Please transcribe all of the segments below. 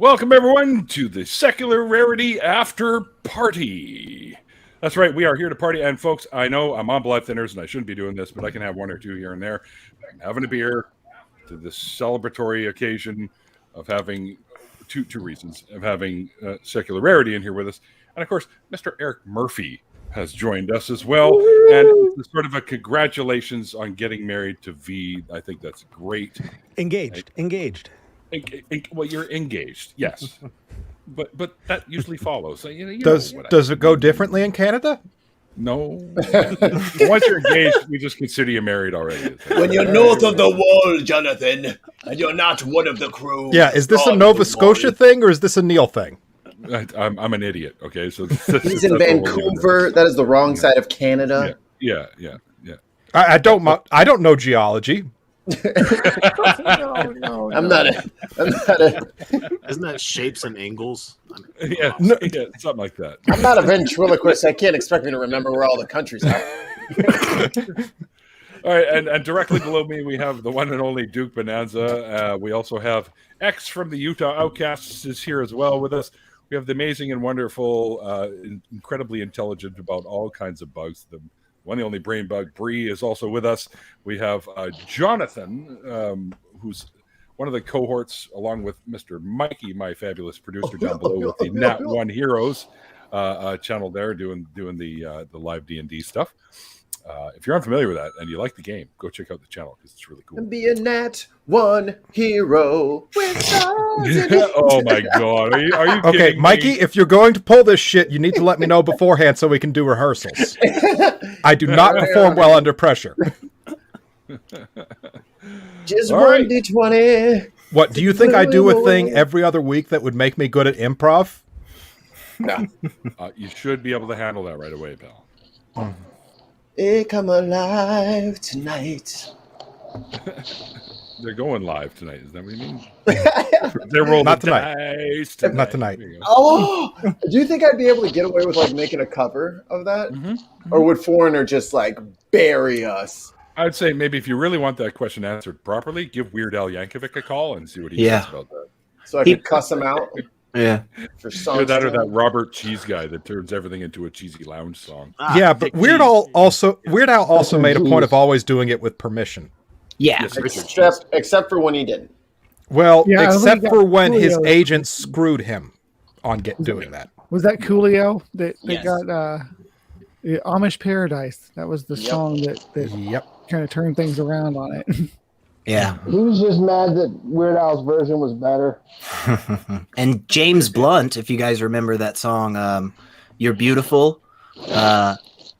Welcome, everyone, to the Secular Rarity After Party. That's right, we are here to party. And, folks, I know I'm on blood thinners, and I shouldn't be doing this, but I can have one or two here and there. I'm having a beer to this celebratory occasion of having two reasons of having Secular Rarity in here with us. And, of course, Mr. Eric Murphy has joined us as well. Woo-hoo! And it's sort of a congratulations on getting married to V. I think that's great. Engaged. Well, you're engaged, yes, but that usually follows. Does it go differently in Canada? No. Once you're engaged, we just consider you married already. When you're north of the wall, Jonathan, and you're not one of the crew. Yeah, is this a Nova Scotia thing or is this a Neil thing? I'm an idiot. Okay, so he's in Vancouver. That is the wrong side of Canada. Yeah. I don't know geology. No. I'm not a. Isn't that shapes and angles? Yeah, something like that. I'm not a ventriloquist. I can't expect me to remember where all the countries are. All right, and directly below me we have the one and only Duke Bonanza. We also have X from the Utah Outcasts is here as well with us. We have the amazing and wonderful, incredibly intelligent about all kinds of bugs. The one and only brain bug Bree is also with us. We have Jonathan, who's one of the cohorts, along with Mr. Mikey, my fabulous producer down below with the Nat One Heroes channel there, doing the live D&D stuff. If you're unfamiliar with that and you like the game, go check out the channel because it's really cool. And be a Nat One hero. Oh my God! Are you okay, kidding Mikey? me? If you're going to pull this shit, you need to let me know beforehand so we can do rehearsals. I do not perform well under pressure. Just one D20. What do you think? I do a thing every other week that would make me good at improv? No, you should be able to handle that right away, pal. It come alive tonight. They're going live tonight. Is that what you mean? They're rolling Not the tonight. dice tonight. Not tonight. Oh, do you think I'd be able to get away with like making a cover of that, or would Foreigner just like bury us? I'd say maybe if you really want that question answered properly, give Weird Al Yankovic a call and see what he says about that. So I could cuss him out. Yeah. For songs. Either that or that Robert Cheese guy that turns everything into a cheesy lounge song. Yeah, but Weird Al also made a point of always doing it with permission. Yeah. Yes, except for when he didn't. Well, except for when his agent screwed him on doing that. Was that Coolio that got Amish Paradise? That was the song that kind of turned things around on it. Yeah. He was just mad that Weird Al's version was better. And James Blunt, if you guys remember that song, You're Beautiful,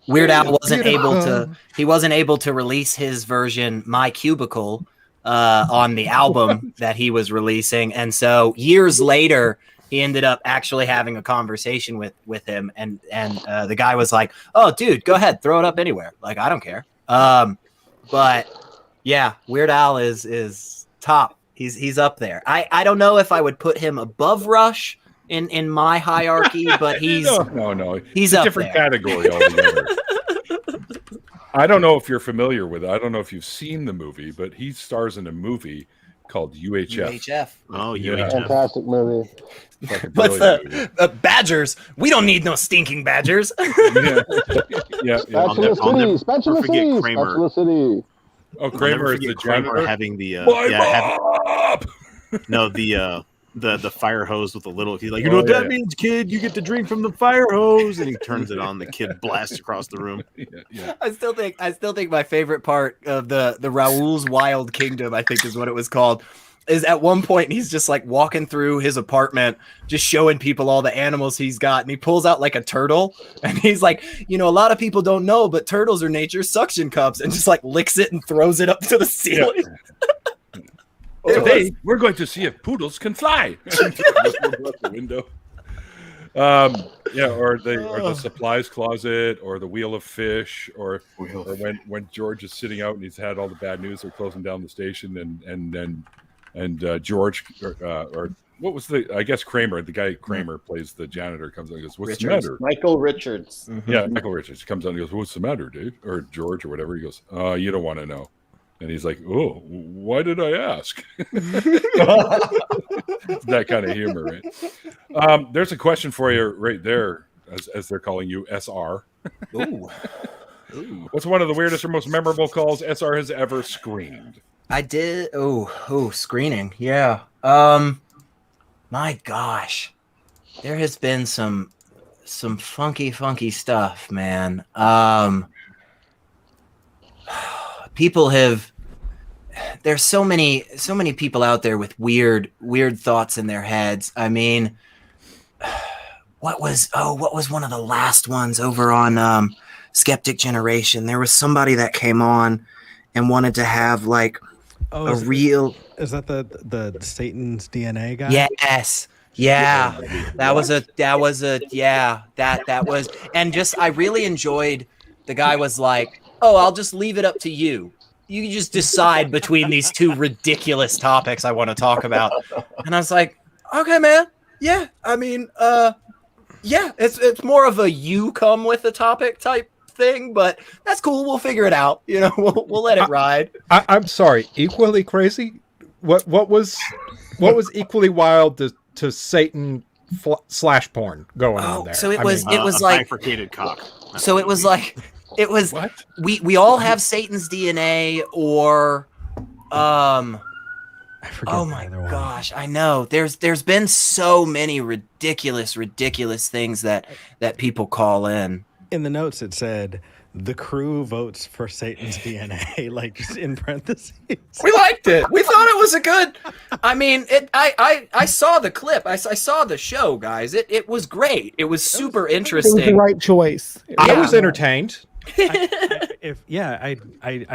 Weird Al wasn't able to release his version, My Cubicle, on the album that he was releasing. And so years later, he ended up actually having a conversation with him. And the guy was like, oh, dude, go ahead. Throw it up anywhere. Like, I don't care. But yeah, Weird Al is top. He's up there. I don't know if I would put him above Rush in my hierarchy, but he's no. He's a up different there. category altogether. I don't know if you're familiar with it. I don't know if you've seen the movie, but he stars in a movie called UHF. Oh, Yeah. UHF. Fantastic movie. What's the Badgers? We don't need no stinking Badgers. Yeah. Bachelor City. Bachelor City. Kramer. Bachelor City. Oh, Kramer is the janitor having the My mom! the fire hose with the little. He's like, you know what that means, kid? You get to drink from the fire hose, and he turns it on. The kid blasts across the room. Yeah. I still think my favorite part of the Raoul's Wild Kingdom, I think is what it was called, is at one point he's just like walking through his apartment, just showing people all the animals he's got, and he pulls out like a turtle, and he's like, a lot of people don't know, but turtles are nature's suction cups, and just like licks it and throws it up to the ceiling. Today we're going to see if poodles can fly. The window. Or the supplies closet, or the wheel of fish, or when George is sitting out and he's had all the bad news, they're closing down the station, and George or what was I guess Kramer, the guy Kramer plays the janitor, comes out and goes, "What's the matter?" Michael Richards. Yeah, Michael Richards comes out and goes, "What's the matter, dude?" Or George or whatever. He goes, "You don't want to know. And he's like, "Oh, why did I ask?" That kind of humor, right? There's a question for you right there, as they're calling you, SR. Ooh. What's one of the weirdest or most memorable calls SR has ever screened? I did. Screening. Yeah. My gosh, there has been some funky stuff, man. People have. There's so many people out there with weird thoughts in their heads. I mean, what was one of the last ones over on Skeptic Generation? There was somebody that came on and wanted to have like a real. Is that the Satan's DNA guy? Yes. Yeah. That was, and just, I really enjoyed, the guy was like, "Oh, I'll just leave it up to you. You just decide between these two ridiculous topics I want to talk about." And I was like, "Okay, man. Yeah. I mean, yeah, it's more of a you come with the topic type thing, but that's cool. We'll figure it out. You know, we'll let it ride." I'm sorry. Equally crazy. What was equally wild to Satan slash porn going on there? So it was like bifurcated cock. So it was like. It was what? We all have Satan's DNA, or I forget. oh my gosh, I know. There's been so many ridiculous things that people call in. In the notes it said the crew votes for Satan's DNA, like just in parentheses. We liked it. We thought it was a good. I mean, I saw the clip. I saw the show, guys. It was great. It was super It was interesting. the right choice. I was entertained. I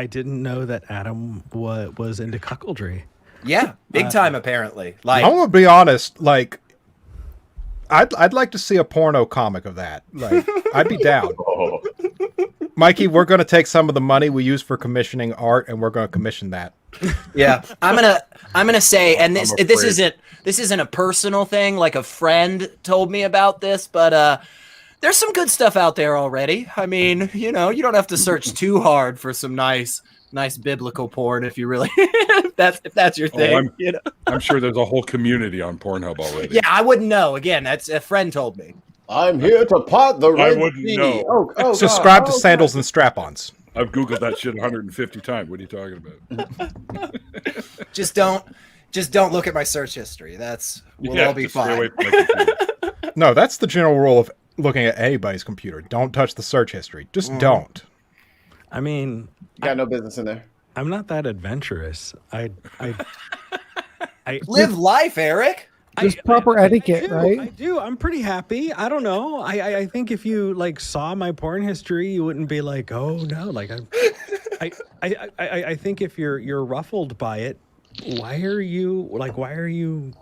didn't know that Adam was into cuckoldry. Yeah, big time apparently. Like, I'm gonna be honest. Like, I'd like to see a porno comic of that. Like, I'd be down. Mikey, we're gonna take some of the money we use for commissioning art, and we're gonna commission that. yeah, I'm gonna say, and this isn't a personal thing. Like, a friend told me about this, but there's some good stuff out there already. I mean, you know, you don't have to search too hard for some nice biblical porn if you really if that's your thing. I'm sure there's a whole community on Pornhub already. Yeah, I wouldn't know. Again, that's a friend told me. I'm here to pot the Red wouldn't Sea. know. Subscribe to Sandals and Strap-Ons. I've Googled that shit 150 times. What are you talking about? Just don't look at my search history. We'll all be just stay away fine. from my computer. No, that's the general rule of looking at anybody's computer. Don't touch the search history. Just don't. I mean, Got no business in there. I'm not that adventurous. I Live life, Eric. Just proper etiquette, right? I do. I'm pretty happy. I don't know. I think if you like saw my porn history, you wouldn't be like, "Oh no!" Like I think if you're ruffled by it, why are you Why are you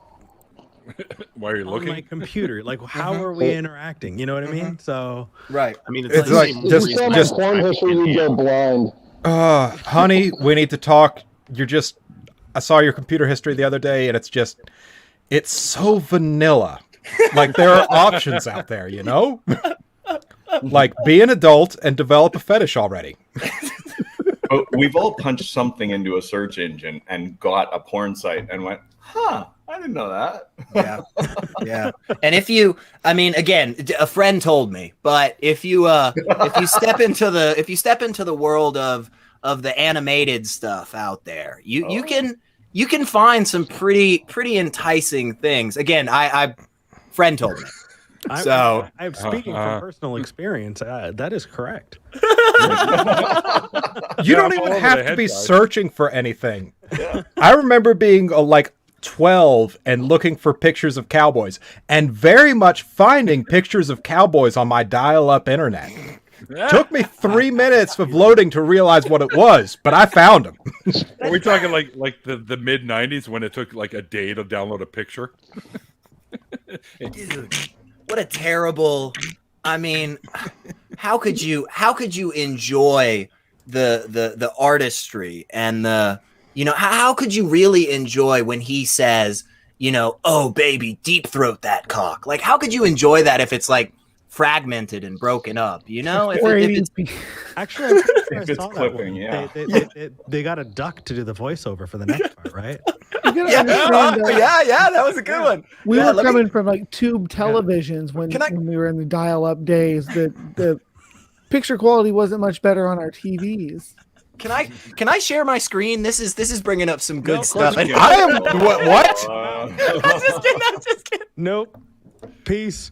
on looking? my computer? Like, how are we interacting? You know what I mean? So Right. I mean, It's like, If you saw my just porn history, you go blind. honey, we need to talk. I saw your computer history the other day, and it's so vanilla. Like, there are options out there, you know? Like, be an adult and develop a fetish already. But we've all punched something into a search engine and got a porn site and went, "Huh, I didn't know that." Yeah. Yeah. And again, a friend told me, but if you step into the world of the animated stuff out there, you can find some pretty enticing things. Again, I friend told me. I'm speaking from personal experience. That is correct. You don't even have to be searching for anything. I remember being like 12 and looking for pictures of cowboys, and very much finding pictures of cowboys on my dial-up internet. Took me 3 minutes of loading to realize what it was, but I found them. Are we talking like the mid 90s when it took like a day to download a picture? Dude, what a terrible. I mean, how could you enjoy the artistry and how could you really enjoy when he says, "Oh baby, deep throat that cock"? Like, how could you enjoy that if it's like fragmented and broken up. You know, if 480p. Actually, I'm pretty sure I If it's saw that clipping, one. yeah. They got a duck to do the voiceover for the next part, right? You gotta yeah, understand that yeah, that was a good one. we Yeah, were let me- coming from like tube televisions when we were in the dial-up days. The picture quality wasn't much better on our TVs. Can I share my screen? This is bringing up some good of course stuff. you And can. I am what? I'm just kidding. I'm just kidding. Nope. Peace.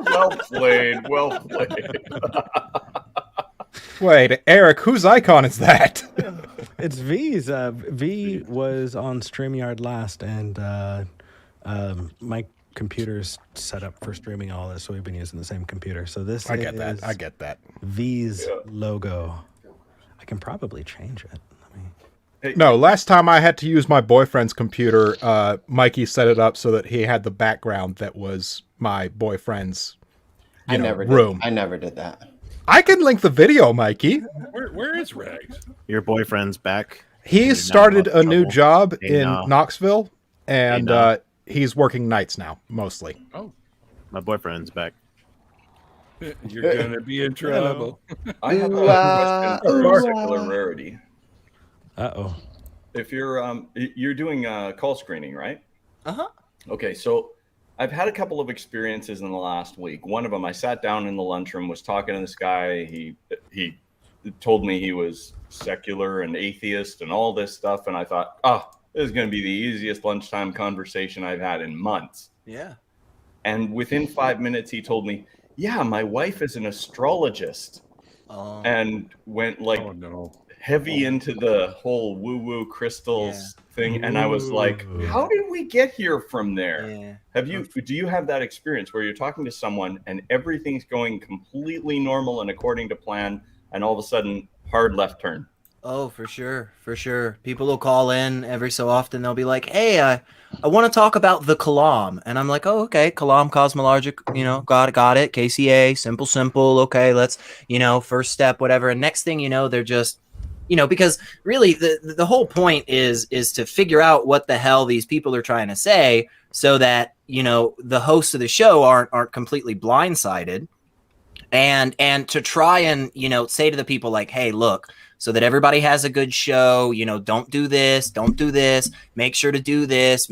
Well played. Well played. Wait, Eric, whose icon is that? It's V's. V was on StreamYard last, and my computer's set up for streaming all this, so we've been using the same computer. So this I is get that. I get that. V's logo. I can probably change it. No, last time I had to use my boyfriend's computer, Mikey set it up so that he had the background that was my boyfriend's room. I never did that. I can link the video, Mikey. Where is Rags? Your boyfriend's back. He started a new trouble. job Hey, in nah. Knoxville, and Hey, nah. he's working nights now, mostly. Oh, My boyfriend's back. you're gonna be in trouble. I have a question for a particular Rarity. Uh-oh. If you're doing call screening, right? Uh-huh. Okay, so I've had a couple of experiences in the last week. One of them, I sat down in the lunchroom, was talking to this guy. He told me he was secular and atheist and all this stuff, and I thought, this is going to be the easiest lunchtime conversation I've had in months. Yeah. And within 5 minutes, he told me, yeah, my wife is an astrologist, and went like heavy into the whole woo-woo crystals thing. And I was like, how did we get here from there? Yeah. Do you have that experience where you're talking to someone and everything's going completely normal and according to plan, and all of a sudden hard left turn? Oh, for sure. For sure. People will call in every so often. They'll be like, hey, I want to talk about the Kalam. And I'm like, oh, okay. Kalam cosmologic, got it. KCA, simple. Okay, let's, first step, whatever. And next thing you know, they're just, because really the whole point is to figure out what the hell these people are trying to say so that, the hosts of the show aren't completely blindsided. And to try and, say to the people like, hey, look, so that everybody has a good show, don't do this, make sure to do this,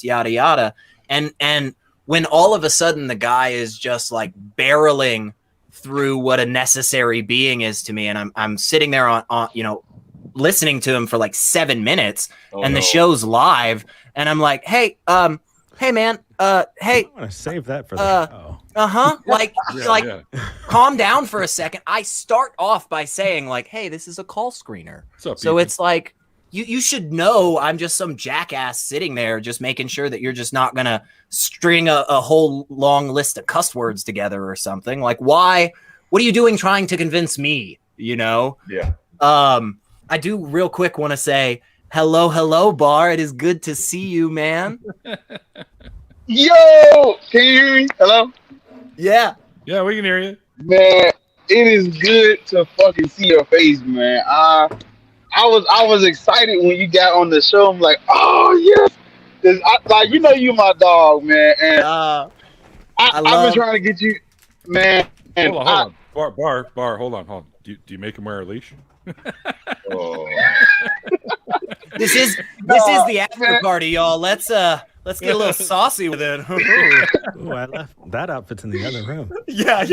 yada, yada. And when all of a sudden the guy is just like barreling through what a necessary being is to me, and I'm sitting there on listening to him for like 7 minutes, the show's live, and I'm like, hey man, hey, I want to save that for the show. Like, calm down for a second. I start off by saying like, hey, this is a call screener. So it's like, you should know I'm just some jackass sitting there just making sure that you're just not going to string a whole long list of cuss words together or something. Like, why? What are you doing trying to convince me? Yeah. I do real quick want to say, hello, Bar. It is good to see you, man. Yo, can you hear me? Hello? Yeah. Yeah, we can hear you. Man, it is good to fucking see your face, man. I was excited when you got on the show. I'm like, oh yes. You my dog, man. And I've been trying to get you, man. And Hold on. Bar, hold on. Do you make him wear a leash? This is the after party, y'all. Let's get a little saucy with it. Ooh, I left that outfit's in the other room. Yeah.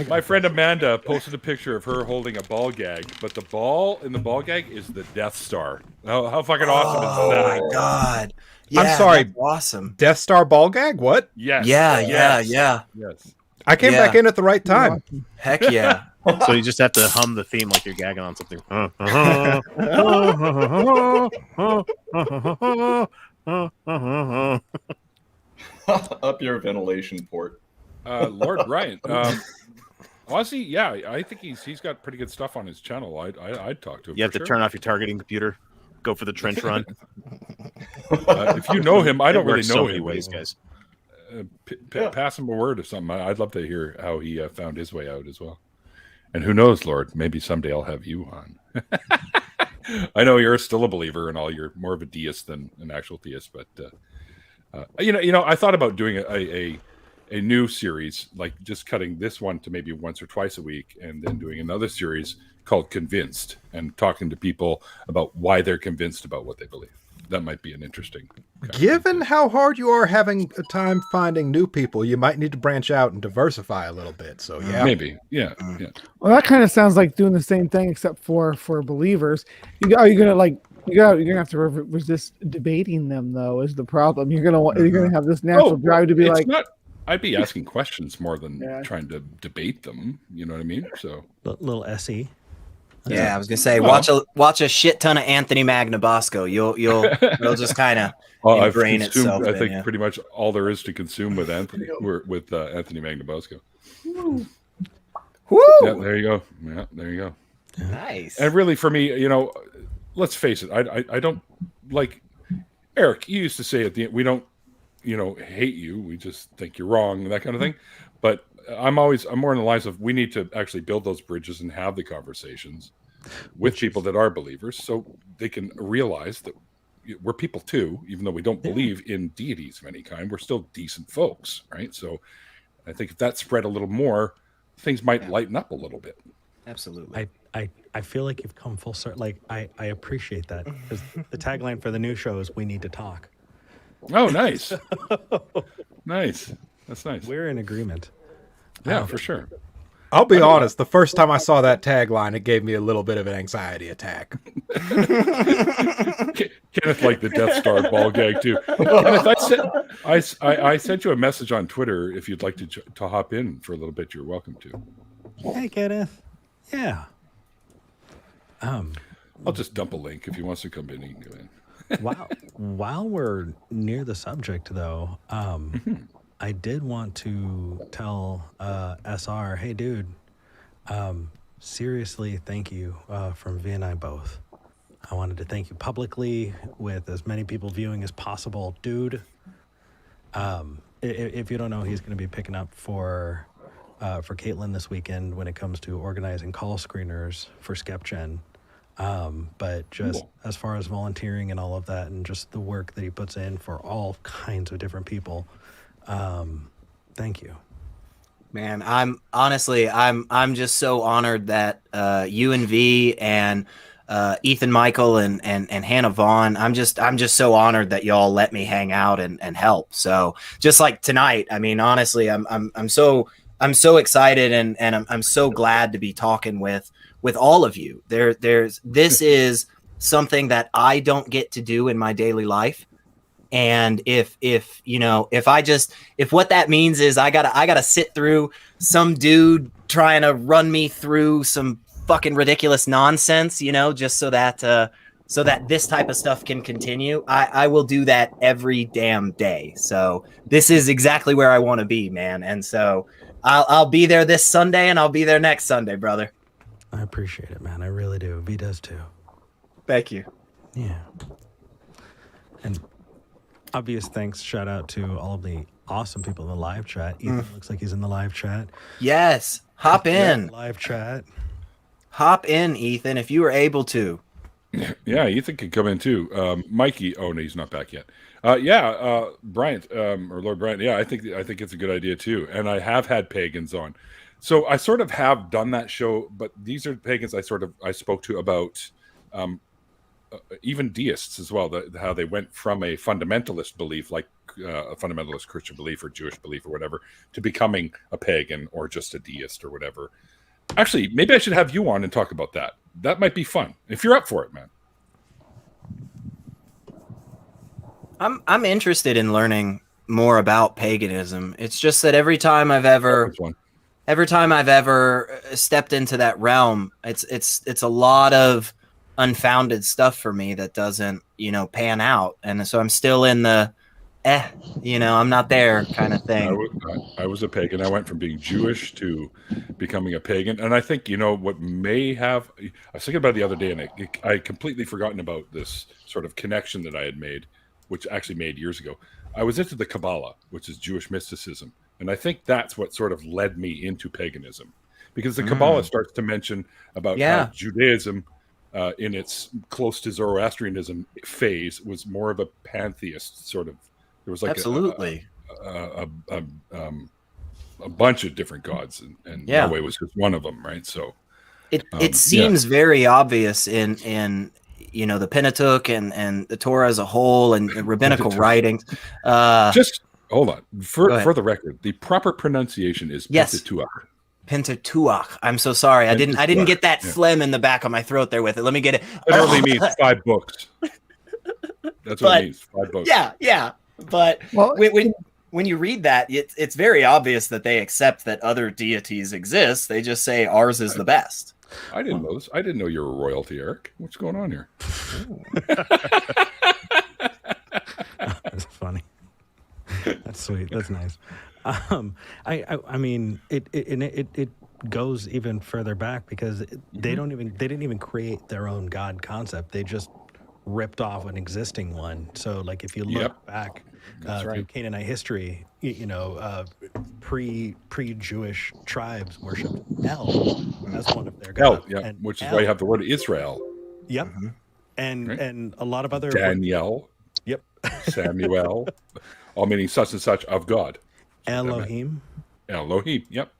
My friend Amanda posted a picture of her holding a ball gag, but the ball in the ball gag is the Death Star. How fucking awesome is that? Oh my god! Yeah, I'm sorry. that's awesome. Death Star ball gag? What? Yes. Yeah. Yes. I came back in at the right time. Heck yeah. So you just have to hum the theme like you're gagging on something. Up your ventilation port. Lord Brian. Honestly, yeah, I think he's got pretty good stuff on his channel. I'd talk to him. You have to turn off your targeting computer. Go for the trench run. If you know him, I don't really know so him. many ways, guys. Pass him a word or something. I'd love to hear how he found his way out as well. And who knows, Lord, maybe someday I'll have you on. I know you're still a believer and all. You're more of a deist than an actual theist, but I thought about doing a new series, like just cutting this one to maybe once or twice a week, and then doing another series called Convinced, and talking to people about why they're convinced about what they believe. That might be an interesting. Given how hard you are having a time finding new people, you might need to branch out and diversify a little bit. So yeah, maybe, yeah. Well, that kind of sounds like doing the same thing, except for believers. Are you gonna you're gonna have to resist debating them, though? Is the problem? You're gonna have this natural drive to be like. I'd be asking questions more than trying to debate them. You know what I mean? So little SE. Yeah, I was gonna say, watch a shit ton of Anthony Magnabosco. You'll just kind of ingrain itself. I think pretty much all there is to consume with Anthony Magnabosco. Woo! Yeah, there you go. Yeah, there you go. Nice. And really, for me, let's face it. I don't like Eric. You used to say at the end, we don't, hate you. We just think you're wrong and that kind of thing. But I'm more in the lines of we need to actually build those bridges and have the conversations with people that are believers, so they can realize that we're people too, even though we don't believe in deities of any kind. We're still decent folks, right? So I think if that spread a little more, things might lighten up a little bit. Absolutely. I feel like you've come full circle. Like I appreciate that, because the tagline for the new show is "We need to talk." Oh, nice. Nice. That's nice. We're in agreement. Yeah, for sure. I'll be honest. The first time I saw that tagline, it gave me a little bit of an anxiety attack. Kenneth liked the Death Star ball gag too. Kenneth, I sent you a message on Twitter. If you'd like to hop in for a little bit, you're welcome to. Hey, Kenneth. Yeah. I'll just dump a link if he wants to come in. He can go in. While we're near the subject, though, I did want to tell SR, hey, dude, seriously, thank you from V and I both. I wanted to thank you publicly with as many people viewing as possible. Dude, if you don't know, he's going to be picking up for Caitlin this weekend when it comes to organizing call screeners for SkepGen. But just as far as volunteering and all of that, and just the work that he puts in for all kinds of different people, thank you, man. I'm just so honored that you and V and Ethan Michael and Hannah Vaughn, I'm just so honored that y'all let me hang out and help. So just like tonight, I mean, honestly, I'm so excited and I'm so glad to be talking with all of you. This is something that I don't get to do in my daily life. And if what that means is I gotta sit through some dude trying to run me through some fucking ridiculous nonsense, just so that this type of stuff can continue, I will do that every damn day. So this is exactly where I want to be, man. And so I'll be there this Sunday and I'll be there next Sunday, brother. I appreciate it, man. I really do. V does too. Thank you. Yeah. And obvious thanks, shout out to all of the awesome people in the live chat. Ethan looks like he's in the live chat. Yes. Hop in. Live chat. Hop in, Ethan, if you were able to. Yeah, Ethan can come in too. Mikey, oh no, he's not back yet. Bryant, or Lord Bryant. Yeah, I think it's a good idea too. And I have had pagans on. So I sort of have done that show, but these are pagans I spoke to about even deists as well, how they went from a fundamentalist belief, like a fundamentalist Christian belief or Jewish belief or whatever, to becoming a pagan or just a deist or whatever. Actually, maybe I should have you on and talk about that. That might be fun if you're up for it, man. I'm interested in learning more about paganism. It's just that every time I've ever stepped into that realm, it's a lot of unfounded stuff for me that doesn't, pan out. And so I'm still in the I'm not there kind of thing. I was a pagan. I went from being Jewish to becoming a pagan. And I think, what may have, I was thinking about it the other day, and I completely forgotten about this sort of connection that I had made, which actually made years ago. I was into the Kabbalah, which is Jewish mysticism. And I think that's what sort of led me into paganism, because the Kabbalah starts to mention about how Judaism in its close to Zoroastrianism phase, was more of a pantheist sort of. There was like absolutely a bunch of different gods, and Yahweh was just one of them, right? So it seems very obvious in the Pentateuch and the Torah as a whole and rabbinical writings. Just hold on for the record, the proper pronunciation is Pentateuch. Pentateuch. I'm so sorry. I didn't get that phlegm in the back of my throat there with it. Let me get it. It only means 5 books. That's what it means. 5 books. Yeah. But when you read that, it's very obvious that they accept that other deities exist. They just say ours is the best. I didn't know this. I didn't know you were royalty, Eric. What's going on here? That's funny. That's sweet. That's nice. I mean, it goes even further back because they didn't even create their own God concept. They just ripped off an existing one. So, like, if you look back through Canaanite history, pre-Jewish tribes worshipped El as one of their gods. And which is why you have the word Israel. Yep. Mm-hmm. And a lot of other Daniel. Yep. Samuel. All meaning such and such of God. Elohim. Yep.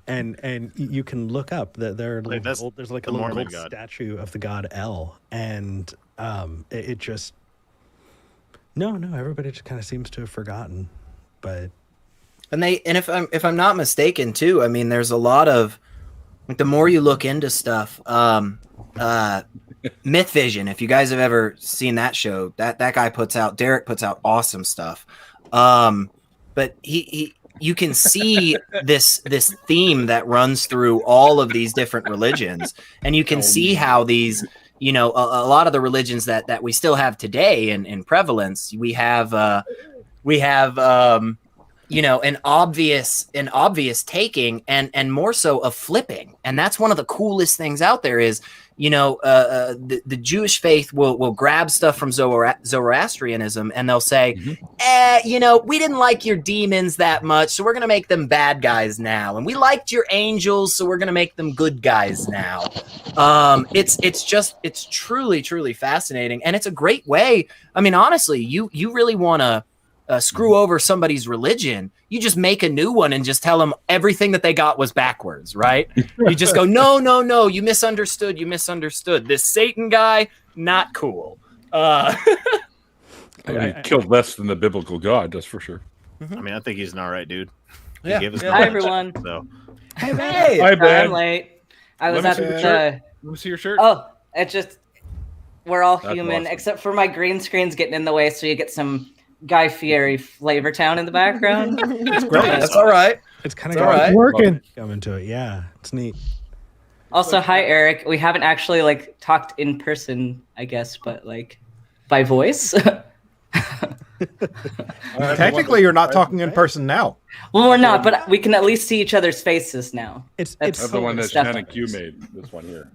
And you can look up that there's like a little gold statue of the god El, and it just everybody just kind of seems to have forgotten, but if I'm not mistaken too, I mean there's a lot of, like, the more you look into stuff, Myth Vision, if you guys have ever seen that show, that guy Derek puts out awesome stuff, but you can see this theme that runs through all of these different religions, and you can see how these, a lot of the religions that we still have today in prevalence, we have an obvious taking and more so a flipping, and that's one of the coolest things out there is, the Jewish faith will grab stuff from Zoroastrianism, and they'll say, we didn't like your demons that much, so we're going to make them bad guys now. And we liked your angels, so we're going to make them good guys now. It's truly, truly fascinating. And it's a great way. I mean, honestly, you really want to screw over somebody's religion, you just make a new one and just tell them everything that they got was backwards, right? You just go, no, you misunderstood. This Satan guy, not cool. He killed less than the biblical God, that's for sure. I mean, I think he's an all right dude. Hi, everyone. So. Hey, hi, Ben. I'm late. I was at the. Let me see your shirt. Oh, we're all human, except for my green screen's getting in the way, so you get some Guy Fieri Flavortown in the background. That's great. That's all right. It's kind of working. Coming to it, yeah. It's neat. Also, hi Eric. We haven't actually talked in person, I guess, but by voice. Technically, you're not talking in person now. Well, we're not, but we can at least see each other's faces now. That's the one that Shannon Q made. This one here.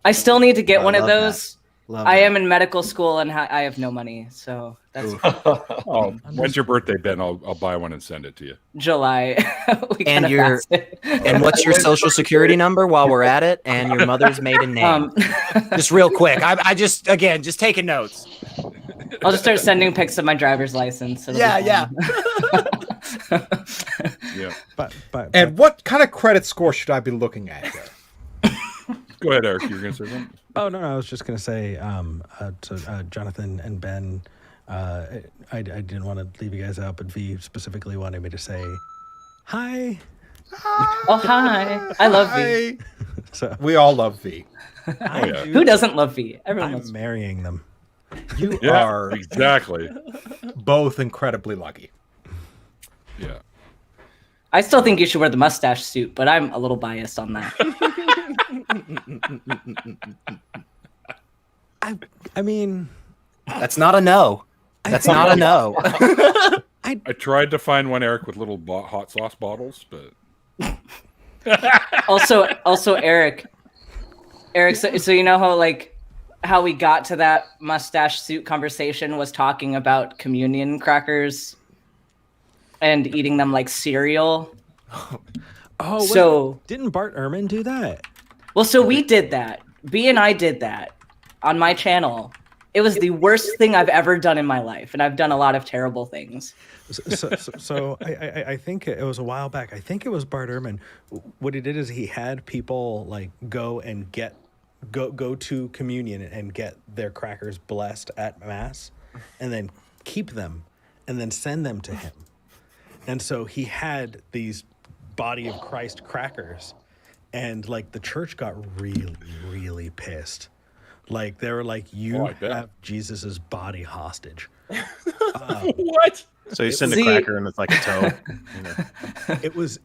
I still need to get one of those. I am in medical school and I have no money, so that's. When's your birthday, Ben? I'll buy one and send it to you. July. And what's your social security number while we're at it, and your mother's maiden name? Just real quick. I just taking notes. I'll just start sending pics of my driver's license. Yeah. But and what kind of credit score should I be looking at here? Go ahead, Eric. You were going to say something? Oh, no, I was just going to say to Jonathan and Ben, I didn't want to leave you guys out, but V specifically wanted me to say hi. Oh, hi. I love V. So, we all love V. Who doesn't love V? Everyone loves V. Marrying them. You are exactly both incredibly lucky. Yeah. I still think you should wear the mustache suit, but I'm a little biased on that. I mean, that's not a no. That's not a no. I tried to find one, Eric, with little hot sauce bottles, but also Eric, so you know how we got to that mustache suit conversation was talking about communion crackers and eating them like cereal. Oh, so didn't Bart Ehrman do that? Well, so we did that. B and I did that on my channel. It was the worst thing I've ever done in my life, and I've done a lot of terrible things. So I think it was a while back. I think it was Bart Ehrman. What he did is he had people like go to communion and get their crackers blessed at mass, and then keep them, and then send them to him. And so he had these body of Christ crackers, and like the church got really, really pissed. Like they were like, "You have Jesus's body hostage." What? So you send a cracker and it's like a toe. It was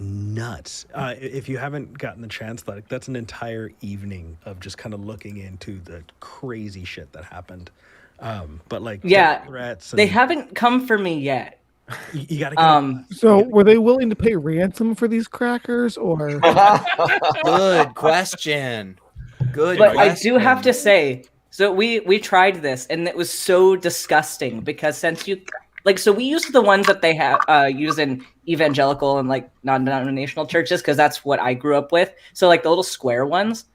nuts. If you haven't gotten the chance, like that's an entire evening of just kind of looking into the crazy shit that happened. But like, they haven't come for me yet. You gotta get So were they willing to pay ransom for these crackers, or? Good question. Good. But question. I do have to say, so we tried this, and it was so disgusting because since you so we used the ones that they have use in evangelical and like non-denominational churches because that's what I grew up with. So like the little square ones,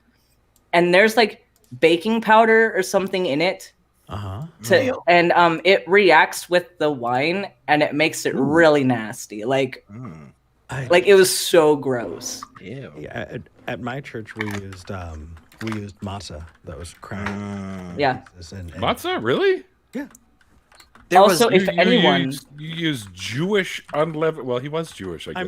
and there's like baking powder or something in it. And it reacts with the wine and it makes it really nasty. Like it was so gross. Ew. Yeah, at my church we used matzah that was cracked. Yeah. And Matzah, really? Yeah. There also, was, if anyone, you use Jewish unleavened. Well, he was Jewish. I guess.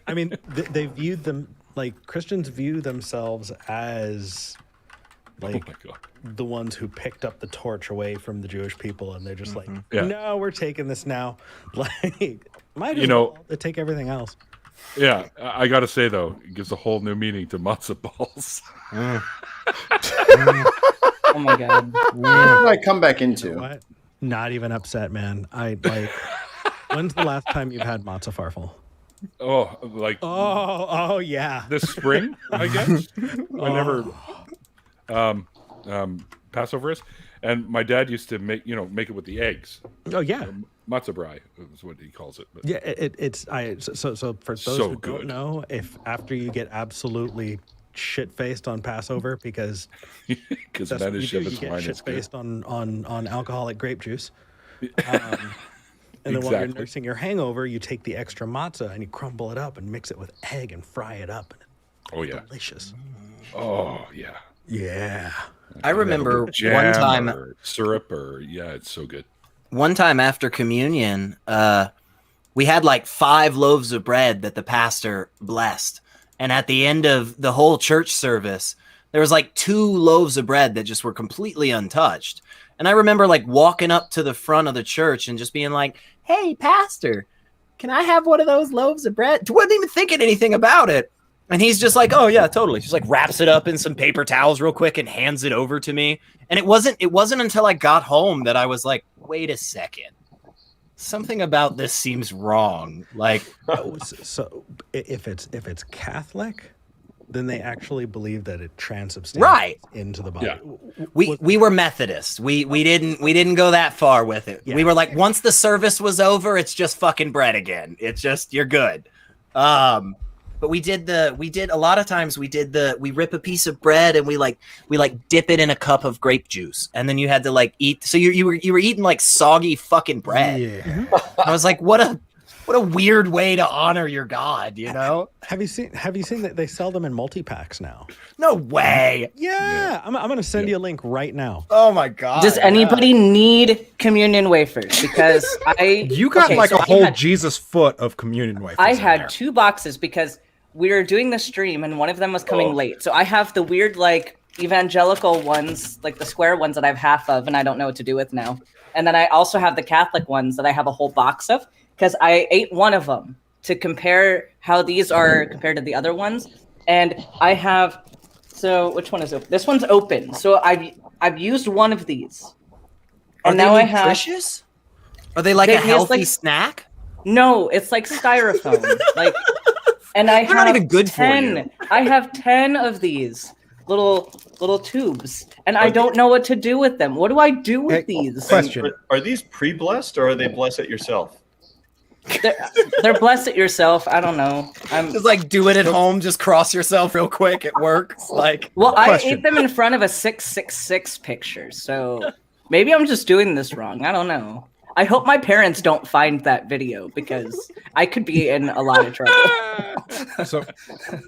I mean, they viewed them like Christians view themselves as like the ones who picked up the torch away from the Jewish people, and they're just like, no, we're taking this now. Like, might as well take everything else. Yeah, I got to say though, it gives a whole new meaning to matzo balls. Oh my god! What did I come back into? You know what? Not even upset, man. I like. When's the last time you've had matzo farfel? Oh, like oh yeah, this spring, I guess. Whenever Passover is, and my dad used to make it with the eggs. Oh yeah, matzah brai is what he calls it. But. Yeah, so for those who don't know, if after you get absolutely shit-faced on Passover because that is you get shit-faced on alcoholic grape juice. And then while you're nursing your hangover, you take the extra matzah and you crumble it up and mix it with egg and fry it up. And delicious. Oh yeah. Yeah. I remember jam one time or syrup it's so good. One time after communion, we had like 5 loaves of bread that the pastor blessed. And at the end of the whole church service, there was like 2 loaves of bread that just were completely untouched. And I remember like walking up to the front of the church and just being like, "Hey, pastor, can I have one of those loaves of bread?" Wasn't even thinking anything about it. And he's just like, "Oh yeah, totally." Just like wraps it up in some paper towels real quick and hands it over to me. And it wasn't until I got home that I was like, "Wait a second. Something about this seems wrong." Like, so if it's Catholic, then they actually believe that it transubstantiates into the body. Yeah. We were Methodists. We didn't go that far with it. Yeah. We were like, once the service was over, it's just fucking bread again. It's just, you're good. But we rip a piece of bread and we dip it in a cup of grape juice, and then you had to like eat. So you were eating like soggy fucking bread. Yeah. I was like, what a weird way to honor your God, you know? Have you seen that they sell them in multi-packs now? No way. Yeah. I'm going to send you a link right now. Oh my God. Does anybody need communion wafers? Because you got a whole Jesus foot of communion wafers. I had 2 boxes because we were doing the stream and one of them was coming late. So I have the weird like evangelical ones, like the square ones that I have half of and I don't know what to do with now. And then I also have the Catholic ones that I have a whole box of, because I ate one of them to compare how these are compared to the other ones. And I have, so which one is open? This one's open. So I've used one of these. And now I have. Are they like a healthy snack? No, it's like styrofoam. Like, and I have not even good 10. for you. I have 10 of these little tubes, and I don't know what to do with them. What do I do with these? Question: Are these pre-blessed or are they bless it yourself? They're blessed at yourself. I don't know. I'm just like do it at home. Just cross yourself real quick. It works. Like, well, I ate them in front of a 666 picture, so maybe I'm just doing this wrong. I don't know. I hope my parents don't find that video because I could be in a lot of trouble. So,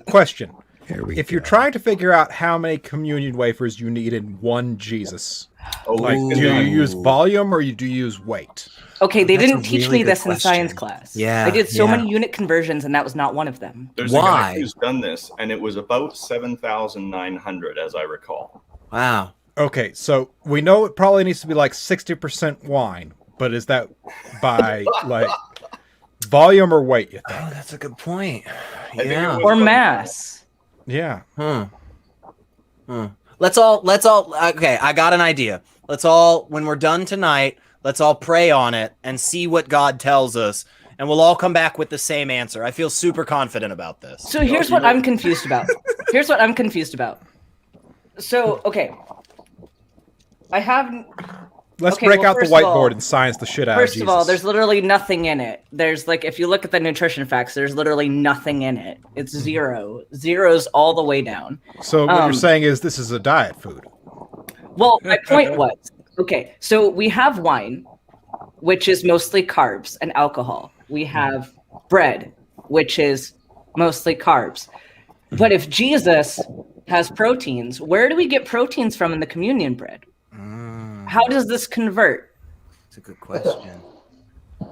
question. If you're trying to figure out how many communion wafers you need in one Jesus, like, do you use volume or do you use weight? Okay, they didn't teach me this in science class. Yeah, I did so many unit conversions, and that was not one of them. There's a guy who's done this, and it was about 7,900, as I recall. Wow. Okay, so we know it probably needs to be like 60% wine, but is that by like volume or weight, you think? Oh, that's a good point. Yeah. Or mass. Yeah. Let's all okay, I got an idea. Let's all, when we're done tonight, let's all pray on it and see what God tells us, and we'll all come back with the same answer. I feel super confident about this. So here's what I'm confused about. So, okay. Let's break out the whiteboard and science the shit out of Jesus. First of all, there's literally nothing in it. There's like, if you look at the nutrition facts, there's literally nothing in it. It's zero. Zero's all the way down. So what you're saying is this is a diet food. Well, my point was, okay, so we have wine, which is mostly carbs and alcohol. We have bread, which is mostly carbs. But if Jesus has proteins, where do we get proteins from in the communion bread? How does this convert? It's a good question.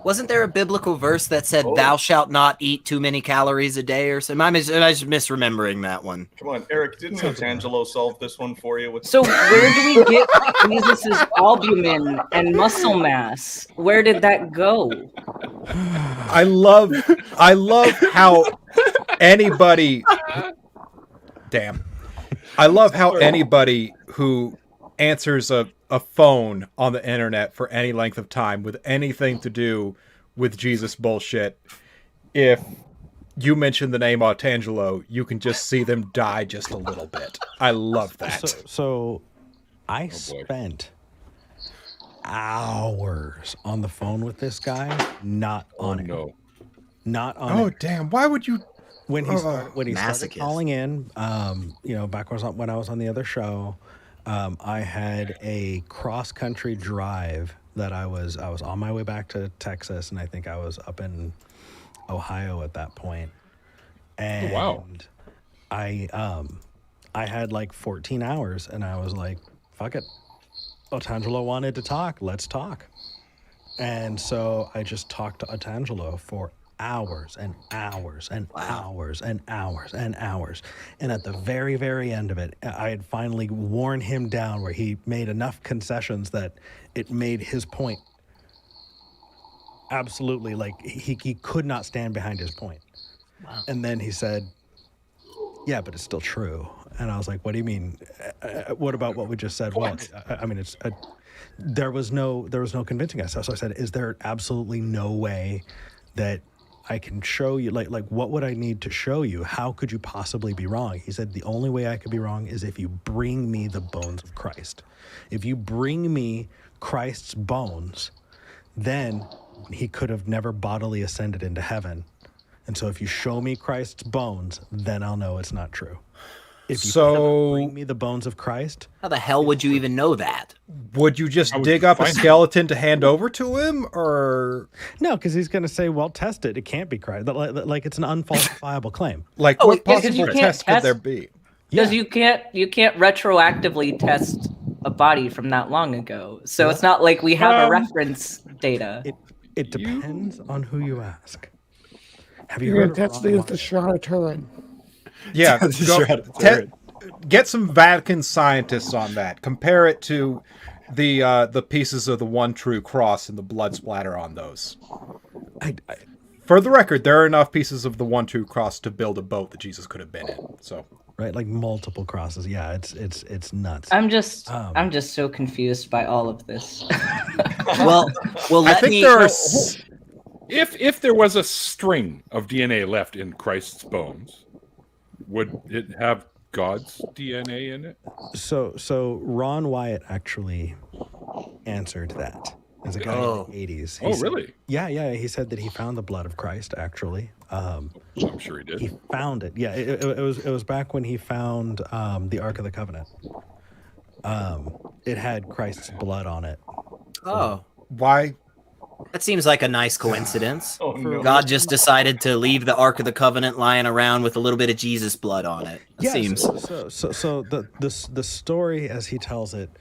Wasn't there a biblical verse that said, "Thou shalt not eat too many calories a day," or something? Am I just misremembering that one? Come on, Eric. Didn't Otangelo solve this one for you? So where do we get Jesus's albumin and muscle mass? Where did that go? I love how anybody. Damn. I love how anybody who answers a phone on the internet for any length of time with anything to do with Jesus bullshit, if you mention the name Otangelo, you can just see them die just a little bit. I love that. So I spent hours on the phone with this guy, not on it. Not on it. Oh, damn. Why would you... When he started calling in, back when I was on the other show, I had a cross-country drive that I was on my way back to Texas, and I think I was up in Ohio at that point. And I had like 14 hours, and I was like, fuck it. Otangelo wanted to talk. Let's talk. And so I just talked to Otangelo for hours and hours and hours and hours and hours. And at the very, very end of it, I had finally worn him down where he made enough concessions that it made his point absolutely, like, he could not stand behind his point. Wow. And then he said, yeah, but it's still true. And I was like, what do you mean? What about what we just said? What? I mean, there was no convincing us. So I said, is there absolutely no way that I can show you, like what would I need to show you? How could you possibly be wrong? He said, the only way I could be wrong is if you bring me the bones of Christ. If you bring me Christ's bones, then he could have never bodily ascended into heaven. And so if you show me Christ's bones, then I'll know it's not true. If you bring me the bones of Christ, how the hell would you even know that? Would you just dig up a skeleton to hand over to him, or no? Because he's going to say, "Well, test it. It can't be Christ." Like it's an unfalsifiable claim. Like what possible test could there be? Because you can't retroactively test a body from that long ago. So it's not like we have a reference data. It depends on who you ask. Have you heard of the Shroud of Turin? Yeah, get some Vatican scientists on that. Compare it to the pieces of the one true cross and the blood splatter on those. For the record, there are enough pieces of the one true cross to build a boat that Jesus could have been in. So right, like multiple crosses. Yeah, it's nuts. I'm just so confused by all of this. well, I think there are. If there was a string of DNA left in Christ's bones, would it have God's DNA in it? So Ron Wyatt actually answered that. As a guy in the 80s. Oh, really? Yeah. He said that he found the blood of Christ, actually. I'm sure he did. He found it. Yeah, it was back when he found the Ark of the Covenant. It had Christ's blood on it. Oh. Why? That seems like a nice coincidence. Oh, no. God just decided to leave the Ark of the Covenant lying around with a little bit of Jesus blood on it. It seems. So the story, as he tells it,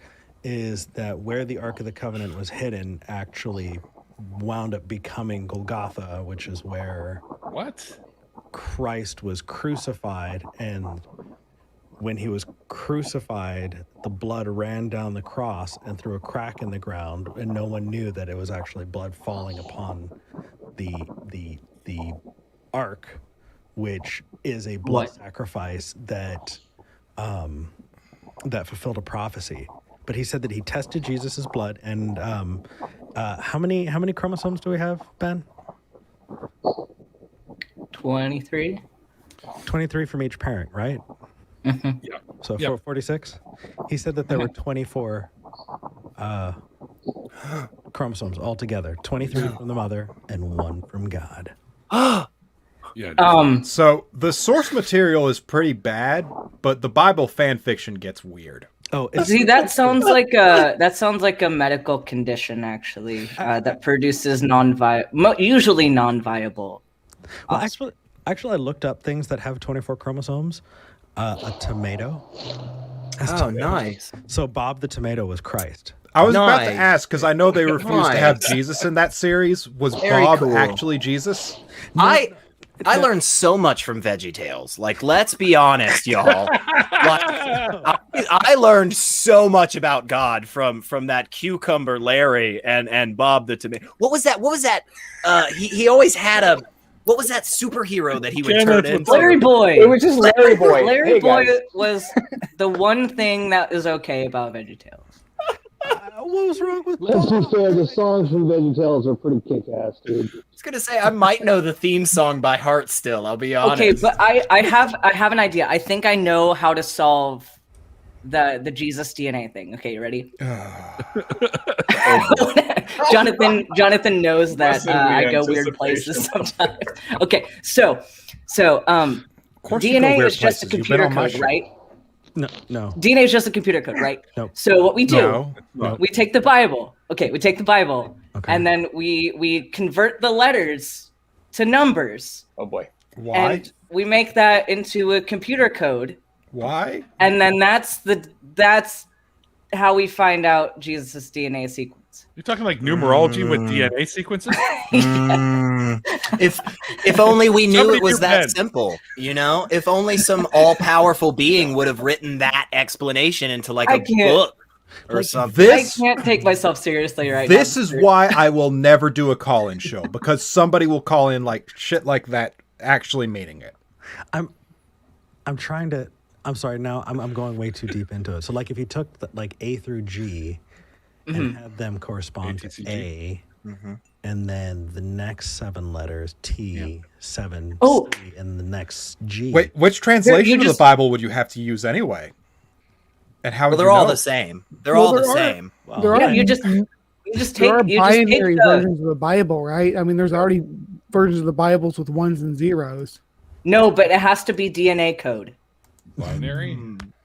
is that where the Ark of the Covenant was hidden actually wound up becoming Golgotha, which is where Christ was crucified. And when he was crucified, the blood ran down the cross and through a crack in the ground, and no one knew that it was actually blood falling upon the ark, which is a blood sacrifice that fulfilled a prophecy. But he said that he tested Jesus's blood, and how many chromosomes do we have, Ben? 23. 23 from each parent, right? Mm-hmm. Yeah. So 46. He said that there were 24 chromosomes altogether. 23 from the mother and 1 from God. Yeah. So the source material is pretty bad, but the Bible fan fiction gets weird. Oh, see, that sounds like a medical condition, actually, that produces usually non-viable. Well, actually, I looked up things that have 24 chromosomes. A tomato. Oh, nice. So Bob the tomato was Christ. I was about to ask, because I know they refused to have Jesus in that series. Was Very Bob cool. actually Jesus? I learned so much from VeggieTales. Like, let's be honest, y'all. I learned so much about God from that cucumber Larry and Bob the tomato. What was that? He always had a. What was that superhero that he would turn into? Larry Boy. It was just Larry Boy. Larry Hey, Boy guys. was the one thing that is okay about VeggieTales. What was wrong with Let's be fair, the songs from VeggieTales are pretty kick-ass, dude. I was gonna say I might know the theme song by heart still. I'll be honest. Okay, but I have an idea. I think I know how to solve the Jesus DNA thing. Okay, you ready? Jonathan knows that I go weird places sometimes. Okay, so DNA is just a computer code, right? No. DNA is just a computer code, right? No. So what we do, No. we take the Bible. Okay, we take the Bible, and then we convert the letters to numbers. Oh boy. Why? And we make that into a computer code. Why? And then that's how we find out Jesus' DNA sequence. You're talking like numerology with DNA sequences? If only we knew Somebody it was do that Ben. simple, you know? If only some all-powerful being would have written that explanation into like a book or something. I can't take myself seriously right now. This is why I will never do a call-in show, because somebody will call in like shit like that, actually meaning it. I'm trying to. I'm sorry. Now I'm going way too deep into it. So like if you took like A through G and had them correspond to A, and then the next 7 letters T, 7, C, and the next G. Wait, which translation of the Bible would you have to use anyway? And how? Well, they're all the same. They're all the same. You just there are take binary versions of the Bible, right? I mean, there's already versions of the Bibles with 1s and 0s. No, but it has to be DNA code. Binary.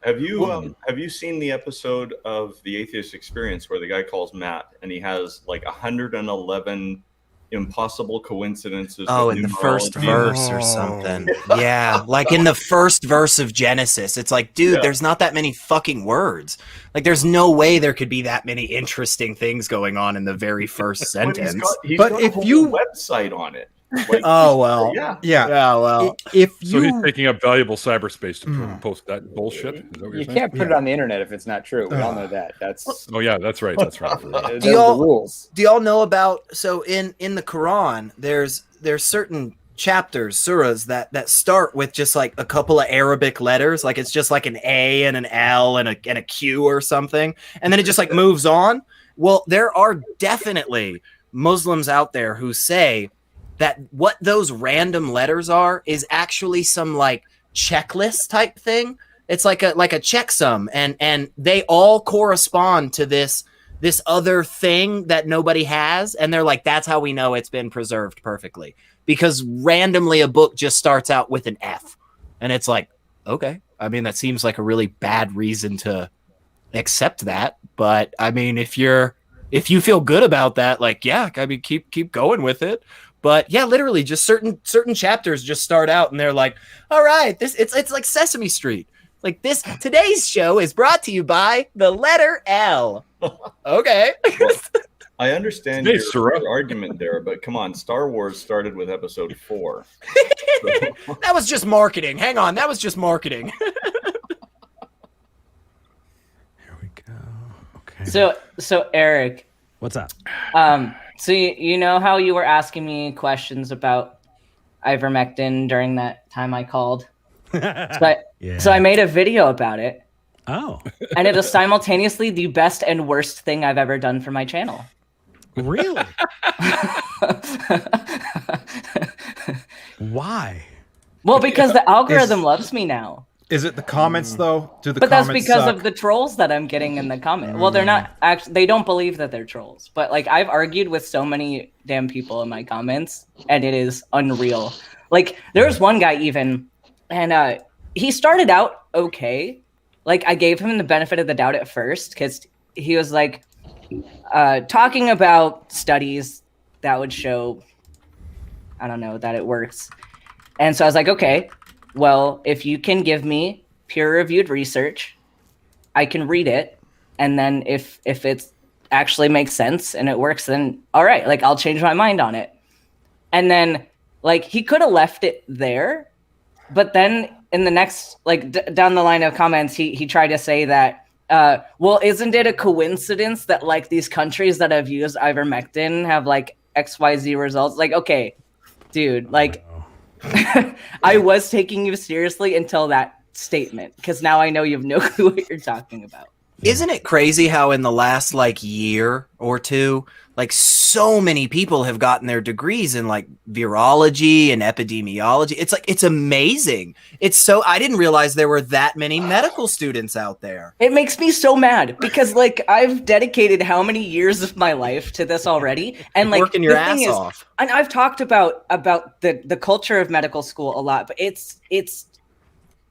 Have you seen the episode of the Atheist Experience where the guy calls Matt and he has like 111 impossible coincidences? Oh, with in the first numerology? verse or something. Yeah, like in the first verse of Genesis. It's like, dude, there's not that many fucking words. Like, there's no way there could be that many interesting things going on in the very first sentence. He's got a whole website on it. Like, Oh, well. Yeah. Well. So he's taking up valuable cyberspace to post that bullshit. Is that what you're You saying? can't put it on the internet if it's not true. We all know that. That's Oh yeah, that's right. That's right. those Do are the rules. y'all know about, so in the Quran, there's certain chapters, surahs, that start with just like a couple of Arabic letters, like it's just like an A and an L and a Q or something, and then it just like moves on. Well, there are definitely Muslims out there who say that what those random letters are is actually some like checklist type thing. It's like a checksum, and they all correspond to this other thing that nobody has, and they're like, that's how we know it's been preserved perfectly, because randomly a book just starts out with an F, and it's like, okay, I mean, that seems like a really bad reason to accept that, but I mean, if you feel good about that, like, yeah, I mean, keep going with it. But yeah, literally just certain chapters just start out and they're like, all right, it's like Sesame Street. Like today's show is brought to you by the letter L. Okay. Well, I understand your argument there, but come on, Star Wars started with episode 4. That was just marketing. Hang on, that was just marketing. So Eric, what's up? So you know how you were asking me questions about ivermectin during that time I called? So I made a video about it. Oh. And it is simultaneously the best and worst thing I've ever done for my channel. Really? Why? Well, because the algorithm loves me now. Is it the comments though? But that's because of the trolls that I'm getting in the comment. Well, they're not actually, they don't believe that they're trolls. But like, I've argued with so many damn people in my comments, and it is unreal. Like, there was one guy even, and he started out okay. Like, I gave him the benefit of the doubt at first, because he was like talking about studies that would show, I don't know, that it works. And so I was like, okay, well, if you can give me peer-reviewed research, I can read it. And then if it actually makes sense and it works, then all right, like, I'll change my mind on it. And then, like, he could have left it there. But then in the next, like, down the line of comments, he tried to say that, well, isn't it a coincidence that, like, these countries that have used ivermectin have, like, XYZ results? Like, okay, dude, like, I was taking you seriously until that statement, because now I know you have no clue what you're talking about. Isn't it crazy how in the last like year or two, like so many people have gotten their degrees in like virology and epidemiology? It's like, it's amazing. It's so, I didn't realize there were that many medical students out there. It makes me so mad because like I've dedicated how many years of my life to this already, and like working your ass off. And I've talked about the culture of medical school a lot, but it's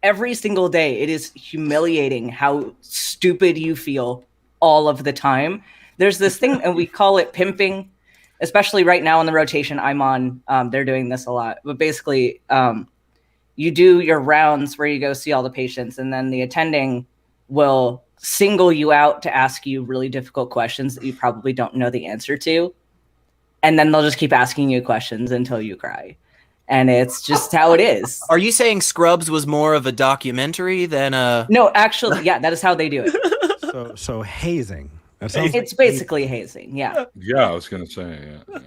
every single day, it is humiliating how stupid you feel all of the time. There's this thing, and we call it pimping, especially right now in the rotation I'm on. They're doing this a lot. But basically, you do your rounds where you go see all the patients, and then the attending will single you out to ask you really difficult questions that you probably don't know the answer to. And then they'll just keep asking you questions until you cry. And it's just how it is. Are you saying Scrubs was more of a documentary than a... No, actually, yeah, that is how they do it. So hazing. It's basically hazing, yeah. Yeah, I was going to say, yeah.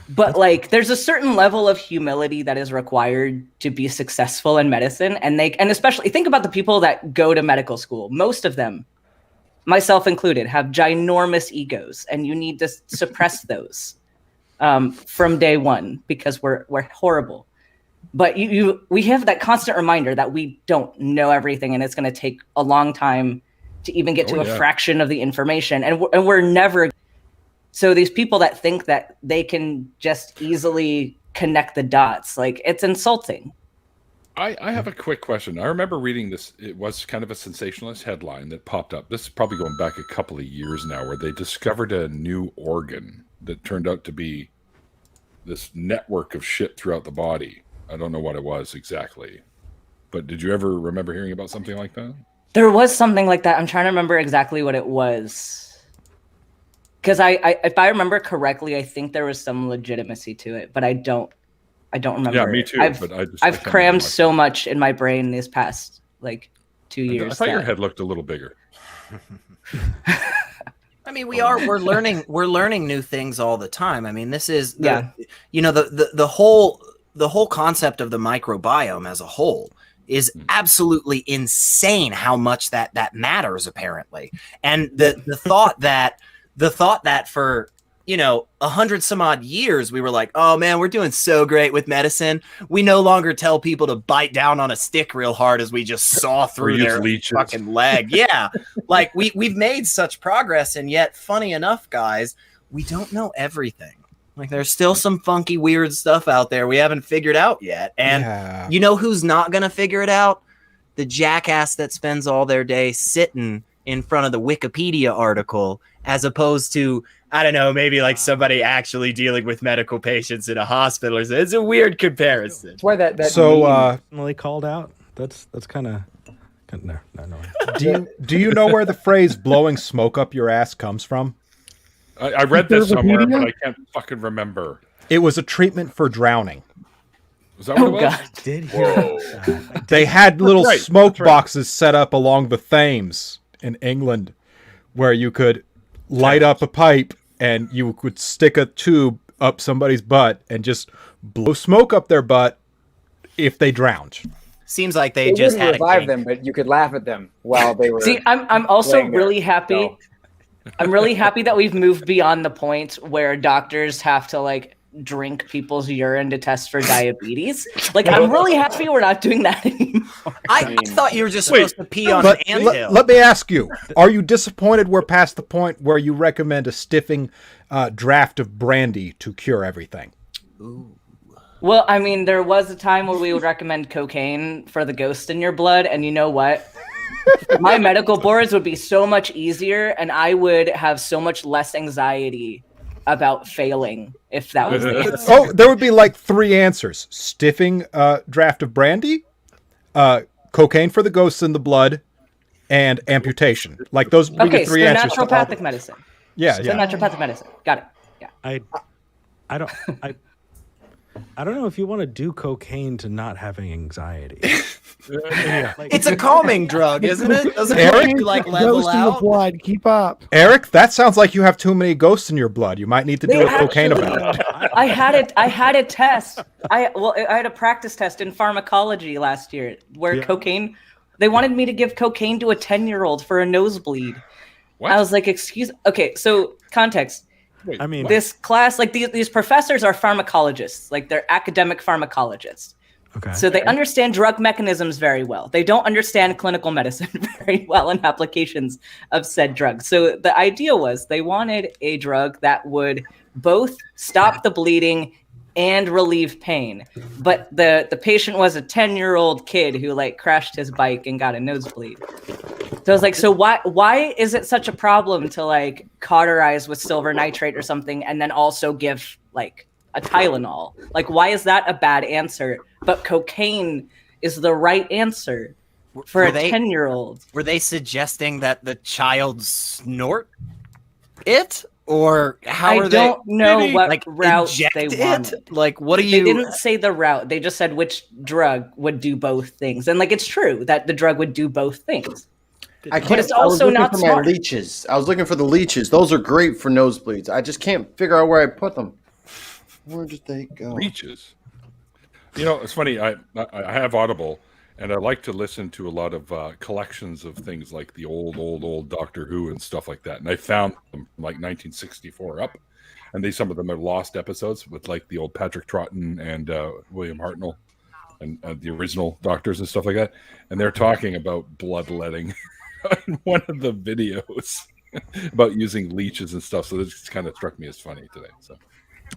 But like, there's a certain level of humility that is required to be successful in medicine. And especially, think about the people that go to medical school. Most of them, myself included, have ginormous egos. And you need to suppress those. From day one, because we're horrible. But we have that constant reminder that we don't know everything, and it's going to take a long time to even get to a fraction of the information, and we're never. So these people that think that they can just easily connect the dots, like, it's insulting. I have a quick question. I remember reading this. It was kind of a sensationalist headline that popped up. This is probably going back a couple of years now, where they discovered a new organ that turned out to be this network of shit throughout the body. I don't know what it was exactly, but did you ever remember hearing about something like that? There was something like that. I'm trying to remember exactly what it was. Because if I remember correctly, I think there was some legitimacy to it, but I don't remember. Yeah, me too. I've crammed so much in my brain these past like 2 years. I thought your head looked a little bigger. I mean, we're learning new things all the time. I mean, this is the whole concept of the microbiome as a whole is absolutely insane how much that matters, apparently. And the thought that you know, 100 some odd years, we were like, oh man, we're doing so great with medicine. We no longer tell people to bite down on a stick real hard as we just saw through their fucking leg. Yeah. Like we've made such progress. And yet, funny enough, guys, we don't know everything. Like there's still some funky, weird stuff out there we haven't figured out yet. And you know who's not going to figure it out? The jackass that spends all their day sitting in front of the Wikipedia article, as opposed to, I don't know, maybe like somebody actually dealing with medical patients in a hospital. It's a weird comparison. It's why that so called out. That's kind of no. Do you know where the phrase "blowing smoke up your ass" comes from? I read this somewhere, but I can't fucking remember. It was a treatment for drowning. Was that what it was? God. Did hear They had little smoke boxes set up along the Thames in England, where you could light up a pipe and you could stick a tube up somebody's butt and just blow smoke up their butt if they drowned. Seems like they It just wouldn't had a revive kink. them, but you could laugh at them while they were. See, I'm also laying there. really happy. So- I'm really happy that we've moved beyond the point where doctors have to like drink people's urine to test for diabetes. Like, I'm really happy we're not doing that anymore. I thought you were just supposed to pee on an anthill. Let me ask you, are you disappointed we're past the point where you recommend a stiffing draft of brandy to cure everything? Well, I mean, there was a time where we would recommend cocaine for the ghost in your blood, and you know what? My medical boards would be so much easier, and I would have so much less anxiety about failing if that was the answer. Oh, there would be like 3 answers: stiffing draft of brandy, cocaine for the ghosts in the blood, and amputation. Like those would be Okay, the so 3 answers. to all naturopathic medicine. Yeah, So yeah. naturopathic medicine. Got it. Yeah. I don't know if you want to do cocaine to not having anxiety. It's a calming drug, isn't it? Doesn't Eric? it like level Ghost in the out? blood. Keep up. Eric, that sounds like you have too many ghosts in your blood. You might need to do a cocaine about it. I had a test. I had a practice test in pharmacology last year where cocaine. They wanted me to give cocaine to a 10-year-old for a nosebleed. I was like, excuse. Okay, so context. Wait, I mean, This class, like these professors are pharmacologists, like they're academic pharmacologists. Okay. So they understand drug mechanisms very well. They don't understand clinical medicine very well and applications of said drugs. So the idea was they wanted a drug that would both stop the bleeding and relieve pain. But the patient was a 10-year-old kid who like crashed his bike and got a nosebleed. So I was like, so why is it such a problem to like cauterize with silver nitrate or something and then also give like a Tylenol? Like, why is that a bad answer? But cocaine is the right answer for Were a they- 10-year-old. Were they suggesting that the child snort it? Or how I are they? don't know what like, route inject they it? wanted. Like, what do They you? didn't say the route. They just said which drug would do both things. And like, it's true that the drug would do both things. But it's I was also looking not for smart. my leeches. I was looking for the leeches. Those are great for nosebleeds. I just can't figure out where I put them. Where did they go? Leeches. You know, it's funny. I have Audible, and I like to listen to a lot of collections of things like the old Doctor Who and stuff like that. And I found them from like 1964 up, and some of them are lost episodes with like the old Patrick Troughton and William Hartnell and the original Doctors and stuff like that. And they're talking about bloodletting in one of the videos about using leeches and stuff. So this kind of struck me as funny today. So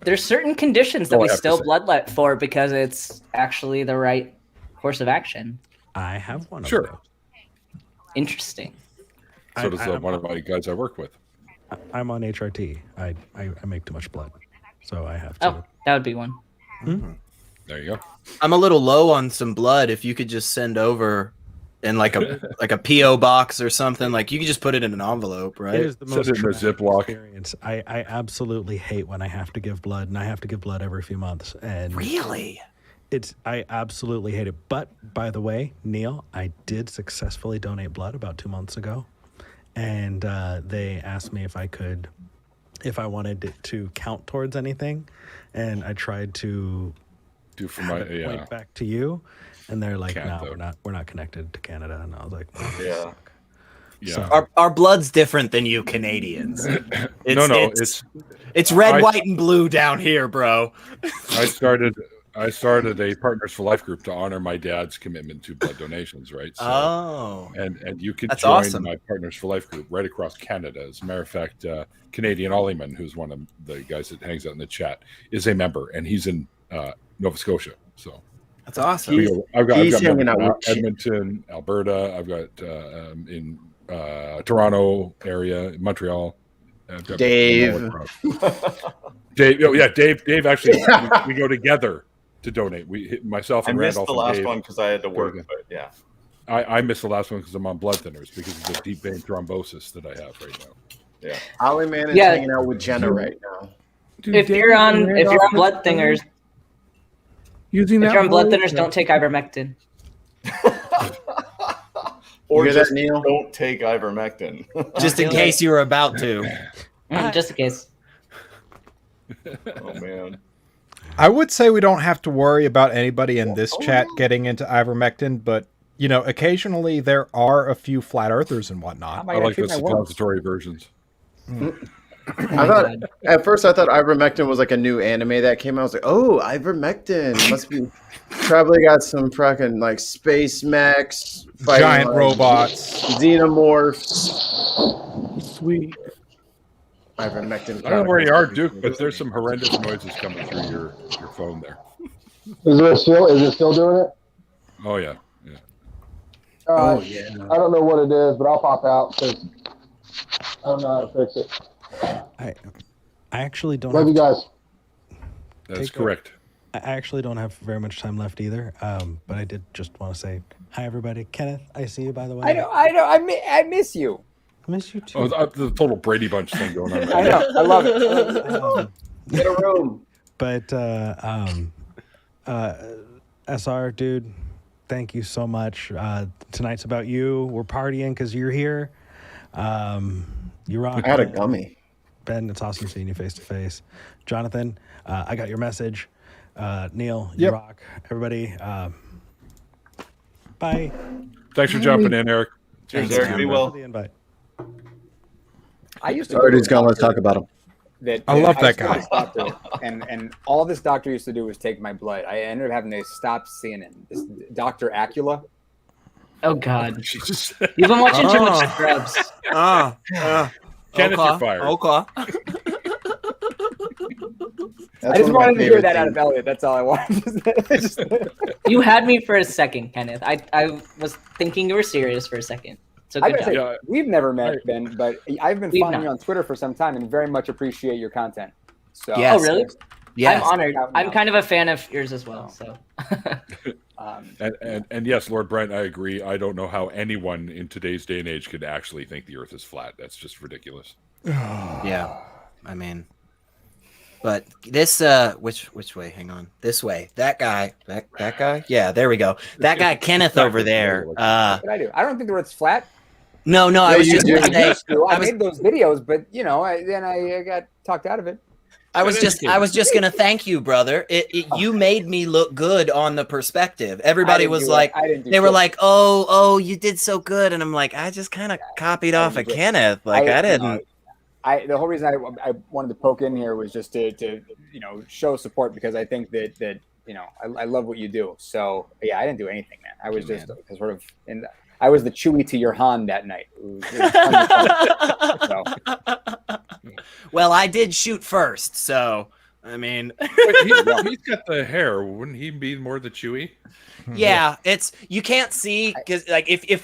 There's certain conditions that all I we have to still say. bloodlet for because it's actually the right course of action. I have one. Sure. Of those. Interesting. So does one of my guys I work with. I'm on HRT. I make too much blood, so I have to. Oh, that would be one. There you go. I'm a little low on some blood. If you could just send over in like a PO box or something, like you could just put it in an envelope, right? It is the most Set it in a traumatic Ziploc. experience. I absolutely hate when I have to give blood, and I have to give blood every few months. And Really? I absolutely hate it. But by the way, Neil, I did successfully donate blood about 2 months ago, and they asked me if I wanted it to count towards anything, and I tried to Do for my point back to you, and they're like, Can't, "No, though. we're not connected to Canada." And I was like, Yeah. Yeah. Our blood's different than you Canadians. It's red, white, and blue down here, bro. I started a Partners for Life group to honor my dad's commitment to blood donations, right? So, and you could join my Partners for Life group right across Canada. As a matter of fact, Canadian Ollyman, who's one of the guys that hangs out in the chat, is a member, and he's in Nova Scotia. So that's awesome. I've got Edmonton, Alberta. I've got in Toronto area, Montreal. Dave. Dave. Oh yeah, Dave. Actually, we go together to donate. Myself and Randolph. I missed the last one because I had to work, but yeah. I missed the last one because I'm on blood thinners because of the deep vein thrombosis that I have right now. Yeah. Ollie Man is hanging out with Jenna right now. If you're on blood thinners, don't take ivermectin. Or just don't take ivermectin. Just in case you were about to. Just in case. Oh man. I would say we don't have to worry about anybody in this chat getting into ivermectin, but occasionally there are a few flat earthers and whatnot. I like the suppository versions. At first I thought ivermectin was like a new anime that came out. I was like, oh, ivermectin must be probably got some fucking like space mechs, giant robots, xenomorphs. Sweet. Ivermectin. I don't know where you are, Duke, but there's some horrendous noises coming through your phone there. Is it still doing it? Oh yeah. I don't know what it is, but I'll pop out because I don't know how to fix it. I actually don't. Love you guys. That's correct. I actually don't have very much time left either. But I did just want to say hi, everybody. Kenneth, I see you, by the way. I know. I miss you. I miss you too. Oh, the total Brady Bunch thing going on. Right I know. I love it. Get a room. But SR, dude, thank you so much. Tonight's about you. We're partying because you're here. You rock. I had a gummy. Ben, it's awesome seeing you face to face. Jonathan, I got your message. Neil, you rock. Everybody, bye. Thanks for jumping in, Eric. Cheers, Eric. Be well. The invite. I used to. Already's gone. Let's talk about him. I love that guy. Doctor, and all this doctor used to do was take my blood. I ended up having to stop seeing it. This Dr. Acula. Oh God, you've been watching too much Scrubs. Kenneth, you're fired. Okay. I just wanted to hear that out of Elliot. That's all I wanted. You had me for a second, Kenneth. I was thinking you were serious for a second. So good job. We've never met, Ben, but I've been following you on Twitter for some time and very much appreciate your content. So, yes. Oh, really? Yes. I'm honored. I'm kind of a fan of yours as well. So. And yes, Lord Brent, I agree. I don't know how anyone in today's day and age could actually think the Earth is flat. That's just ridiculous. Yeah, I mean, but this which way? Hang on, this way. That guy. That guy. Yeah, there we go. That guy Kenneth over there. What did I do? I don't think the Earth's flat. No, I was just. I made those videos, but then I got talked out of it. I was just gonna thank you, brother. You made me look good on the perspective. Everybody was like, they were like, oh, you did so good, and I'm like, I just kind of copied off of Kenneth. Like I didn't. The whole reason I wanted to poke in here was just to show support because I think that I love what you do. So yeah, I didn't do anything, man. I was just sort of I was the Chewie to your Han that night. Well, I did shoot first, so I mean, he's got the hair. Wouldn't he be more the Chewie? Yeah, it's you can't see because like if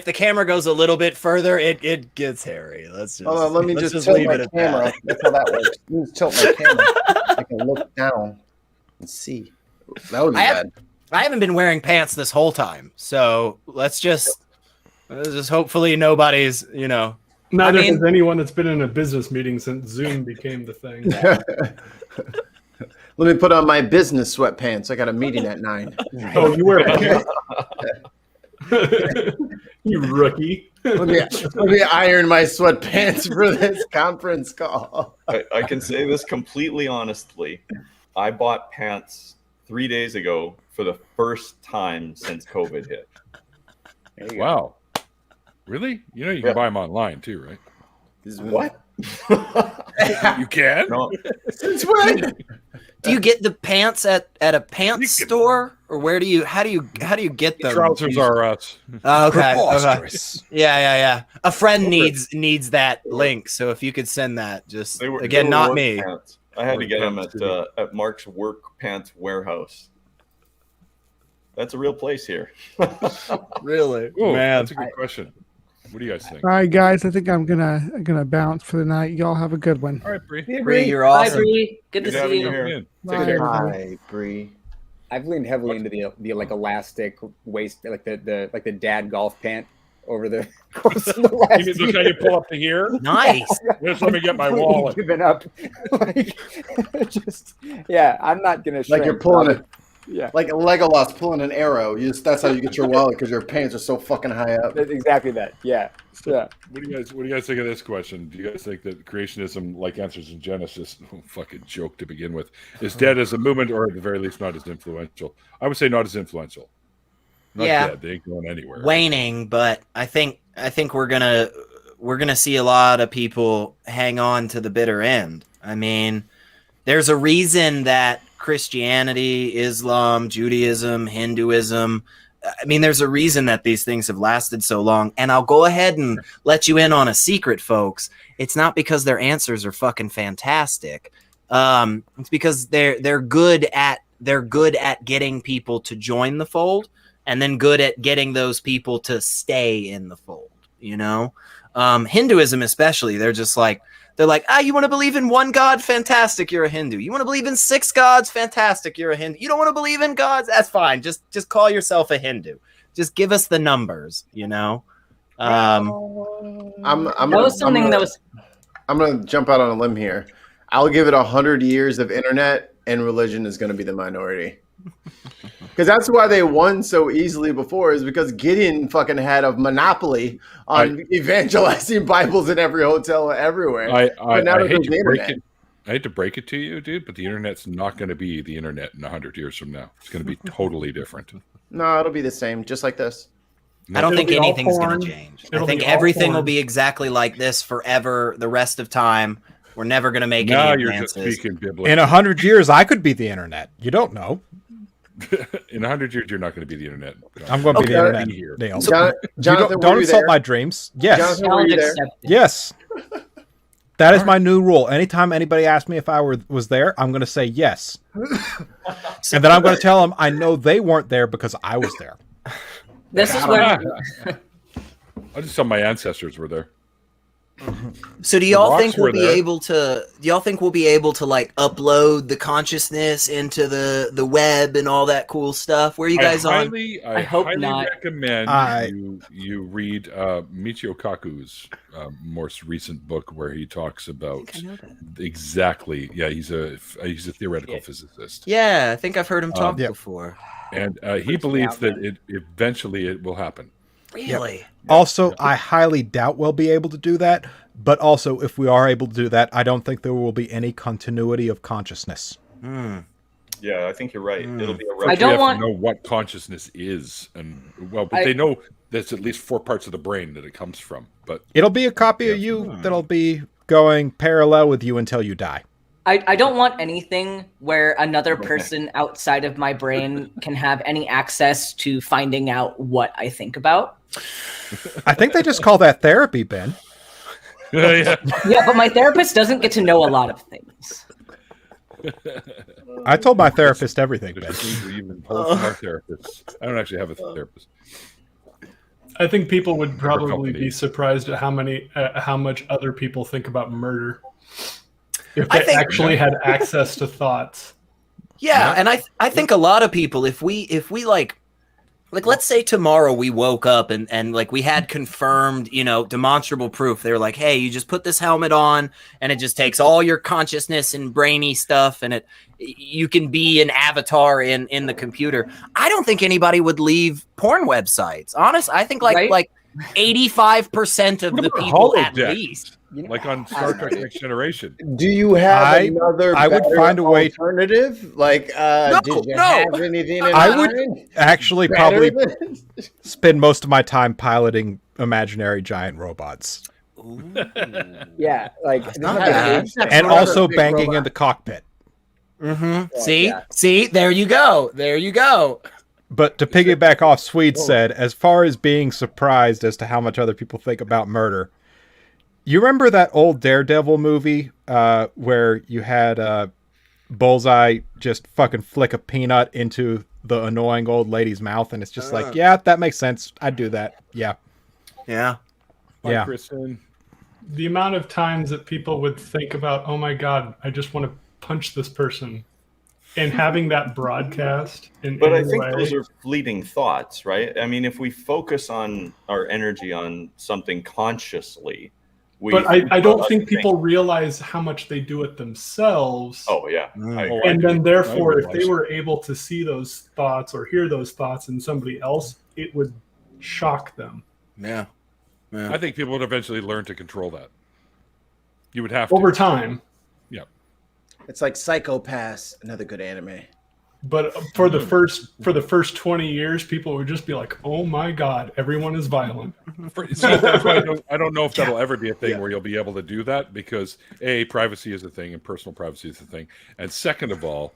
the camera goes a little bit further, it gets hairy. Let me just tilt my camera. That's how that works. You just tilt my camera. I can look down and see. That would be bad. I haven't been wearing pants this whole time, so let's just hopefully nobody's Neither has anyone that's been in a business meeting since Zoom became the thing. Let me put on my business sweatpants. I got a meeting at 9. Oh, you wear pants? You rookie. Let me iron my sweatpants for this conference call. I can say this completely honestly. I bought pants 3 days ago for the first time since COVID hit. Wow. Really? You know you can buy them online too, right? What? You can? No. Since when? Do you get the pants at a pants store, or how do you get them? Trousers are us. Okay. Preposterous. Yeah. A friend needs that link, so if you could send that, just again, not me. Pants. I had to get them at Mark's Work Pants Warehouse. That's a real place here. Really? Oh, Man, that's a good question. What do you guys think? All right, guys. I think I'm gonna bounce for the night. Y'all have a good one. All right, Bree. Bree, you're awesome. Bye, Bree. Good to see having you. you here. Bye, care. everybody. Hi, Bree. I've leaned heavily into the like elastic waist, like the dad golf pant over the course of the last You mean the kind you pull up to here? Nice. Just let me get my wallet. Giving up. Like, I'm not gonna. Like you're shrink. pulling it. Yeah. Like a Legolas pulling an arrow. That's how you get your wallet because your pants are so fucking high up. That's exactly that. Yeah. What do you guys think of this question? Do you guys think that creationism, like answers in Genesis, fucking joke to begin with, is dead as a movement, or at the very least not as influential? I would say not as influential. Not dead. They ain't going anywhere. Waning, but I think we're gonna see a lot of people hang on to the bitter end. I mean, there's a reason that Christianity, Islam, Judaism, Hinduism, I mean, there's a reason that these things have lasted so long. And I'll go ahead and let you in on a secret, folks. It's not because their answers are fucking fantastic. It's because they're good at getting people to join the fold, and then good at getting those people to stay in the fold. You know, Hinduism especially, they're like, you want to believe in one God? Fantastic, you're a Hindu. You want to believe in 6 gods? Fantastic, you're a Hindu. You don't want to believe in gods? That's fine. Just call yourself a Hindu. Just give us the numbers, you know? I'm gonna jump out on a limb here. I'll give it 100 years of internet, and religion is going to be the minority. Because that's why they won so easily before, is because Gideon fucking had a monopoly on evangelizing Bibles in every hotel everywhere. I hate to break it to you, dude, but the internet's not going to be the internet in 100 years from now. It's going to be totally different. No, it'll be the same, just like this. I don't think anything's going to change. I think everything will be exactly like this forever, the rest of time. We're never going to make any advances. You're just speaking biblically. In 100 years, I could be the internet. You don't know. In 100 years, you're not going to be the internet. I'm going to be the internet. Here. Jonathan, don't insult my dreams. Yes. Jonathan, were you there? Yes. That is my new rule. Anytime anybody asks me if I was there, I'm going to say yes. And then I'm going to tell them I know they weren't there because I was there. This is where I just saw my ancestors were there. So do y'all think we'll be able to like upload the consciousness into the web and all that cool stuff? Where are you guys on? I hope highly not. recommend you read Michio Kaku's most recent book, where he talks about exactly. Yeah, he's a theoretical physicist. Yeah, I think I've heard him talk before. And he believes that eventually it will happen. Really? Yep. Also, I highly doubt we'll be able to do that. But also, if we are able to do that, I don't think there will be any continuity of consciousness. Yeah, I think you're right. It'll be a I don't want to know what consciousness is, but they know there's at least 4 parts of the brain that it comes from. But it'll be a copy of you that'll be going parallel with you until you die. I don't want anything where another person outside of my brain can have any access to finding out what I think about. I think they just call that therapy, Ben. Yeah, but my therapist doesn't get to know a lot of things. I told my therapist everything, Ben. Our therapist. I don't actually have a therapist. I think people would probably be surprised at how much other people think about murder. If they actually had access to thoughts. Yeah, and I think a lot of people, if we like let's say tomorrow we woke up and like we had confirmed, demonstrable proof. They were like, hey, you just put this helmet on and it just takes all your consciousness and brainy stuff and you can be an avatar in the computer. I don't think anybody would leave porn websites. Honest, I think like 85% of the people at least. Like on Star Trek Next Generation. Do you have another I would find a way alternative? Like, did you have anything in I mind? would actually probably spend most of my time piloting imaginary giant robots. Yeah, like and also banging in the cockpit. See, there you go. But to piggyback off Swede said, as far as being surprised as to how much other people think about murder, you remember that old Daredevil movie where you had Bullseye just fucking flick a peanut into the annoying old lady's mouth, and it's just like, yeah, that makes sense. I'd do that. Yeah. Bye, Kristen. The amount of times that people would think about, oh my God, I just want to punch this person. And having that broadcast but I think those are fleeting thoughts, right? I mean, if we focus on our energy on something consciously, but I don't think people realize how much they do it themselves. Oh yeah. And then therefore, if they were able to see those thoughts or hear those thoughts in somebody else, it would shock them. Yeah. I think people would eventually learn to control that. You would have to. Over time. Yeah. It's like Psycho-Pass, another good anime. But for the first 20 years, people would just be like, "Oh my God, everyone is violent." That's why I don't know if that'll ever be a thing where you'll be able to do that, because A, privacy is a thing and personal privacy is a thing, and second of all,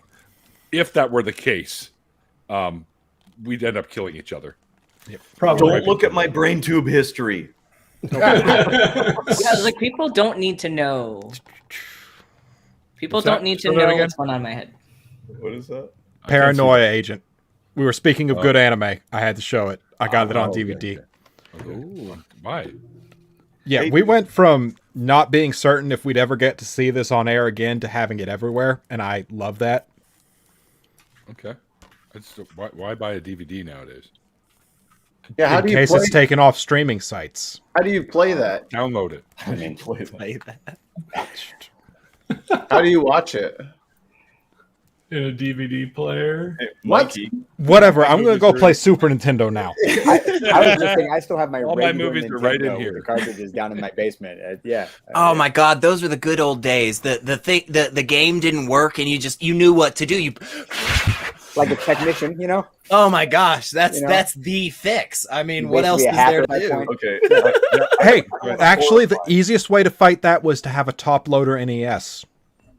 if that were the case, we'd end up killing each other. Probably. Don't look at my brain tube history. Yeah, like people don't need to know. People don't need to know what's going on in my head. What is that? Paranoia Agent. We were speaking of good anime. I had to show it. I got it on DVD. Ooh, why? Yeah, we went from not being certain if we'd ever get to see this on air again to having it everywhere, and I love that. Okay. Why buy a DVD nowadays? Yeah, how in do you case play? It's taken off streaming sites. How do you play that? Download it. I mean, play that. How do you watch it? In a DVD player. Hey, What? Mikey, Whatever. I'm going to go play Super Nintendo now. I was just saying, I still have my All my regular movies are Nintendo right in with here. the cartridges down in my basement. Oh my God, those were the good old days. The game didn't work, and you knew what to do. You like a technician, you know. Oh my gosh, that's You know? that's the fix. I mean, You're what else basically is a there hacker to at that do? point. Okay. Hey, actually, the easiest way to fight that was to have a top loader NES.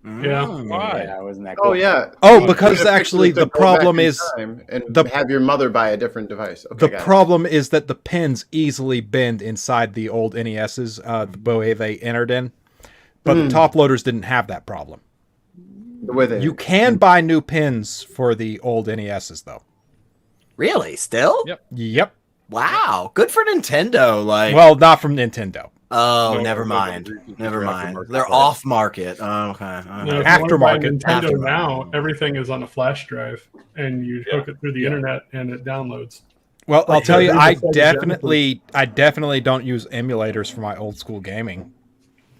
Yeah. Why? Yeah, wasn't that cool? Oh yeah. Oh, You because could have actually fixed it to the go back problem in is time and the- have your mother buy a different device. Okay, The got it. problem is that the pins easily bend inside the old NESs, the way they entered in. But the top loaders didn't have that problem. The way they You can buy new pins for the old NESs, though. Really? Still? Yep. Wow. Good for Nintendo. Like, Well, not from Nintendo. oh, No, never no, mind. no, Never no, mind. aftermarket. They're off market. Oh, okay. You know, if you want to buy Nintendo now, everything is on a flash drive, and you hook it through the internet, and it downloads. Well, I'll Like, tell you, there's I a Sega definitely don't use emulators for my old school gaming.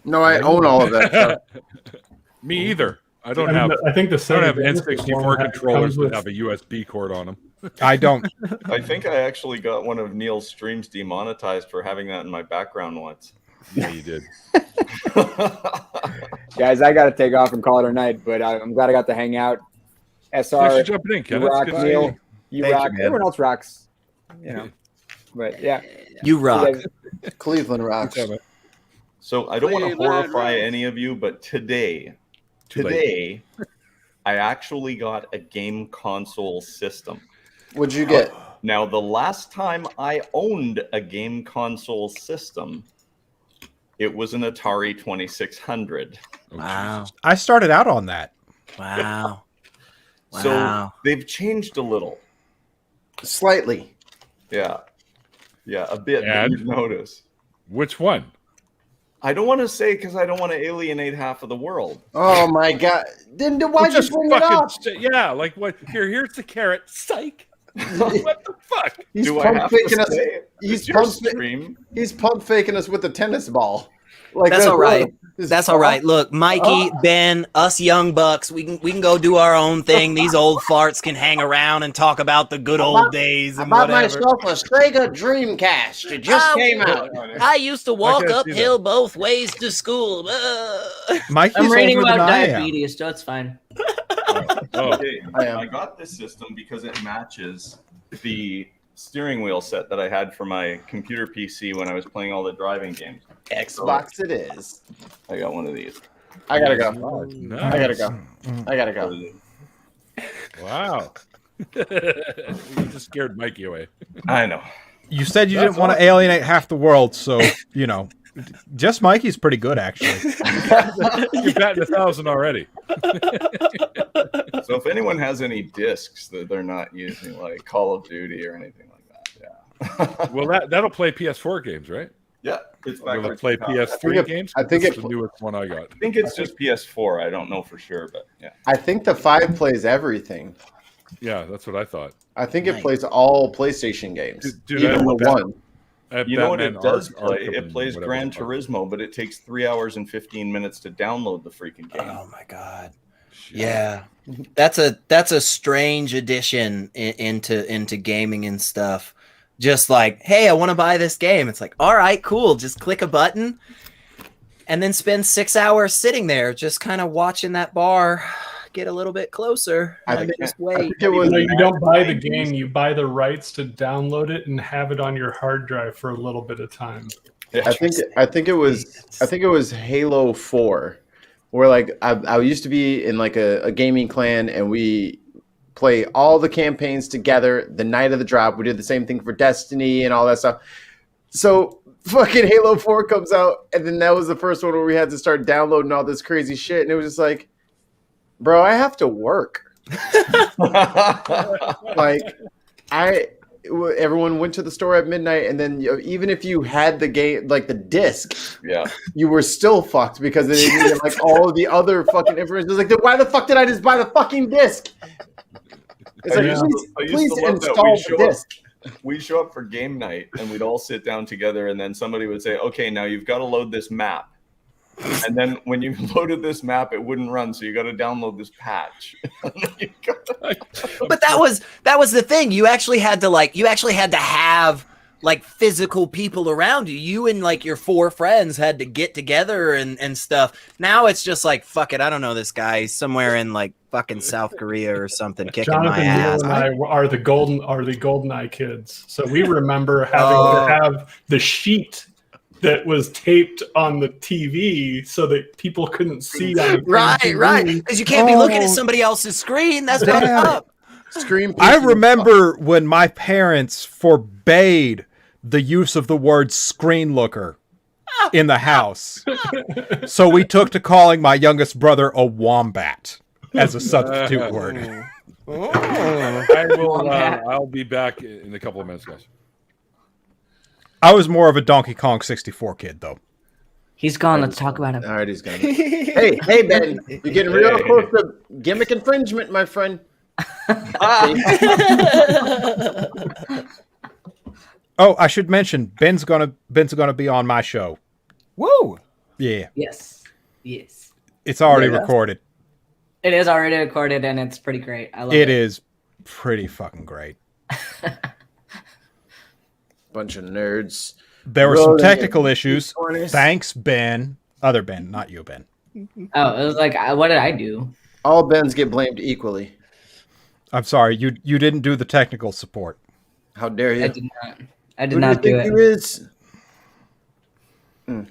No, I own all of that stuff. Me either. I don't I mean, have. I think the I don't have Sega Genesis N64 one controllers comes with- that have a USB cord on them. I don't. I think I actually got one of Neil's streams demonetized for having that in my background once. Yeah, you did. Guys, I got to take off and call it a night, but I'm glad I got to hang out. SR, Thanks for jumping in, you Kenneth. rock, Good to see Neil, you. you Thank rock. you, man. Everyone else rocks, you know. But yeah, You rock. guys- Cleveland rocks. So I don't want to Cleveland horrify rocks. any of you, but today I actually got a game console system. What'd you get? Now, the last time I owned a game console system, it was an Atari 2600. Wow. I started out on that. Wow. So Wow. they've changed a little. Slightly. Yeah. Yeah, a bit. And? You'd notice. Which one? I don't want to say because I don't want to alienate half of the world. Oh my god! Then why'd you Just bring it fucking up? yeah, like what? Here's the carrot. Psych. What the fuck? He's Do I pump have to faking us. say it? He's It's your pump, stream. he's pump faking us with the tennis ball. Like That's all right. this That's all ball. right. Look, Mikey, Ben, us young bucks, we can go do our own thing. These old farts can hang around and talk about the good old days I and bought whatever. myself a Sega Dreamcast. It just came out. I used to walk can't see uphill both ways to school. Mikey's I'm reading older than about I am. diabetes, so it's fine. Oh, Okay, I am. I got this system because it matches the steering wheel set that I had for my computer PC when I was playing all the driving games. Xbox it is. I got one of these. I gotta go. Nice. I gotta go. I gotta go. Wow. You just scared Mikey away. I know. You said you didn't want to alienate half the world, so just Mikey's pretty good, actually. You're batting 1,000 already. So if anyone has any discs that they're not using, like Call of Duty or anything like that, yeah. Well, that'll play PS4 games, right? Yeah, it's Will it play PS3 games? I think it's it- the newest one I got. I think it's just PS4. I don't know for sure, but yeah. I think the 5 plays everything. Yeah, that's what I thought. I think it plays all PlayStation games, Dude, even the one. You know what it does play? Arkham It plays whatever Gran the fuck. Turismo, but it takes 3 hours and 15 minutes to download the freaking game. Oh my god! Yeah, that's a strange addition into gaming and stuff. Just like, hey, I want to buy this game. It's like, all right, cool. Just click a button, and then spend 6 hours sitting there, just kind of watching that bar get a little bit closer. And then just wait. You don't buy the game; you buy the rights to download it and have it on your hard drive for a little bit of time. I think it was Halo 4, where like I used to be in like a gaming clan, and we play all the campaigns together the night of the drop. We did the same thing for Destiny and all that stuff. So fucking Halo 4 comes out, and then that was the first one where we had to start downloading all this crazy shit, and it was just like, bro, I have to work. Everyone went to the store at midnight, and then even if you had the game, like the disc, yeah, you were still fucked because it needed like all of the other fucking information. It's like, why the fuck did I just buy the fucking disc? It's like, please install the disc. We show up for game night, and we'd all sit down together, and then somebody would say, "Okay, now you've got to load this map." And then when you loaded this map, it wouldn't run, so you got to download this patch. But that was the thing. You actually had to have like physical people around you. You and like your 4 friends had to get together and stuff. Now it's just like, fuck it, I don't know this guy. He's somewhere in like fucking South Korea or something, kicking Jonathan, my ass. you and I are the GoldenEye kids. So we remember having to have the sheet that was taped on the TV so that people couldn't see on the Right. Because you can't be looking at somebody else's screen. That's fucked up. I remember when my parents forbade the use of the word screen looker in the house. So we took to calling my youngest brother a wombat as a substitute word. I'll be back in a couple of minutes, guys. I was more of a Donkey Kong 64 kid, though. He's gone. Let's talk about him. All right, he's gone. hey, Ben, you're getting real close to gimmick infringement, my friend. Oh, I should mention Ben's gonna be on my show. Woo! Yeah. Yes. It's already recorded. It is already recorded, and it's pretty great. I love it. It is pretty fucking great. Bunch of nerds. There were some technical issues. Thanks, Ben. Other Ben, not you, Ben. Oh, it was like, what did I do? All Bens get blamed equally. I'm sorry, you didn't do the technical support. How dare you? I did not. I did not do it. Who is?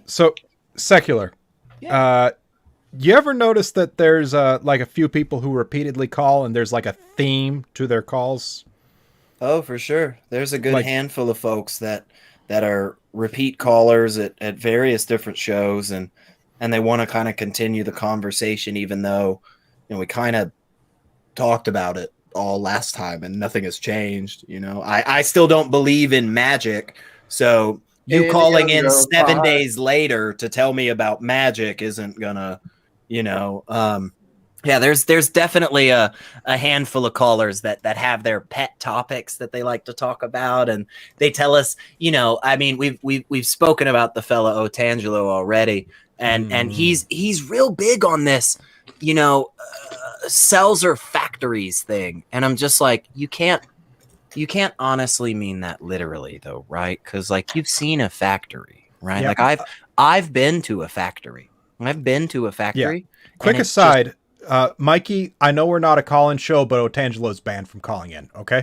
So, Secular. You ever notice that there's like a few people who repeatedly call and there's like a theme to their calls? Oh, for sure. There's a good handful of folks that are repeat callers at various different shows, and they want to kind of continue the conversation, even though we kind of talked about it all last time and nothing has changed. I still don't believe in magic, so you calling in 7 days later to tell me about magic isn't gonna, yeah, there's definitely a handful of callers that have their pet topics that they like to talk about, and they tell us, I mean, we've spoken about the fella Otangelo already, and he's real big on this, cells or factories thing, and I'm just like, you can't honestly mean that literally though, right? Because like you've seen a factory, right? Yeah. Like I've been to a factory. Yeah. Quick aside. Mikey, I know we're not a call-in show, but Otangelo's banned from calling in, okay?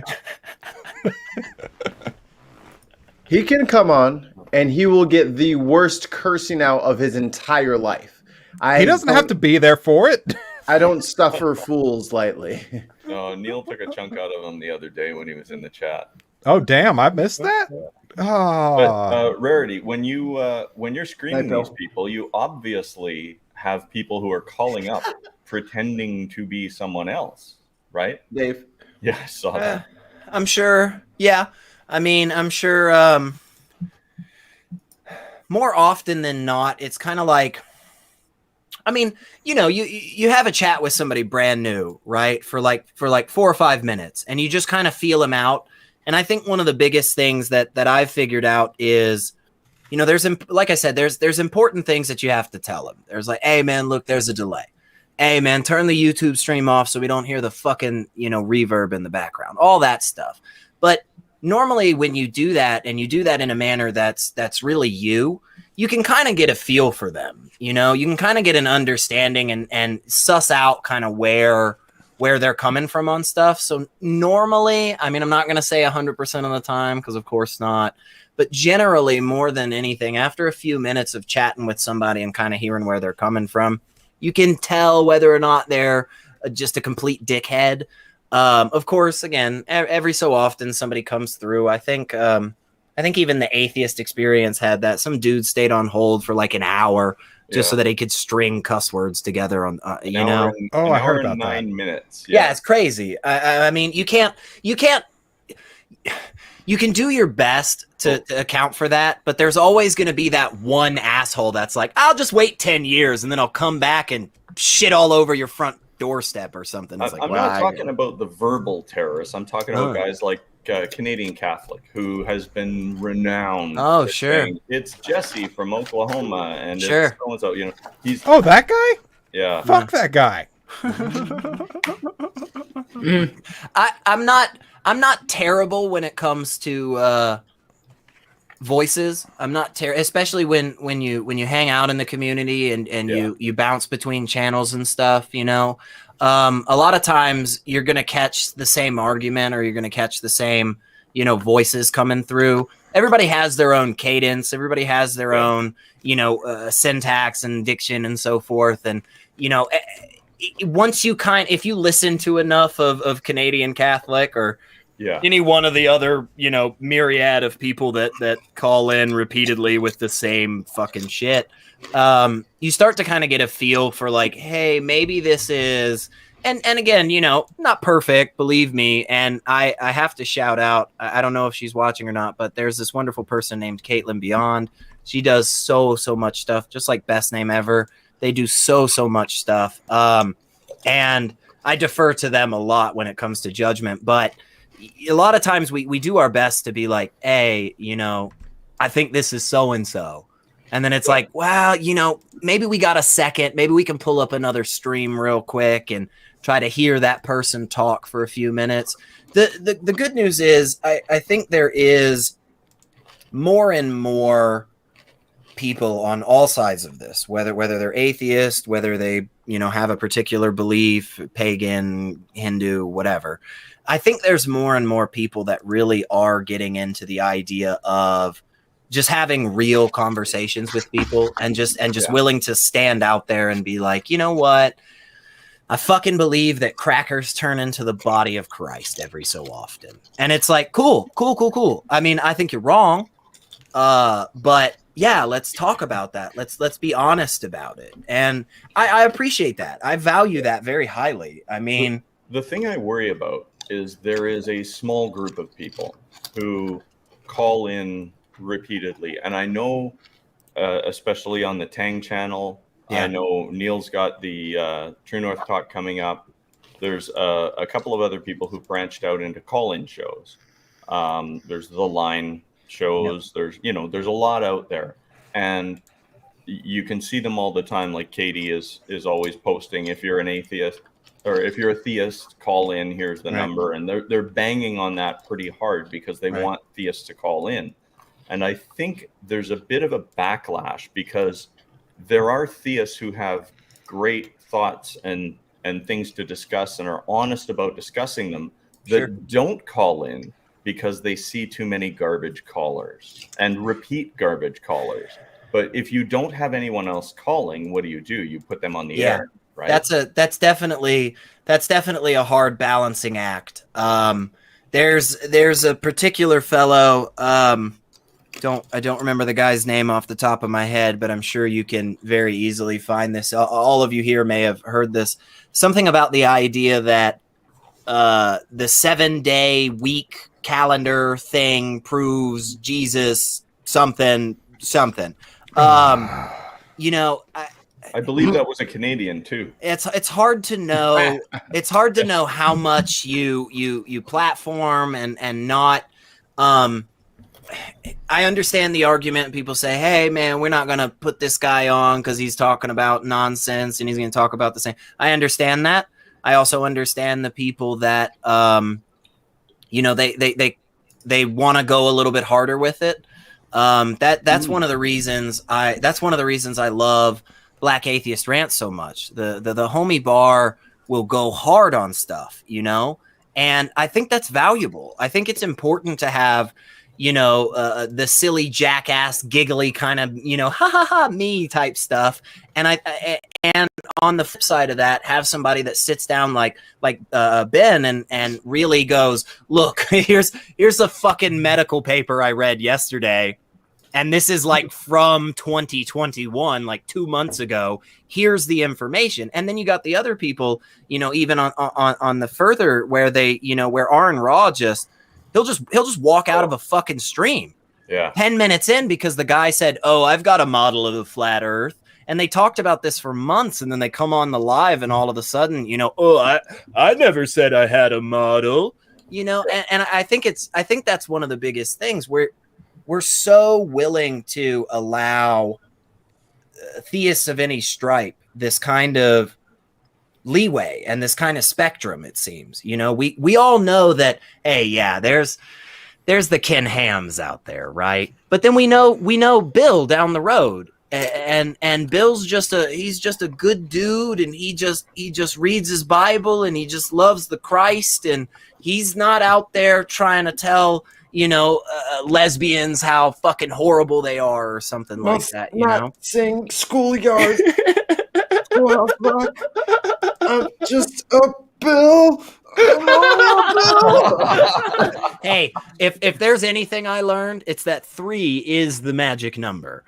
He can come on, and he will get the worst cursing out of his entire life. He doesn't have to be there for it. I don't suffer fools lightly. No, Neil took a chunk out of him the other day when he was in the chat. Oh, damn, I missed that? Oh. But Rarity, when you're screening these people, you obviously have people who are calling up pretending to be someone else, right? Dave. Yeah, I saw that. I'm sure. Yeah. I mean, I'm sure more often than not, it's kind of like, I mean, you know, you have a chat with somebody brand new, right? For like 4 or 5 minutes, and you just kind of feel them out. And I think one of the biggest things that I've figured out is, you know, like I said, there's important things that you have to tell them. There's like, hey man, look, there's a delay. Hey man, turn the YouTube stream off so we don't hear the fucking, you know, reverb in the background, all that stuff. But normally when you do that, and you do that in a manner that's really you can kind of get a feel for them. You know, you can kind of get an understanding and suss out kind of where they're coming from on stuff. So normally, I mean, I'm not going to say 100% of the time, because of course not, but generally more than anything, after a few minutes of chatting with somebody and kind of hearing where they're coming from, you can tell whether or not they're just a complete dickhead. Of course, again, every so often somebody comes through. I think even the Atheist experience had that. Some dude stayed on hold for like an hour just so that he could string cuss words together on, you know. I heard about 9 minutes. Yeah, it's crazy. I mean, you can do your best to account for that, but there's always going to be that one asshole that's like, I'll just wait 10 years and then I'll come back and shit all over your front doorstep or something. It's like, I'm not talking about the verbal terrorists. I'm talking about guys like Canadian Catholic, who has been renowned. Oh, sure. It's Jesse from Oklahoma, and sure. It's so-and-so, you know, he's that guy? Yeah. Fuck that guy. I'm not terrible when it comes to voices. I'm not especially when you hang out in the community and you bounce between channels and stuff, you know. A lot of times you're going to catch the same argument, or you're going to catch the same, you know, voices coming through. Everybody has their own cadence. Everybody has their own, you know, syntax and diction and so forth. And, you know, once you if you listen to enough of Canadian Catholic or any one of the other, you know, myriad of people that call in repeatedly with the same fucking shit, you start to kind of get a feel for like, hey, maybe this is, and again, you know, not perfect, believe me. And I have to shout out, I don't know if she's watching or not, but there's this wonderful person named Caitlin Beyond. She does so much stuff, just like Best Name Ever. They do so much stuff. And I defer to them a lot when it comes to judgment, but a lot of times we do our best to be like, hey, you know, I think this is so-and-so. And then it's like, well, you know, maybe we got a second. Maybe we can pull up another stream real quick and try to hear that person talk for a few minutes. The good news is I think there is more and more people on all sides of this, whether they're atheist, whether they, you know, have a particular belief, pagan, Hindu, whatever. I think there's more and more people that really are getting into the idea of just having real conversations with people and just willing to stand out there and be like, you know what? I fucking believe that crackers turn into the body of Christ every so often. And it's like, cool. I mean, I think you're wrong. But yeah, let's talk about that. Let's be honest about it. And I appreciate that. I value that very highly. I mean, the thing I worry about is there is a small group of people who call in repeatedly. And I know, especially on the Tang channel, I know Neil's got the True North Talk coming up. There's a couple of other people who branched out into call-in shows. There's the Line shows. There's a lot out there, and you can see them all the time. Like Katie is always posting, if you're an atheist or if you're a theist, call in, here's the number. And they're banging on that pretty hard because they want theists to call in. And I think there's a bit of a backlash because there are theists who have great thoughts and and things to discuss and are honest about discussing them that don't call in because they see too many garbage callers and repeat garbage callers. But if you don't have anyone else calling, what do? You put them on the air, right? That's definitely a hard balancing act. There's a particular fellow, I don't remember the guy's name off the top of my head, but I'm sure you can very easily find this. All of you here may have heard this. Something about the idea that the 7-day week calendar thing proves Jesus something. You know, I believe that was a Canadian too. It's hard to know. It's hard to know how much you platform and not. I understand the argument. People say, "Hey, man, we're not going to put this guy on because he's talking about nonsense and he's going to talk about the same." I understand that. I also understand the people that, you know, they want to go a little bit harder with it. That's one of the reasons I love Black Atheist Rant so much. The homie bar will go hard on stuff, you know, and I think that's valuable. I think it's important to have, you know, the silly jackass giggly kind of, you know, ha ha ha me type stuff. And and on the flip side of that, have somebody that sits down like Ben and really goes, look, here's the fucking medical paper I read yesterday. And this is like from 2021, like 2 months ago. Here's the information. And then you got the other people, you know, even on the further where they, you know, where Aaron Raw he'll just walk out of a fucking stream. Yeah. 10 minutes in because the guy said, "Oh, I've got a model of the flat earth." And they talked about this for months, and then they come on the live and all of a sudden, you know, "Oh, I never said I had a model." You know, and I think that's one of the biggest things where we're so willing to allow theists of any stripe this kind of leeway and this kind of spectrum. It seems, you know, we all know that, hey, yeah, there's the Ken Hams out there, right? But then we know Bill down the road, and Bill's he's just a good dude, and he just reads his Bible, and he just loves the Christ, and he's not out there trying to tell, you know, lesbians how fucking horrible they are or something like that, you know? Sing schoolyard. Schoolhouse rock. I'm just a Bill. Hey, if there's anything I learned, it's that 3 is the magic number.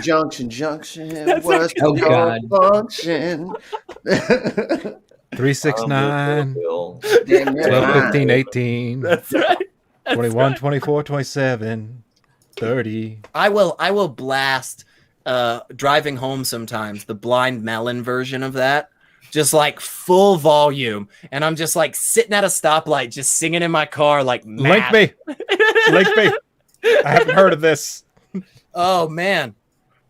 Junction, what's your function? 3, 6, 9, 12, 15, 18. That's right. 21, 24, 27, 30. I will blast driving home sometimes the Blind Melon version of that, just like full volume, and I'm just like sitting at a stoplight just singing in my car like mad. Link me. I haven't heard of this. Oh man,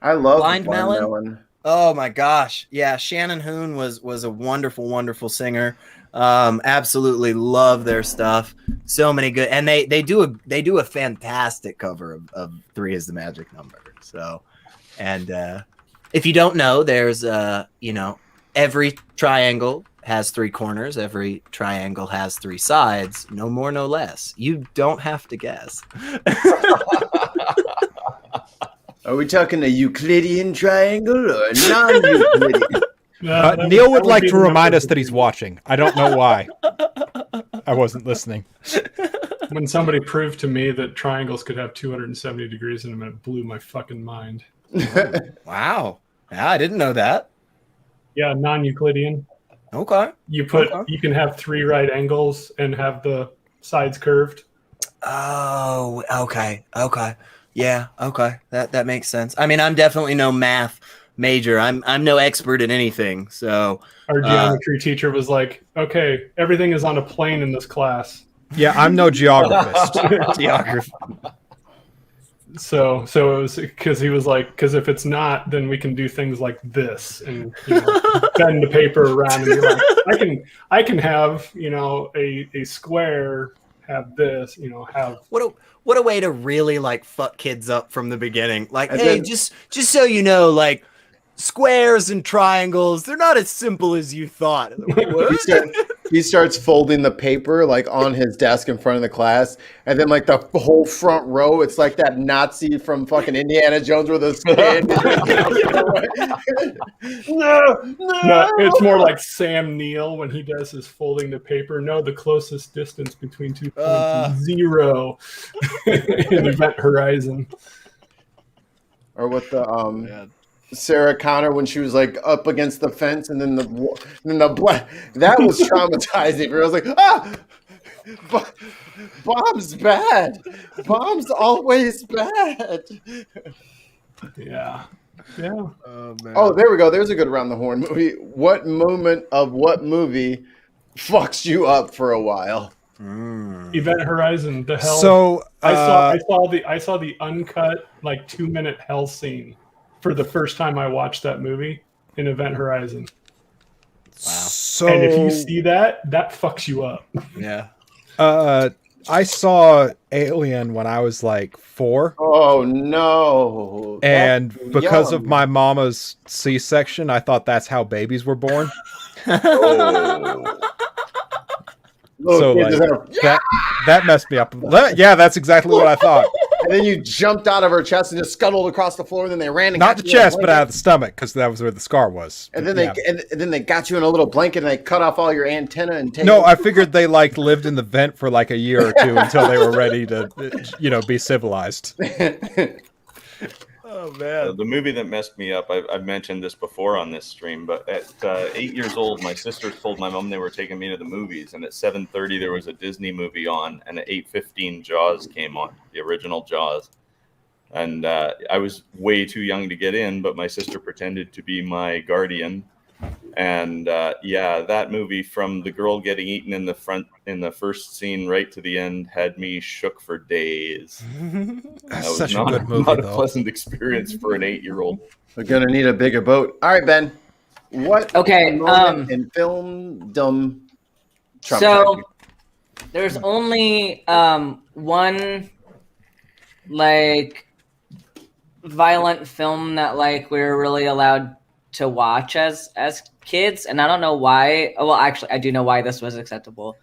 I love Blind Melon. Oh my gosh, yeah, Shannon Hoon was a wonderful singer. Absolutely love their stuff. So many good, and they do a fantastic cover of 3 is the magic number. So, and if you don't know, there's you know, every triangle has 3 corners, every triangle has 3 sides, no more no less. You don't have to guess. Are we talking a Euclidean triangle or a non-Euclidean? Neil would like to remind us that he's watching. I don't know why. I wasn't listening. When somebody proved to me that triangles could have 270 degrees in them, it blew my fucking mind. Wow. Yeah, I didn't know that. Yeah, non-Euclidean. Okay. You can have 3 right angles and have the sides curved. Oh, okay. Yeah, okay. That makes sense. I mean, I'm definitely no math major. I'm no expert in anything. So our geometry teacher was like, "Okay, everything is on a plane in this class." Yeah, I'm no geographist. Geography. So it was because he was like, because if it's not, then we can do things like this and, you know, bend the paper around and be like, I can have, you know, a square have this, you know, have what a way to really like fuck kids up from the beginning. Like, hey, just so you know, like squares and triangles. They're not as simple as you thought. What? He starts folding the paper like on his desk in front of the class, and then like the whole front row, it's like that Nazi from fucking Indiana Jones with his skin. No, it's more like Sam Neill when he does his folding the paper. No, the closest distance between 2 points is 0 in Event Horizon. Or what the Sarah Connor when she was like up against the fence, and then the that was traumatizing. I was like, bomb's bad. Bomb's always bad. Yeah. Oh, man. Oh, there we go. There's a good around the horn movie. What moment of what movie fucks you up for a while? Event Horizon. The hell. So I saw the uncut like 2-minute hell scene for the first time I watched that movie in Event Horizon. Wow. So, and if you see that fucks you up. Yeah. I saw Alien when I was like 4. Oh no. And because of my mama's C-section, I thought that's how babies were born. So like, that messed me up. Yeah, that's exactly what I thought. And then you jumped out of her chest and just scuttled across the floor. And then they ran and not the chest, but out of the stomach, because that was where the scar was. And then they got you in a little blanket and they cut off all your antenna and No, I figured they like lived in the vent for like a year or two until they were ready to, be civilized. Oh man, the movie that messed me up. I've mentioned this before on this stream, but at 8 years old, my sisters told my mom they were taking me to the movies, and at 7:30 there was a Disney movie on, and at 8:15 Jaws came on, the original Jaws, and I was way too young to get in, but my sister pretended to be my guardian, and that movie, from the girl getting eaten in the first scene right to the end, had me shook for days. That's was such not, a good movie, not a though. pleasant experience for an 8-year-old. We're gonna need a bigger boat. All right, Ben. What? Okay. In filmdom. So there's only one like violent film that like we were really allowed to watch as kids, and I don't know why. Well, actually, I do know why this was acceptable,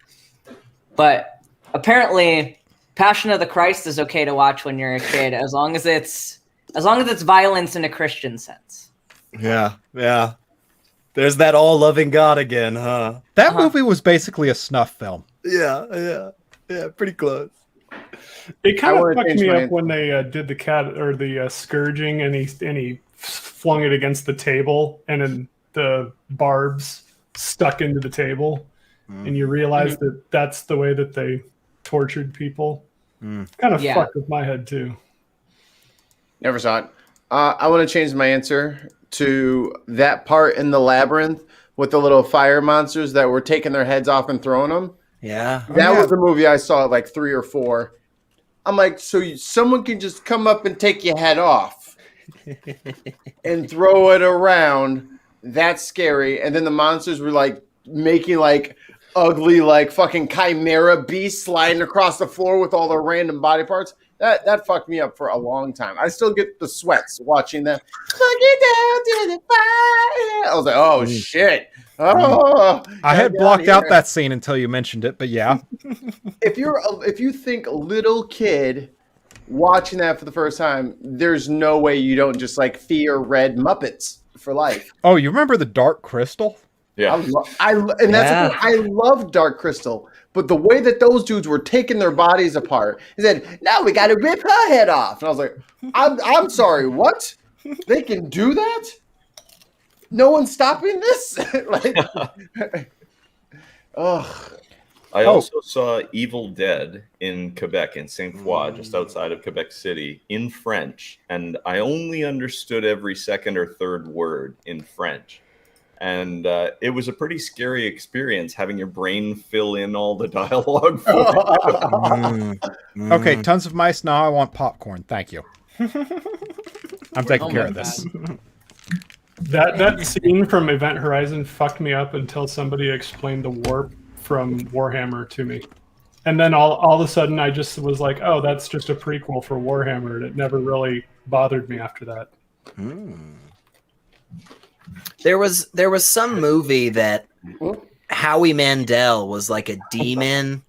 but apparently, Passion of the Christ is okay to watch when you're a kid, as long as it's violence in a Christian sense. Yeah. There's that all-loving God again, huh? That movie was basically a snuff film. Yeah, pretty close. It kind of fucked me up when they did the cat or the scourging, and he flung it against the table, and then the barbs stuck into the table, and you realize that that's the way that they tortured people. Kind of fucked with my head too. Never saw it. I want to change my answer to that part in the labyrinth with the little fire monsters that were taking their heads off and throwing them. Yeah. That was the movie I saw at like 3 or 4. I'm like, so someone can just come up and take your head off and throw it around. That's scary. And then the monsters were like making like ugly, like fucking chimera beasts sliding across the floor with all their random body parts. That fucked me up for a long time. I still get the sweats watching that. I was like, oh shit. Oh, I had blocked out that scene until you mentioned it, but yeah. If you think little kid watching that for the first time, there's no way you don't just like fear red Muppets for life. Oh, you remember the Dark Crystal? Yeah, I love Dark Crystal, but the way that those dudes were taking their bodies apart, he said, "Now we got to rip her head off," and I was like, "I'm sorry, what? They can do that? No one's stopping this?" I also saw Evil Dead in Quebec, in Saint Foy, just outside of Quebec City, in French, and I only understood every second or third word in French. And it was a pretty scary experience having your brain fill in all the dialogue. Okay, tons of mice. Now I want popcorn. Thank you. I'm taking care of this. That scene from Event Horizon fucked me up until somebody explained the warp from Warhammer to me. And then all of a sudden I just was like, oh, that's just a prequel for Warhammer. And it never really bothered me after that. There was some movie that Howie Mandel was like a demon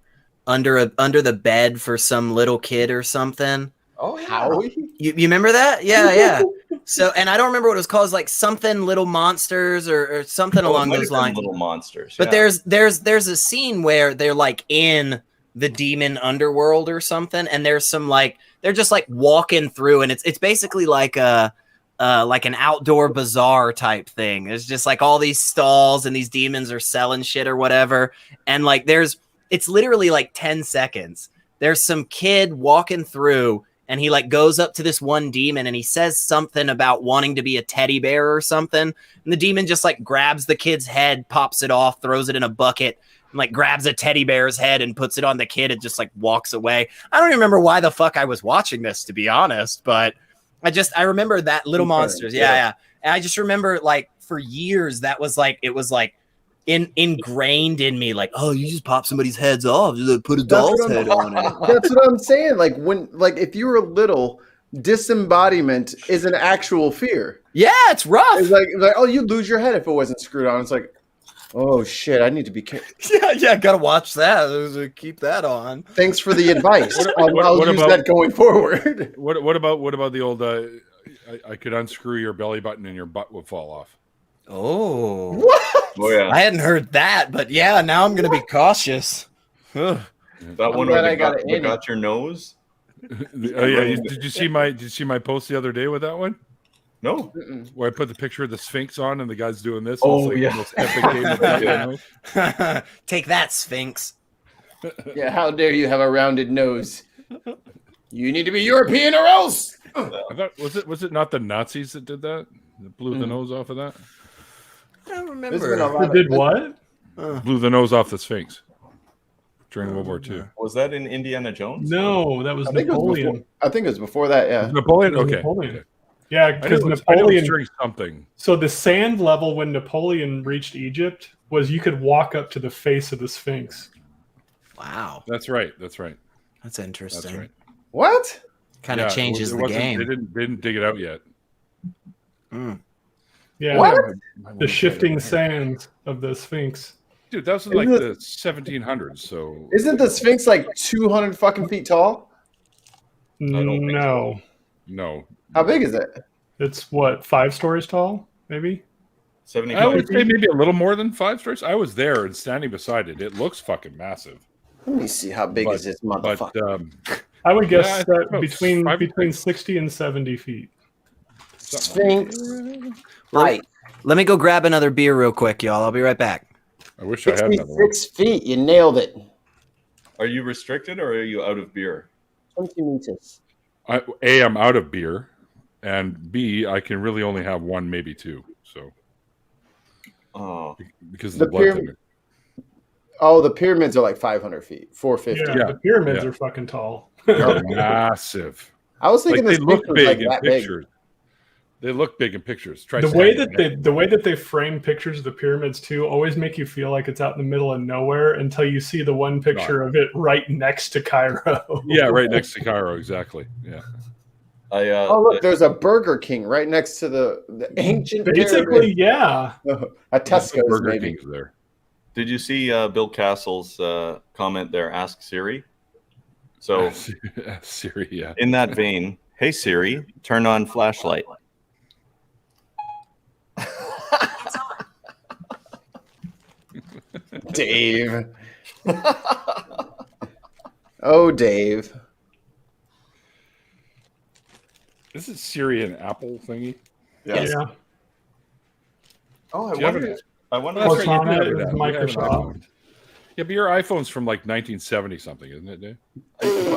under the bed for some little kid or something. Oh, Howie? You remember that? Yeah. So, and I don't remember what it was called. It was like something Little Monsters or something along those lines. Little Monsters. But there's a scene where they're like in the demon underworld or something, and there's some like they're just like walking through, and it's basically like an outdoor bazaar type thing. There's just like all these stalls, and these demons are selling shit or whatever, and like it's literally like 10 seconds. There's some kid walking through, and he like goes up to this one demon, and he says something about wanting to be a teddy bear or something, and the demon just like grabs the kid's head, pops it off, throws it in a bucket, and like grabs a teddy bear's head and puts it on the kid and just like walks away. I don't even remember why the fuck I was watching this, to be honest, but I remember that Little Monsters. Yeah. And I just remember like for years that was like, it was like ingrained in me. Like, oh, you just pop somebody's heads off. Just put a doll's head on it. That's what I'm saying. Like if you were little, disembodiment is an actual fear. Yeah, it's rough. It's like, oh, you'd lose your head if it wasn't screwed on. It's like, oh shit, I need to be careful. Yeah, gotta watch that. Keep that on. Thanks for the advice. I'll use that going forward. What about the old? I could unscrew your belly button and your butt would fall off. Oh, what? Oh yeah, I hadn't heard that, but yeah, now I'm gonna be cautious. That one where they got your nose. Oh yeah, did you see my post the other day with that one? No. Where I put the picture of the Sphinx on and the guy's doing this. Oh, it's like the most epic game of Take that, Sphinx. Yeah, how dare you have a rounded nose? You need to be European or else. I thought, was it not the Nazis that did that? That blew the nose off of that? I don't remember. Who did what? Blew the nose off the Sphinx during World War II. Was that in Indiana Jones? No, that was Napoleon. I think it was before that, yeah. Napoleon? Okay. Napoleon. Yeah, because I Napoleon during something. So the sand level when Napoleon reached Egypt was you could walk up to the face of the Sphinx. Wow, that's right. That's interesting. That's right. What? Kind of changes the game. They didn't dig it out yet. Yeah, what? The shifting sands of the Sphinx. Dude, that was like the 1700s. So isn't the Sphinx like 200 fucking feet tall? No. No. How big is it? It's what, 5 stories tall, maybe? 75 I would say maybe a little more than 5 stories. I was there and standing beside it. It looks fucking massive. Let me see how big is this motherfucker. I would guess that between 60 and 70 feet. Sphinx. Right. Let me go grab another beer real quick, y'all. I'll be right back. I wish I had another one. 6 feet. You nailed it. Are you restricted or are you out of beer? 20 meters. I'm out of beer, and B, I can really only have one, maybe 2. So, because of the blood thinner. Oh, the pyramids are like 500 feet, 450. Yeah, the pyramids are fucking tall. They're massive. I was thinking they look big in pictures. They look big in pictures. The way that they frame pictures of the pyramids too always make you feel like it's out in the middle of nowhere until you see the one picture of it right next to Cairo. Yeah, right next to Cairo, exactly. Yeah. Oh look, there's a Burger King right next to the ancient. Basically, yeah. A Tesco's Burger maybe. King's there. Did you see Bill Castle's comment there? Ask Siri. So Siri, yeah. In that vein, hey Siri, turn on flashlight. Dave. Oh, Dave. Is it Siri an Apple thingy? Yes. Yeah. Oh, I wonder. Microsoft. Yeah, but your iPhone's from like 1970 something, isn't it, Dave?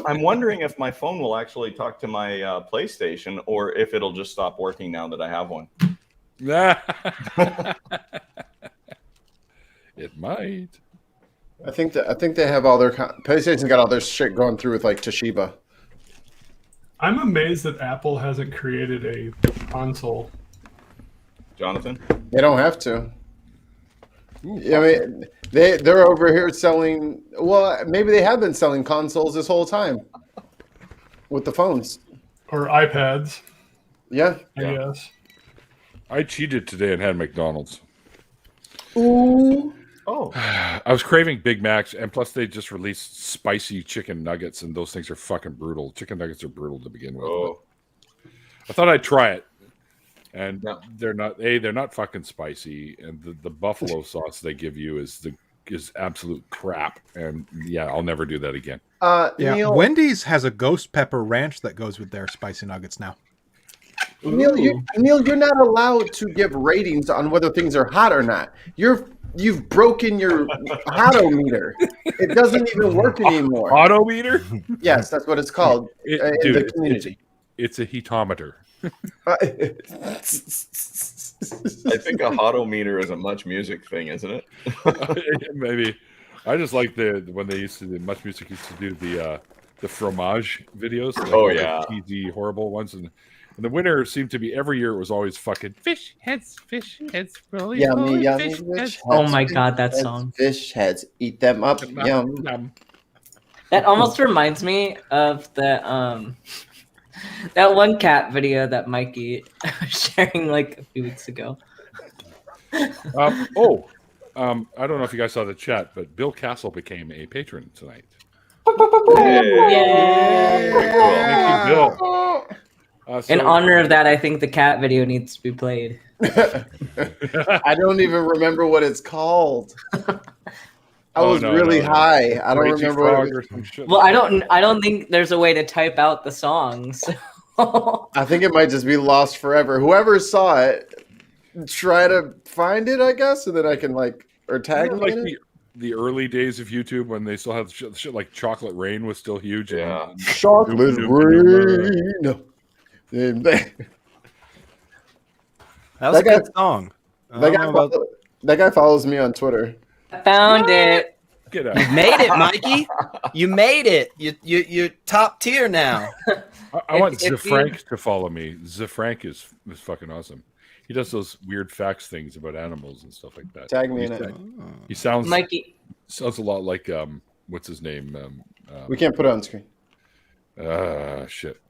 I'm wondering if my phone will actually talk to my PlayStation or if it'll just stop working now that I have one. It might. I think they have all their PlayStation's got all their shit going through with like Toshiba. I'm amazed that Apple hasn't created a console. Jonathan? They don't have to. I mean, they're over here selling. Well, maybe they have been selling consoles this whole time with the phones or iPads. Yeah, I guess. I cheated today and had McDonald's. Ooh. Oh. I was craving Big Macs, and plus they just released spicy chicken nuggets, and those things are fucking brutal. Chicken nuggets are brutal to begin with. Oh. I thought I'd try it, and they're not fucking spicy, and the buffalo sauce they give you is absolute crap, and yeah, I'll never do that again. Neil, Wendy's has a ghost pepper ranch that goes with their spicy nuggets now. Neil, you're not allowed to give ratings on whether things are hot or not. You've broken your hotometer. It doesn't even work anymore. Hotometer? Yes, that's what it's called in the community. It's a heatometer. I think a hotometer is a Much Music thing, isn't it? Maybe. I just like when they used to do Much Music used to do the fromage videos. Like cheesy, horrible ones, and the winner seemed to be every year. It was always fucking fish heads, really yummy, yummy fish fish heads. Oh my god, that song! Fish heads, eat them up, yum. That almost reminds me of the that one cat video that Mikey was sharing like a few weeks ago. I don't know if you guys saw the chat, but Bill Castle became a patron tonight. Yay! Thank you, Bill. In honor of that, I think the cat video needs to be played. I don't even remember what it's called. I was really high. I don't remember what it was. Well, I don't think there's a way to type out the songs. I think it might just be lost forever. Whoever saw it, try to find it, I guess, so that I can tag me in it. The early days of YouTube when they still had shit like Chocolate Rain was still huge. Yeah, Chocolate Rain. That was a good song. That guy follows me on Twitter. I found it. Get out. You made it, Mikey. You made it. You're top tier now. I want Zefrank to follow me. Zefrank is fucking awesome. He does those weird facts things about animals and stuff like that. Tag me in it. He sounds a lot like what's his name? We can't put it on screen. Shit.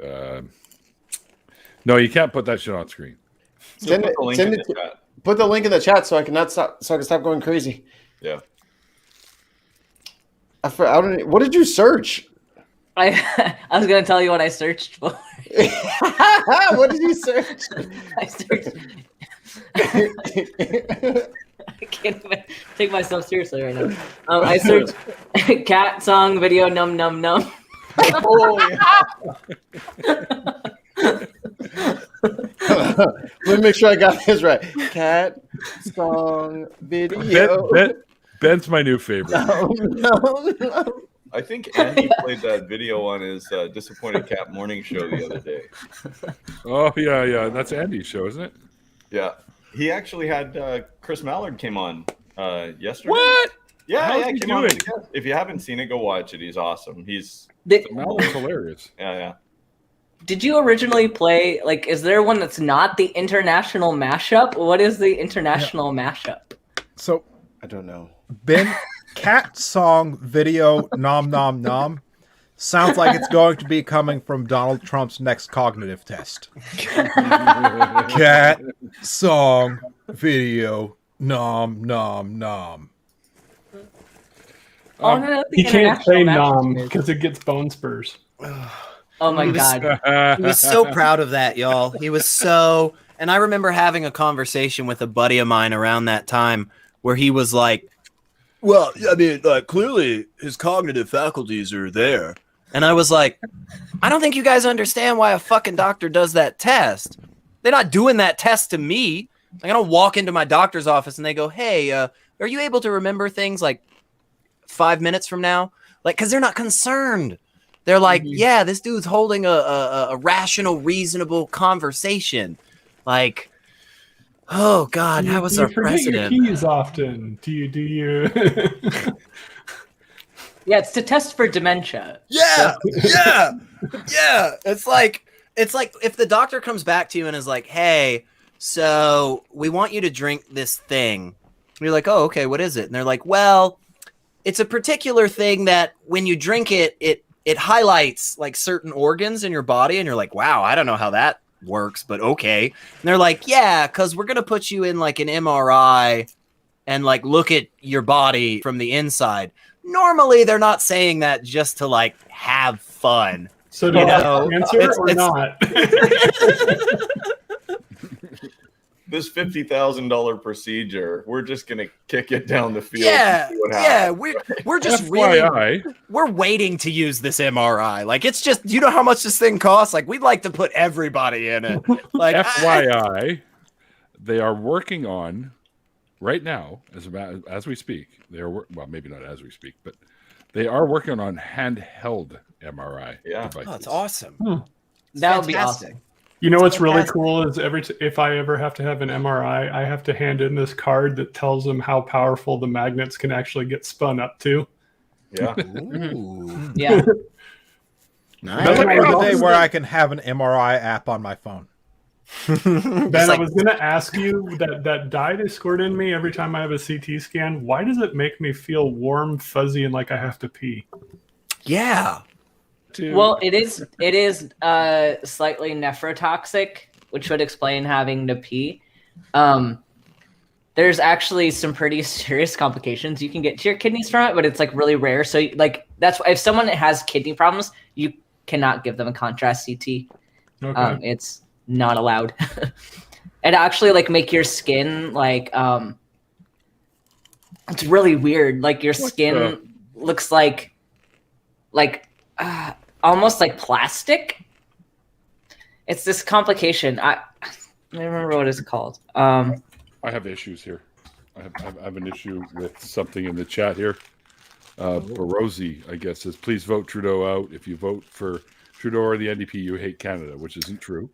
No, you can't put that shit on screen. Put the link in the chat so I can stop going crazy. Yeah. What did you search? I was gonna tell you what I searched for. What did you search? I searched. I can't even take myself seriously right now. I searched cat song video num num num. Let me make sure I got this right. Cat song video. Ben's my new favorite. No. I think Andy played that video on his Disappointed Cat morning show the other day. Oh, yeah. That's Andy's show, isn't it? Yeah. He actually had Chris Mallard came on yesterday. What? Yeah, How's he came on. doing? If you haven't seen it, go watch it. He's awesome. Mallard's hilarious. Yeah. Did you originally play, is there one that's not the international mashup? What is the international mashup? So, I don't know. Ben, cat song video nom nom nom sounds like it's going to be coming from Donald Trump's next cognitive test. Cat song video nom nom nom. He can't say nom because it gets bone spurs. Oh my God. He was so proud of that, y'all. He was so, and I remember having a conversation with a buddy of mine around that time where he was like, well, I mean, clearly his cognitive faculties are there. And I was like, I don't think you guys understand why a fucking doctor does that test. They're not doing that test to me. Like, I don't walk into my doctor's office and they go, hey, are you able to remember things 5 minutes from now? Because they're not concerned. They're like, yeah, this dude's holding a rational, reasonable conversation. Oh God, that was our president. Your keys often. Do you? Yeah, it's to test for dementia. Yeah. It's like if the doctor comes back to you and is like, hey, so we want you to drink this thing. And you're like, oh, okay, what is it? And they're like, well, it's a particular thing that when you drink it, it highlights certain organs in your body. And you're like, wow, I don't know how that works, but okay. And they're like, yeah, because we're gonna put you in like an MRI and like look at your body from the inside. Normally, they're not saying that just to like have fun. So do you have cancer or not? This $50,000 procedure, we're just gonna kick it down the field. Yeah, and see what yeah, happens. we're just FYI. really we're waiting to use this MRI. Like it's just, you know how much this thing costs? Like we'd like to put everybody in it. Like FYI, they are working on right now, as we speak. They are well, maybe not as we speak, but they are working on handheld MRI devices. Oh, it's awesome. That would be awesome. You know what's really cool is if I ever have to have an MRI, I have to hand in this card that tells them how powerful the magnets can actually get spun up to. Yeah. Ooh. Yeah. Nice. There's a day where I can have an MRI app on my phone. Ben, I was going to ask you that dye they squirt in me every time I have a CT scan. Why does it make me feel warm, fuzzy, and like I have to pee? Yeah. Well, it is slightly nephrotoxic, which would explain having to pee. There's actually some pretty serious complications you can get to your kidneys from it, but it's like really rare. So like that's why if someone has kidney problems, you cannot give them a contrast CT. Okay. It's not allowed. It actually like make your skin like it's really weird. Like your skin looks like almost like plastic. It's this complication. I don't remember what it's called. I have issues here. I have an issue with something in the chat here. Barosi, I guess, says, please vote Trudeau out. If you vote for Trudeau or the NDP, you hate Canada, which isn't true.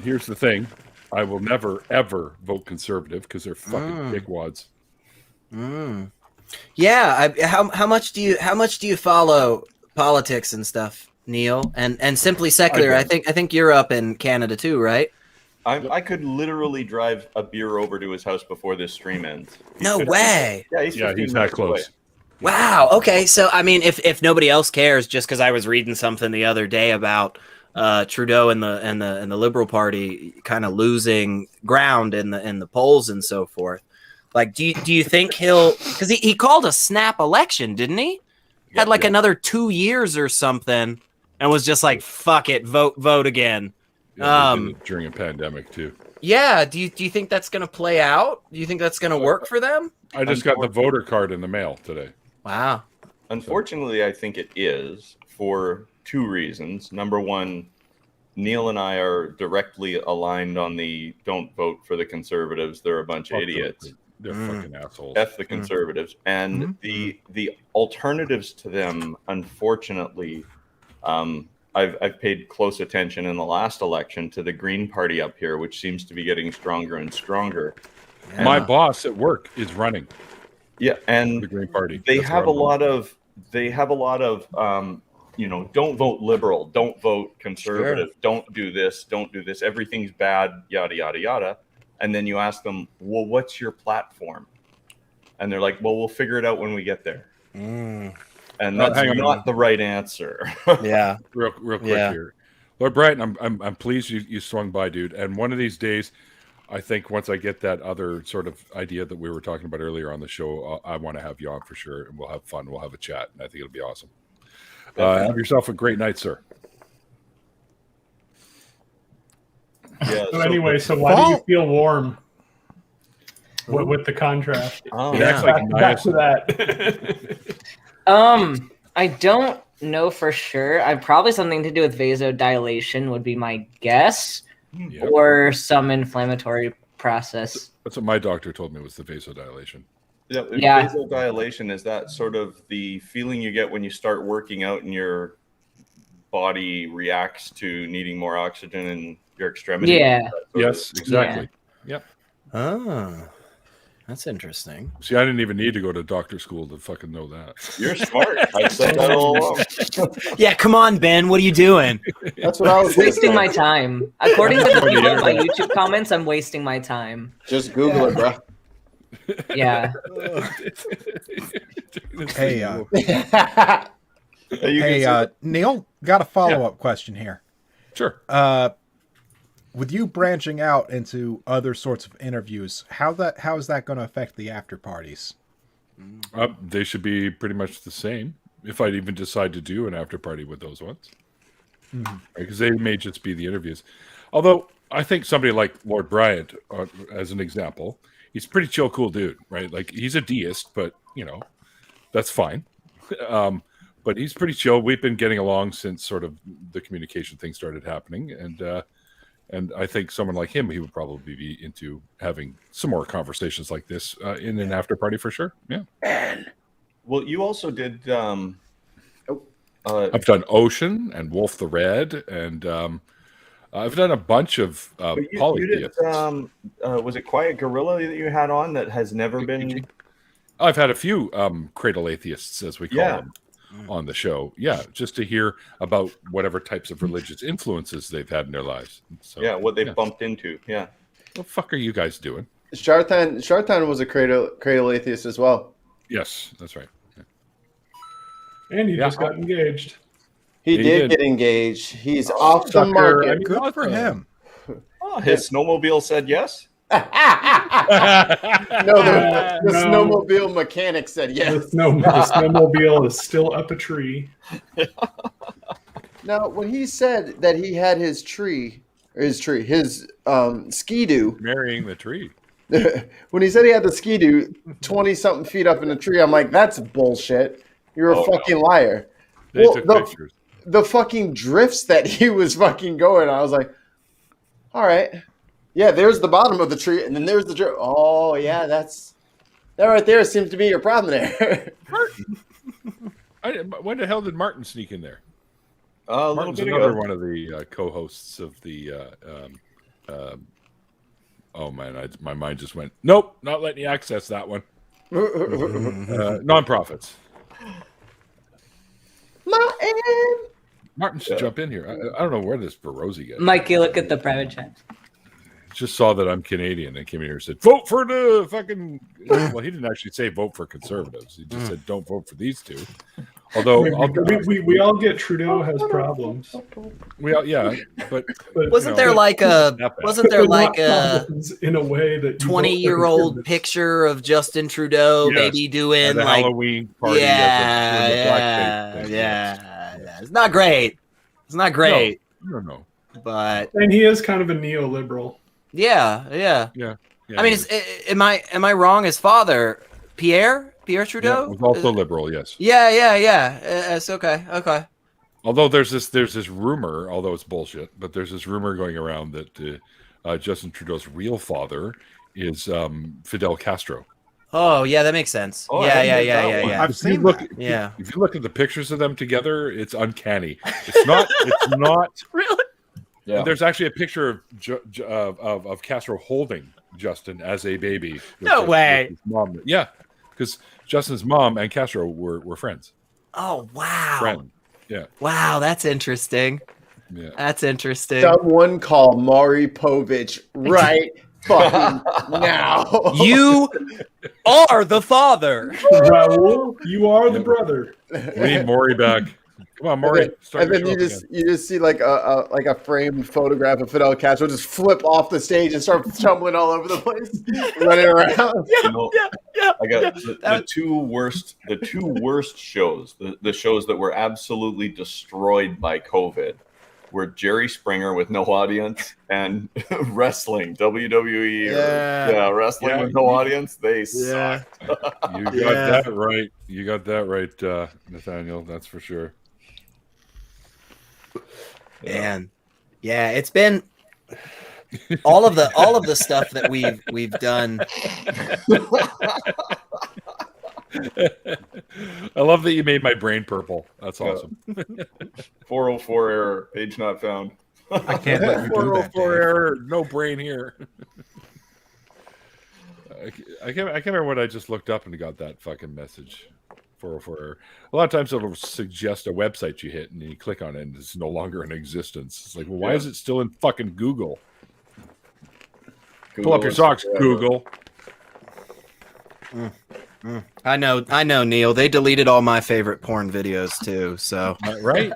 Here's the thing. I will never, ever vote Conservative because they're fucking dickwads. Yeah. How much do you follow politics and stuff, Neil? And Simply Secular, I think you're up in Canada too, right? I could literally drive a beer over to his house before this stream ends. No way. Yeah, he's that close. Away. Wow. Okay. So I mean, if nobody else cares, just because I was reading something the other day about Trudeau and the Liberal Party kind of losing ground in the polls and so forth. Like, do you think he'll? Because he called a snap election, didn't he? Had like another 2 years or something, and was just like, "Fuck it, vote again." Yeah, during a pandemic too. Yeah. Do you think that's going to play out? Do you think that's going to work for them? I just got the voter card in the mail today. Wow. Unfortunately, I think it is for two reasons. Number one, Neil and I are directly aligned on the don't vote for the Conservatives. They're a bunch of idiots. They're fucking assholes. F the Conservatives. And the alternatives to them, unfortunately, I've paid close attention in the last election to the Green Party up here, which seems to be getting stronger and stronger. Yeah. My boss at work is running. Yeah, and the Green Party. They have a lot of don't vote Liberal, don't vote Conservative, don't do this, don't do this. Everything's bad, yada yada yada. And then you ask them, well, what's your platform? And they're like, well, we'll figure it out when we get there. And that's not the right answer. Yeah. Real quick here. Lord Brighton, I'm pleased you swung by, dude. And one of these days, I think once I get that other sort of idea that we were talking about earlier on the show, I want to have you on for sure, and we'll have fun. We'll have a chat, and I think it'll be awesome. Have yourself a great night, sir. Yeah. So anyway, so why do you feel warm with the contrast? Back to that. I don't know for sure. Probably something to do with vasodilation would be my guess, or some inflammatory process. That's what my doctor told me was the vasodilation. Yeah, vasodilation is that sort of the feeling you get when you start working out and your body reacts to needing more oxygen in your extremities. Yeah. Yes, exactly. Yeah. Yep. Oh, that's interesting. See, I didn't even need to go to doctor school to fucking know that. You're smart. I said that all along. Yeah, come on, Ben. What are you doing? That's what I was wasting my time. According to the people in my YouTube comments, I'm wasting my time. Just Google it, bro. Yeah. Hey, Neil, got a follow-up question here. Sure. With you branching out into other sorts of interviews, how is that going to affect the after parties? They should be pretty much the same. If I'd even decide to do an after party with those ones, because they may just be the interviews. Although I think somebody like Lord Bryant, as an example, he's a pretty chill, cool dude, right? Like he's a deist, but that's fine. But he's pretty chill. We've been getting along since sort of the communication thing started happening, and I think someone like him, he would probably be into having some more conversations like this in an after party for sure. Yeah. Well, you also did. I've done Ocean and Wolf the Red, and I've done a bunch of polytheists. Was it Quiet Gorilla that you had on that has never been? I've had a few cradle atheists, as we call them, on the show. Yeah, just to hear about whatever types of religious influences they've had in their lives. So, what they've bumped into. Yeah. What the fuck are you guys doing? Sharthan was a cradle atheist as well. Yes, that's right. And he just got engaged. He did get engaged. He's off the market. I mean, good for him. Oh, his snowmobile said yes. No, the snowmobile mechanic said yes. The snowmobile is still up a tree. Now, when he said that he had his ski-doo. Marrying the tree. When he said he had the ski-doo 20-something feet up in the tree, I'm like, that's bullshit. You're a fucking liar. They took pictures. The fucking drifts that he was fucking going, I was like, all right. Yeah, there's the bottom of the tree, and then there's the drift. Oh, yeah, that right there seems to be your problem there. When the hell did Martin sneak in there? Martin's another one of the co-hosts of the oh man, my mind just went, nope, not letting you access that one. Nonprofits. Martin should jump in here. I don't know where this Barrosi gets. Mikey, look at the private chat. Just saw that I'm Canadian and came in here and said, vote for the fucking... Well, he didn't actually say vote for conservatives. He just said, don't vote for these two. Although... We all get Trudeau has problems. But wasn't there like a in a way that 20-year-old picture of Justin Trudeau maybe doing like Halloween party? It's not great. No. But he is kind of a neoliberal. Yeah. I mean, am I wrong? His father, Pierre Trudeau, was also liberal. Yes. Yeah. It's okay. Although there's this rumor, although it's bullshit, but there's this rumor going around that Justin Trudeau's real father is Fidel Castro. Oh yeah, that makes sense. Oh, yeah. I've seen that. If you look at the pictures of them together, it's uncanny. It's not really. Yeah. There's actually a picture of Castro holding Justin as a baby. No way. His mom. Yeah, because Justin's mom and Castro were friends. Oh wow. Friend. Yeah. Wow, that's interesting. Yeah. That's interesting. Someone call Maury Povich right fucking now. You are the father. Raul, you are the brother. We need Maury back. Come on, Maury. And then you just see like a framed photograph of Fidel Castro just flip off the stage and start tumbling all over the place, running around. Yeah. I got the two worst shows, the shows that were absolutely destroyed by COVID, were Jerry Springer with no audience and wrestling, WWE. Wrestling with no audience. They sucked. You got that right. You got that right, Nathaniel. That's for sure. Man, yeah, it's been all of the stuff that we've done. I love that you made my brain purple. That's awesome. 404 error, page not found. I can't let you do that. 404 error, no brain here. I can't remember what I just looked up and got that fucking message. 404 error. A lot of times it'll suggest a website you hit and you click on it and it's no longer in existence. It's like, well, why is it still in fucking Google? Pull up your socks, Google. I know, Neil. They deleted all my favorite porn videos too. So right?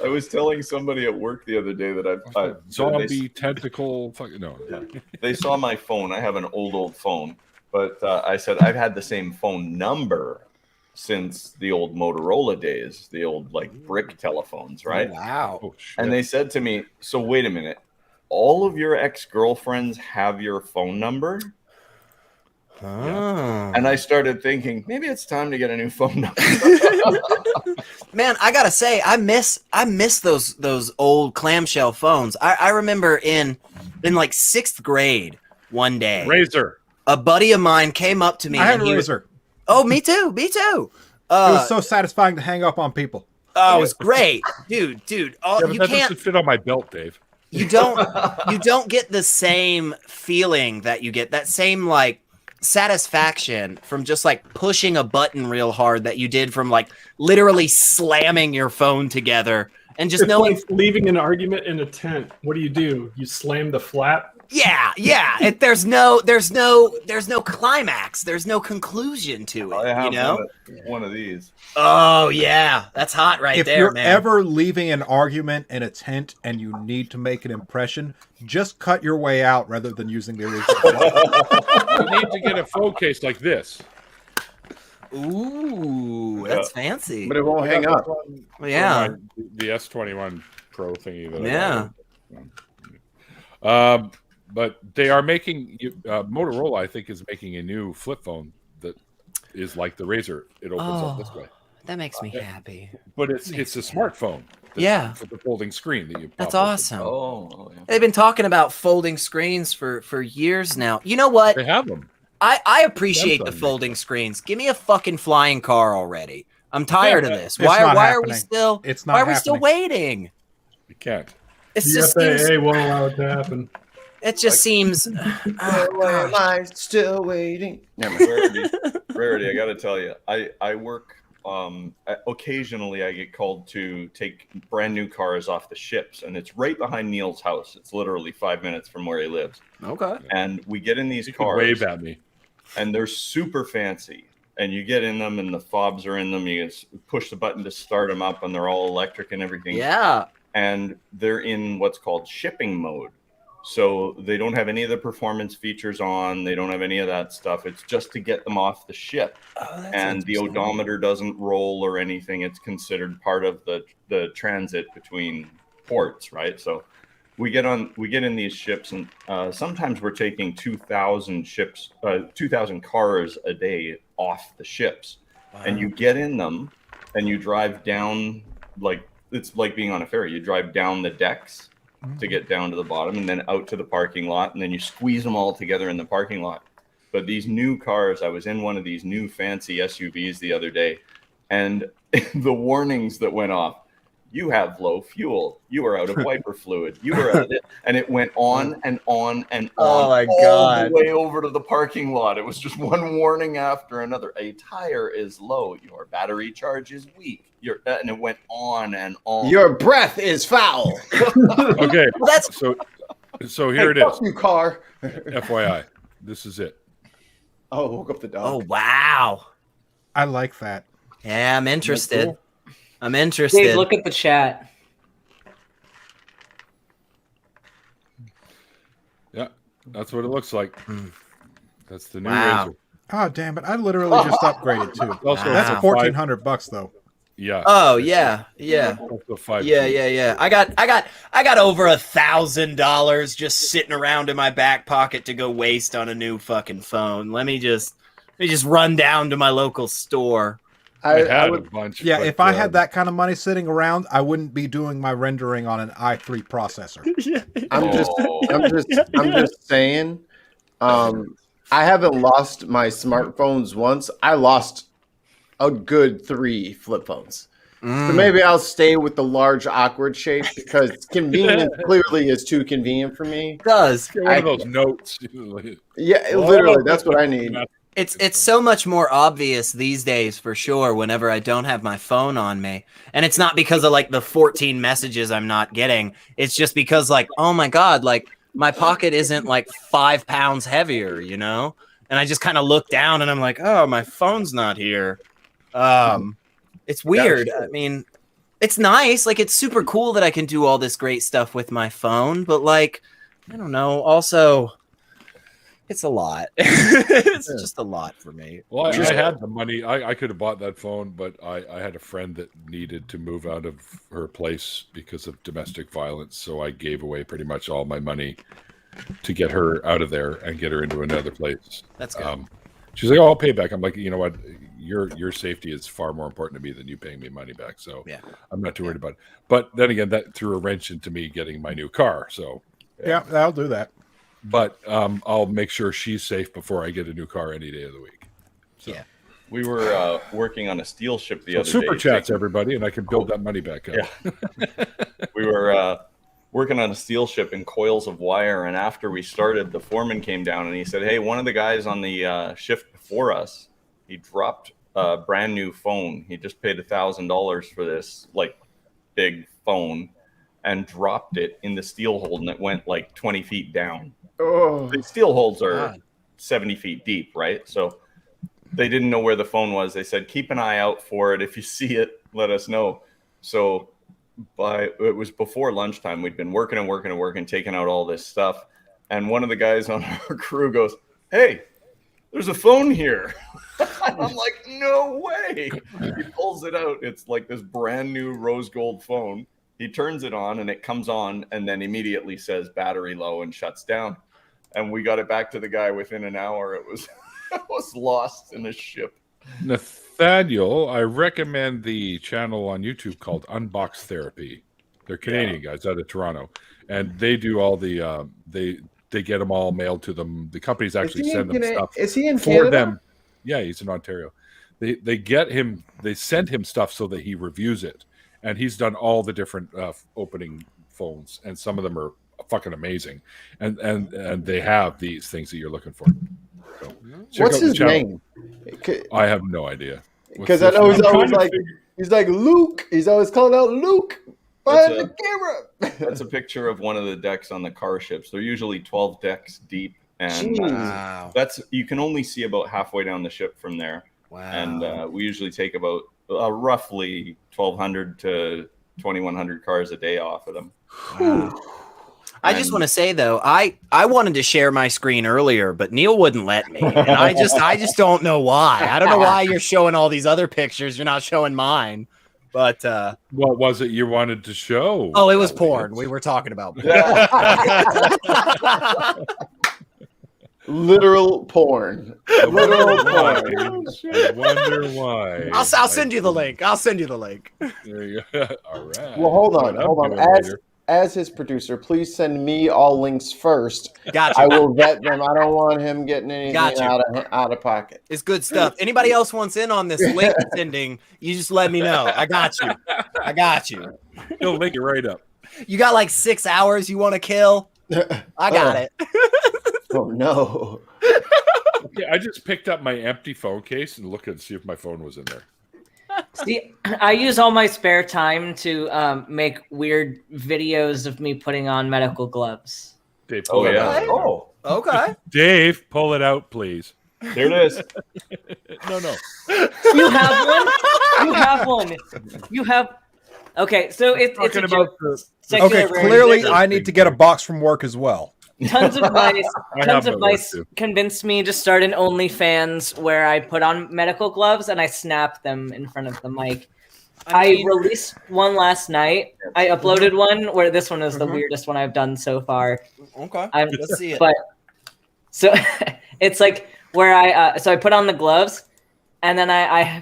I was telling somebody at work the other day that zombie tentacle. No. They saw my phone. I have an old phone, but I said I've had the same phone number since the old Motorola days, the old like brick telephones, right? Oh, wow. Oh, shit. And they said to me, "So wait a minute, all of your ex-girlfriends have your phone number?" Oh. And I started thinking, maybe it's time to get a new phone number. Man, I gotta say, I miss those old clamshell phones. I remember in like 6th grade one day, Razor. a buddy of mine came up to me. I had and a he Razor. Oh, me too. Me too. It was so satisfying to hang up on people. Oh, it was great, dude. Yeah, You that can't doesn't fit on my belt, Dave. you don't get the same feeling that you get, that same like satisfaction from just like pushing a button real hard that you did from like literally slamming your phone together and just It's knowing like leaving an argument in a tent. What do? You slam the flap? yeah. There's no climax. There's no conclusion to it. I have you know? one of these. Oh yeah, that's hot right If there, you're man. ever leaving an argument in a tent and you need to make an impression, just cut your way out rather than using the original. You need to get a phone case like this. Ooh, that's fancy. But it won't hang up. Yeah. The S21 Pro thingy. That Yeah. But they are making Motorola. I think is making a new flip phone that is like the Razor. It opens up this way. That makes me happy. But it's a smartphone. Yeah. With the folding screen that you. That's pop awesome. Oh, yeah. They've been talking about folding screens for years now. You know what? They have them. I appreciate the folding screens. Give me a fucking flying car already. I'm tired of this. Why are we still waiting? You can't. It's The just FAA seems, won't allow it to happen. it just seems Why am I still waiting? Rarity, I got to tell you, I work. Occasionally, I get called to take brand new cars off the ships, and it's right behind Neil's house. It's literally 5 minutes from where he lives. Okay. And we get in these You can cars. wave at me. And they're super fancy. And you get in them, and the fobs are in them. You push the button to start them up, and they're all electric and everything. Yeah. And they're in what's called shipping mode. So they don't have any of the performance features on. They don't have any of that stuff. It's just to get them off the ship. And the odometer doesn't roll or anything. It's considered part of the transit between ports, right? So we get in these ships, and sometimes we're taking 2,000 cars a day off the ships. Wow. And you get in them, and you drive down it's like being on a ferry. You drive down the decks to get down to the bottom, and then out to the parking lot, and then you squeeze them all together in the parking lot. But these new cars, I was in one of these new fancy SUVs the other day, and the warnings that went off: you have low fuel, you are out of wiper fluid, you are out of it, and it went on and on and on. Oh my all God. the way over to the parking lot. It was just one warning after another. A tire is low, your battery charge is weak. And it went on and on. Your breath is foul. Okay, so here it is. Fuck you, car. FYI, this is it. Oh, woke up the dog. Oh wow. I like that. Yeah, I'm interested. Cool? I'm interested. Dave, look at the chat. Yeah, that's what it looks like. That's the new Wow. Razor. Oh damn it! I literally just upgraded too. Also, That's it's a $1,400 though. Yeah. Oh yeah. Yeah. Yeah. I got over $1,000 just sitting around in my back pocket to go waste on a new fucking phone. Let me just run down to my local store. I had a bunch. Yeah, but, if I had that kind of money sitting around, I wouldn't be doing my rendering on an i3 processor. I'm just saying. I haven't lost my smartphones once. I lost a good 3 flip phones. So maybe I'll stay with the large awkward shape because convenience clearly is too convenient for me. It does. Get one of those notes. Yeah, literally, that's what I need. It's so much more obvious these days for sure whenever I don't have my phone on me. And it's not because of like the 14 messages I'm not getting. It's just because like, oh my God, like my pocket isn't like 5 pounds heavier, you know? And I just kind of look down and I'm like, oh, my phone's not here. It's weird. I mean, it's nice. Like, it's super cool that I can do all this great stuff with my phone, but like, I don't know. Also, it's a lot. It's just a lot for me. Well, I had the money. I could have bought that phone, but I had a friend that needed to move out of her place because of domestic violence. So I gave away pretty much all my money to get her out of there and get her into another place. That's good. She's like, "Oh, I'll pay back." I'm like, "You know what? Your safety is far more important to me than you paying me money back." So yeah, I'm not too worried about it. But then again, that threw a wrench into me getting my new car. So yeah, I'll do that. But I'll make sure she's safe before I get a new car any day of the week. So yeah. We were working on a steel ship the other day. Super chats, everybody, and I can build that money back up. Yeah. We were working on a steel ship in coils of wire, and after we started, the foreman came down and he said, "Hey, one of the guys on the shift before us, he dropped a brand new phone. He just paid $1,000 for this like big phone, and dropped it in the steel hold, and it went like 20 feet down." Oh. The steel holds are 70 feet deep, right? So they didn't know where the phone was. They said, "Keep an eye out for it. If you see it, let us know." So it was before lunchtime. We'd been working, taking out all this stuff. And one of the guys on our crew goes, "Hey, there's a phone here." I'm like, "No way." He pulls it out. It's like this brand new rose gold phone. He turns it on and it comes on and then immediately says battery low and shuts down. And we got it back to the guy within an hour. It was it was lost in a ship. Nathaniel, I recommend the channel on YouTube called Unbox Therapy. They're Canadian guys out of Toronto, and they do all the they get them all mailed to them. The companies actually send them stuff. Is he in for Canada? them? Yeah, he's in Ontario. They get him. They send him stuff so that he reviews it, and he's done all the different opening phones, and some of them are fucking amazing, and they have these things that you're looking for. So, what's his name? I have no idea. Because I know he's always like Luke. He's always calling out Luke behind the camera. That's a picture of one of the decks on the car ships. They're usually 12 decks deep, and that's you can only see about halfway down the ship from there. Wow. And we usually take about roughly 1,200 to 2,100 cars a day off of them. Wow. I just want to say though, I wanted to share my screen earlier, but Neil wouldn't let me. And I just don't know why. I don't know why you're showing all these other pictures. You're not showing mine. But what was it you wanted to show? Oh, it was porn. We were talking about porn. Literal porn. Literal porn. I wonder why. I'll send you the link. I'll send you the link. There you go. All right. Well, hold on. As his producer, please send me all links first. Gotcha. I will vet them. I don't want him getting anything out of pocket. It's good stuff. Anybody else wants in on this link sending, you just let me know. I got you. I got you. He'll link it right up. You got like 6 hours you want to kill? I got it. Oh no. Okay, I just picked up my empty phone case and looked and see if my phone was in there. See, I use all my spare time to make weird videos of me putting on medical gloves. Dave, pull it out. Oh, okay. Dave, pull it out, please. There it is. No. You have one. You have one. You have. Okay, so it's a joke. Okay, clearly I need to get a box from work as well. Tons of mice convinced me to start an OnlyFans where I put on medical gloves and I snap them in front of the mic. I released one last night. I uploaded one where this one is the weirdest one I've done so far. Okay, let's see it. But so it's like where I put on the gloves and then I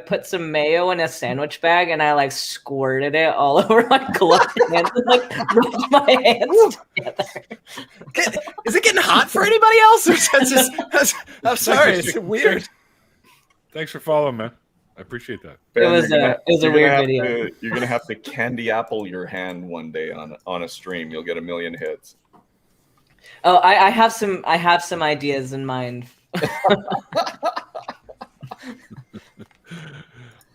put some mayo in a sandwich bag and I like squirted it all over my glove hands and like rubbed my hands together. Is it getting hot for anybody else? Or is that just, I'm sorry, it's weird. Thanks for following, man. I appreciate that. It was a weird video. You're gonna have to candy apple your hand one day on a stream. You'll get 1 million hits. Oh, I have some ideas in mind.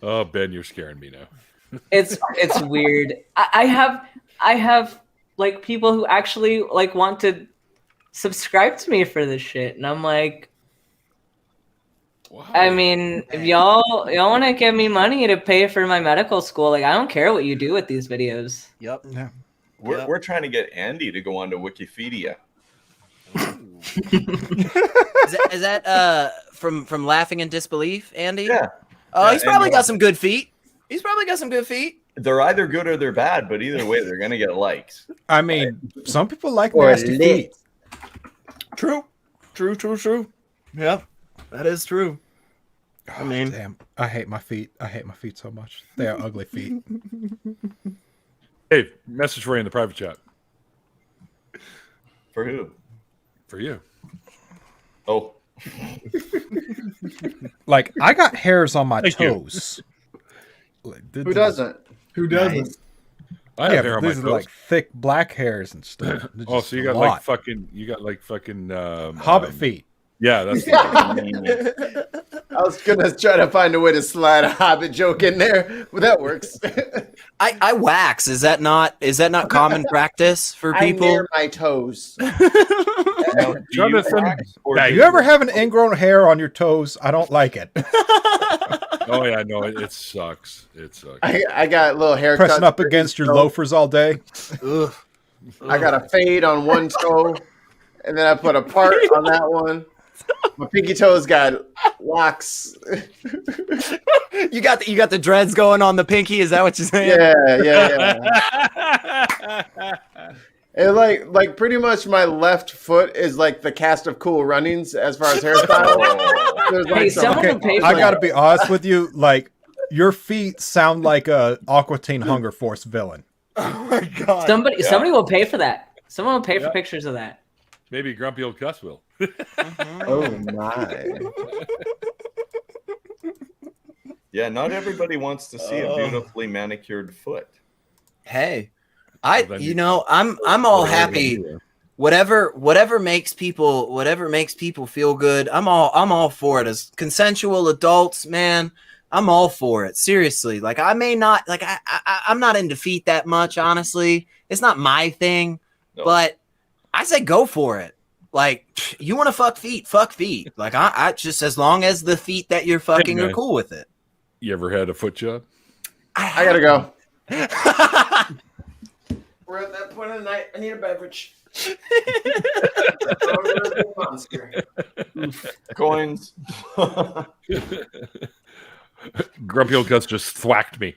Oh, Ben, you're scaring me now. It's weird. I have like people who actually like want to subscribe to me for this shit, and I'm like, I mean, if y'all want to give me money to pay for my medical school, like I don't care what you do with these videos. Yep. Yeah. We're trying to get Andy to go onto Wikipedia. Is that from Laughing in Disbelief, Andy? Yeah. Oh, Yeah, he's probably and, got some good feet. He's probably got some good feet. They're either good or they're bad, but either way, they're gonna get likes. I mean, some people like Or nasty lit. feet. True. Yeah, that is true. I mean, damn, I hate my feet. I hate my feet so much. They are ugly feet. Hey, message for you in the private chat. For who? For you. Oh. Like, I got hairs on my Thank you. toes. Who doesn't? Who doesn't? I have hair on my these are toes. like thick black hairs and stuff. They're Oh, just so you a got lot. like fucking Hobbit feet. Yeah, that's I was gonna try to find a way to slide a Hobbit joke in there, but that works. I wax. Is that not common practice for I people? near my toes. Jonathan. Yeah, you ever have an ingrown hair on your toes? I don't like it. Oh yeah, no, it sucks. It sucks. I got a little haircut. Pressing up against your loafers all day. Ugh. I got a fade on one toe, and then I put a part on that one. My pinky toes got locks. You got the dreads going on the pinky. Is that what you're saying? Yeah. And like pretty much my left foot is like the cast of Cool Runnings as far as hairstyle. There's like I gotta be honest with you. Like, your feet sound like a Aqua Teen Hunger Force villain. Oh my god! Somebody will pay for that. Someone will pay for pictures of that. Maybe grumpy old Cuss will. Oh my. Yeah, not everybody wants to see a beautifully manicured foot. Hey, I'm all happy. Whatever makes people feel good. I'm all for it. As consensual adults, man, I'm all for it. Seriously, like I may not like I'm not into feet that much. Honestly, it's not my thing, but I say go for it. Like, you want to fuck feet. Like I just, as long as the feet that you're fucking are cool with it. You ever had a foot job? I gotta go. We're at that point of the night. I need a beverage. Coins. Grumpy old Cuss just thwacked me.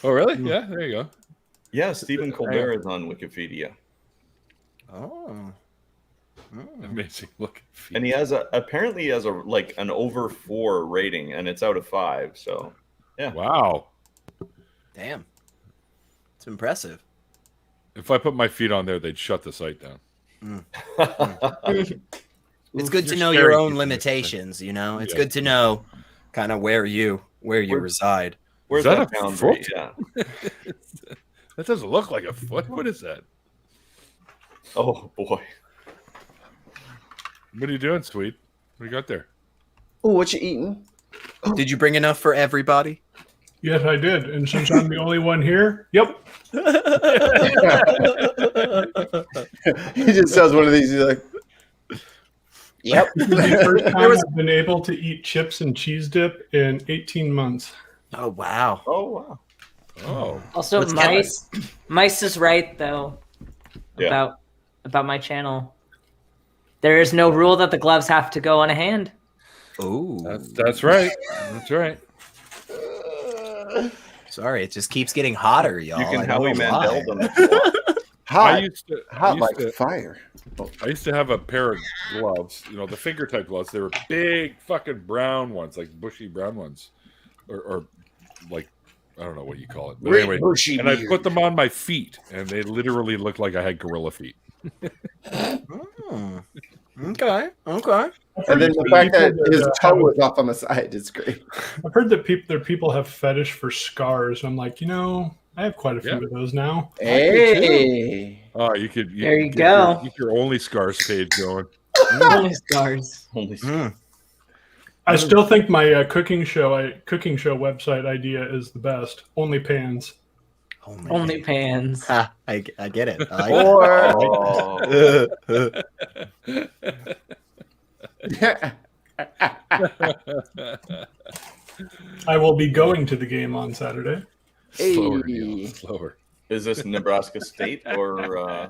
Oh, really? Yeah, there you go. Yeah, Stephen Colbert is on Wikipedia. Oh. Amazing looking feet. And he has apparently like an over 4 rating, and it's out of 5. So, yeah. Wow. Damn. It's impressive. If I put my feet on there, they'd shut the site down. It's good to You're know your staring own at limitations, you know? It's Yeah. good to know kind of where you reside. Where's Is that that a boundary? foot? Yeah. That doesn't look like a foot. What is that? Oh boy. What are you doing, sweet? What do you got there? Oh, what you eating? Did you bring enough for everybody? Yes, I did. And since I'm the only one here, yep. He just does one of these. He's like, yep. The first time I've been able to eat chips and cheese dip in 18 months. Oh, wow. Oh, wow. Oh. Also, Mice is right though Yeah. about my channel. There is no rule that the gloves have to go on a hand. Oh, that's right. That's right. Sorry, it just keeps getting hotter, y'all. You can I don't Howie know why. Mandel them if you want. hot like fire. I used to have a pair of gloves, the finger type gloves. They were big fucking brown ones, like bushy brown ones. Or like, I don't know what you call it. But Great anyway, bushy and I beard. put them on my feet, and they literally looked like I had gorilla feet. Okay. And then the fact that his toe was off on the side is great. I've heard that people have fetish for scars. I'm like, I have quite a few of those now. Hey. Oh, you could. There you get go. Get your only scars page going. Only scars. Holy shit. I still think my cooking show website idea is the best. Only pans. OnlyFans. Ha, I get it. I I will be going to the game on Saturday. Slower, Neil. Slower. Is this Nebraska State or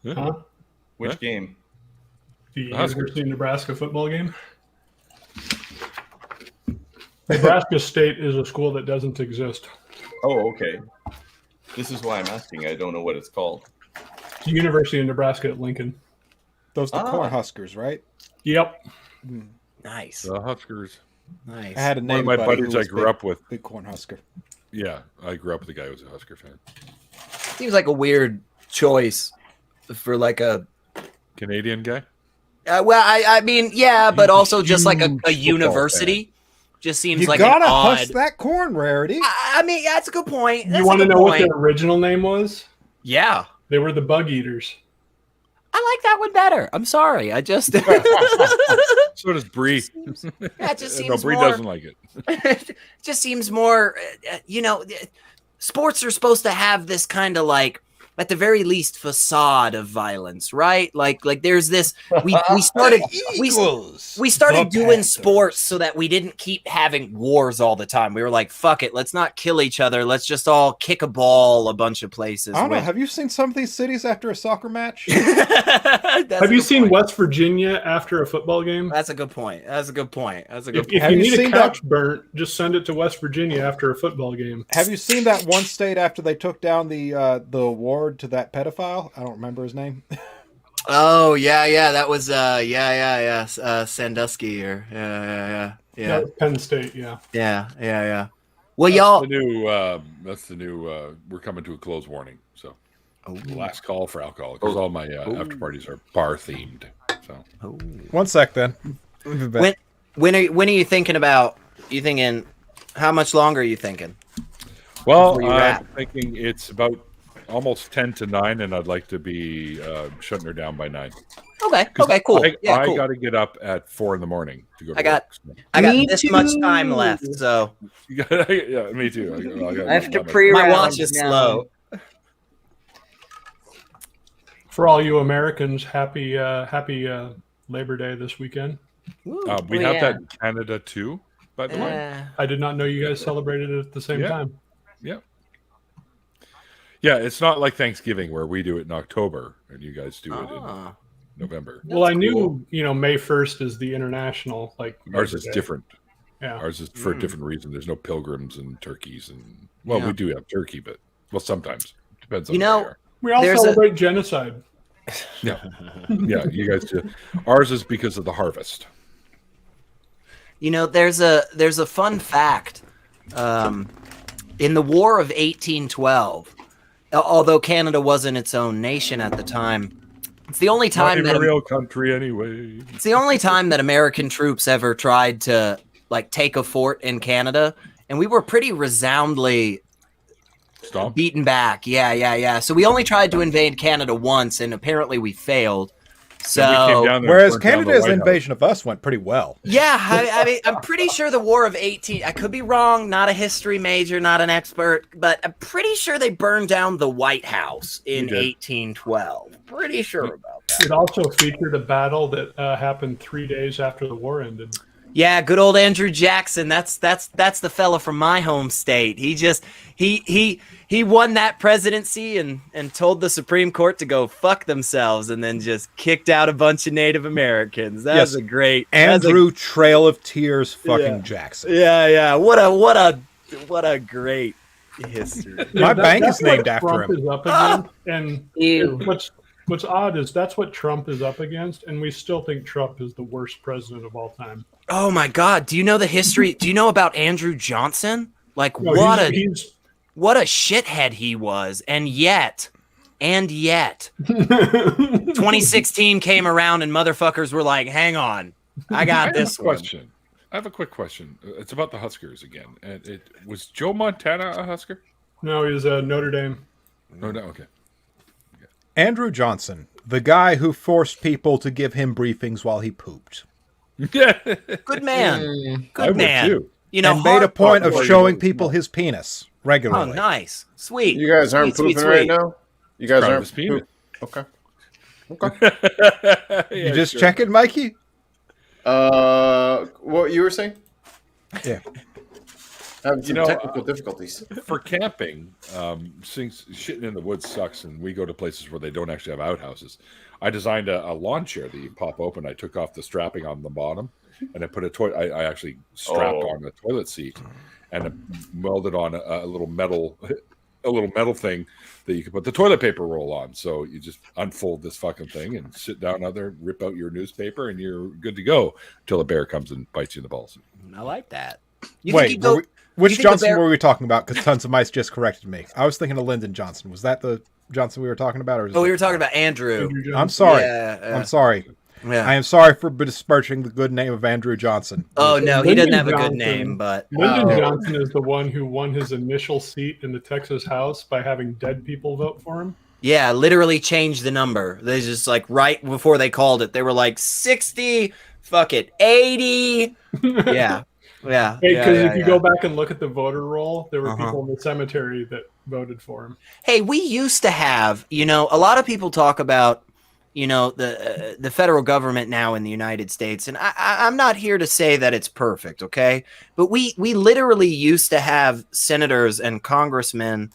Huh? which game? The Huskers. University of Nebraska football game. Nebraska State is a school that doesn't exist. Oh, okay. This is why I'm asking. I don't know what it's called. It's the University of Nebraska at Lincoln. Those are the Cornhuskers, right? Yep. Nice. The Huskers. Nice. I had a One name of my buddy buddies who I was grew up with. Big Cornhusker. Yeah, I grew up with a guy who was a Husker fan. Seems like a weird choice for like a Canadian guy? well, I mean, yeah, but also just like a university. Just seems You like gotta an odd. husk that corn, Rarity. I mean, yeah, that's a good point. You want to know what their original name was? Yeah. They were the Bug Eaters. I like that one better. I'm sorry. I just. So does Bree. That just seems No, Bree more- doesn't like it. It just seems more, sports are supposed to have this kind of like, at the very least, facade of violence, right? Like there's this. We started we started doing sports so that we didn't keep having wars all the time. We were like, fuck it, let's not kill each other. Let's just all kick a ball a bunch of places. I don't know. Have you seen some of these cities after a soccer match? Have you seen West Virginia after a football game? That's a good point. That's a good point. That's a good If point. you need a couch burnt, just send it to West Virginia after a football game. Have you seen that one state after they took down the award to that pedophile? I don't remember his name. Oh yeah, that was Sandusky or yeah. That was Penn State, yeah. Yeah. Well, That's y'all. The new, that's the new. We're coming to a close warning. So, last call for alcohol because all my after parties are bar themed. So, One sec, then. When are you thinking about? You thinking? How much longer are you thinking? well, Before you I'm wrap? thinking it's about almost 10 to 9, and I'd like to be shutting her down by 9. Okay, cool. I Cool. got to get up at 4 in the morning to go to I got work. this much time left, so Yeah, me too. I have to pre-round my watch is now. slow. For all you Americans, happy Labor Day this weekend. We Oh, have yeah. that in Canada too, by the way. I did not know you guys celebrated it at the same time. Yeah, it's not like Thanksgiving where we do it in October and you guys do it in November. Well, I knew, May 1st is the international, like Ours Labor is Day. different. Yeah. Ours is for a different reason. There's no pilgrims and turkeys and we do have turkey, but sometimes depends on where you are. We all celebrate genocide. Yeah, you guys do. Ours is because of the harvest. There's a fun fact. In the War of 1812, although Canada wasn't its own nation at the time, it's the only time Not even a real country anyway. It's the only time that American troops ever tried to take a fort in Canada, and we were pretty resoundly beaten back. Yeah. So we only tried to invade Canada once, and apparently we failed. So whereas Canada's invasion of us went pretty well. Yeah, I mean, I'm pretty sure the War of 18. I could be wrong. Not a history major, not an expert, but I'm pretty sure they burned down the White House in 1812. Pretty sure about that. It also featured a battle that happened 3 days after the war ended. Yeah, good old Andrew Jackson. That's the fella from my home state. He won that presidency and told the Supreme Court to go fuck themselves, and then just kicked out a bunch of Native Americans. That was a great Andrew Trail of Tears fucking Jackson. Yeah. What a great history. My bank is That's what named after Trump him. is up against, and what's odd is that's what Trump is up against, and we still think Trump is the worst president of all time. Oh my God! Do you know the history? Do you know about Andrew Johnson? No, What a shithead he was, and yet, 2016 came around, and motherfuckers were like, "Hang on, I got this one." question. I have a quick question. It's about the Huskers again. And was Joe Montana a Husker? No, he was Notre Dame. Oh no, okay. Andrew Johnson, the guy who forced people to give him briefings while he pooped. Good man. Good man. You know, and made a point of hardcore showing videos. people his penis Oh, regularly. nice, sweet. You guys aren't Sweet, pooping right now. You guys Proud of aren't his penis. Okay. Okay. You just checking, Mikey? What you were saying? Yeah. Having some technical difficulties. For camping, since shitting in the woods sucks, and we go to places where they don't actually have outhouses. I designed a lawn chair that you pop open. I took off the strapping on the bottom, and I put I actually strapped on the toilet seat, and welded on a little metal thing that you can put the toilet paper roll on. So you just unfold this fucking thing and sit down out there, rip out your newspaper, and you're good to go until a bear comes and bites you in the balls. I like that. Wait, which Johnson were we talking about? Because Tons of Mice just corrected me. I was thinking of Lyndon Johnson. Was that the Johnson we were talking about? Or we were talking about Andrew. I'm sorry. Yeah. I'm sorry. Yeah. I am sorry for besmirching the good name of Andrew Johnson. Oh no, he doesn't have a good Johnson- name, but Lyndon Johnson is the one who won his initial seat in the Texas House by having dead people vote for him. yeah, literally changed the number. They just like right before they called it, they were like 60, fuck it, 80. Yeah. Yeah. Because if you go back and look at the voter roll, there were people in the cemetery that voted for him. Hey, we used to have, a lot of people talk about, the federal government now in the United States, and I'm not here to say that it's perfect, okay? But we literally used to have senators and congressmen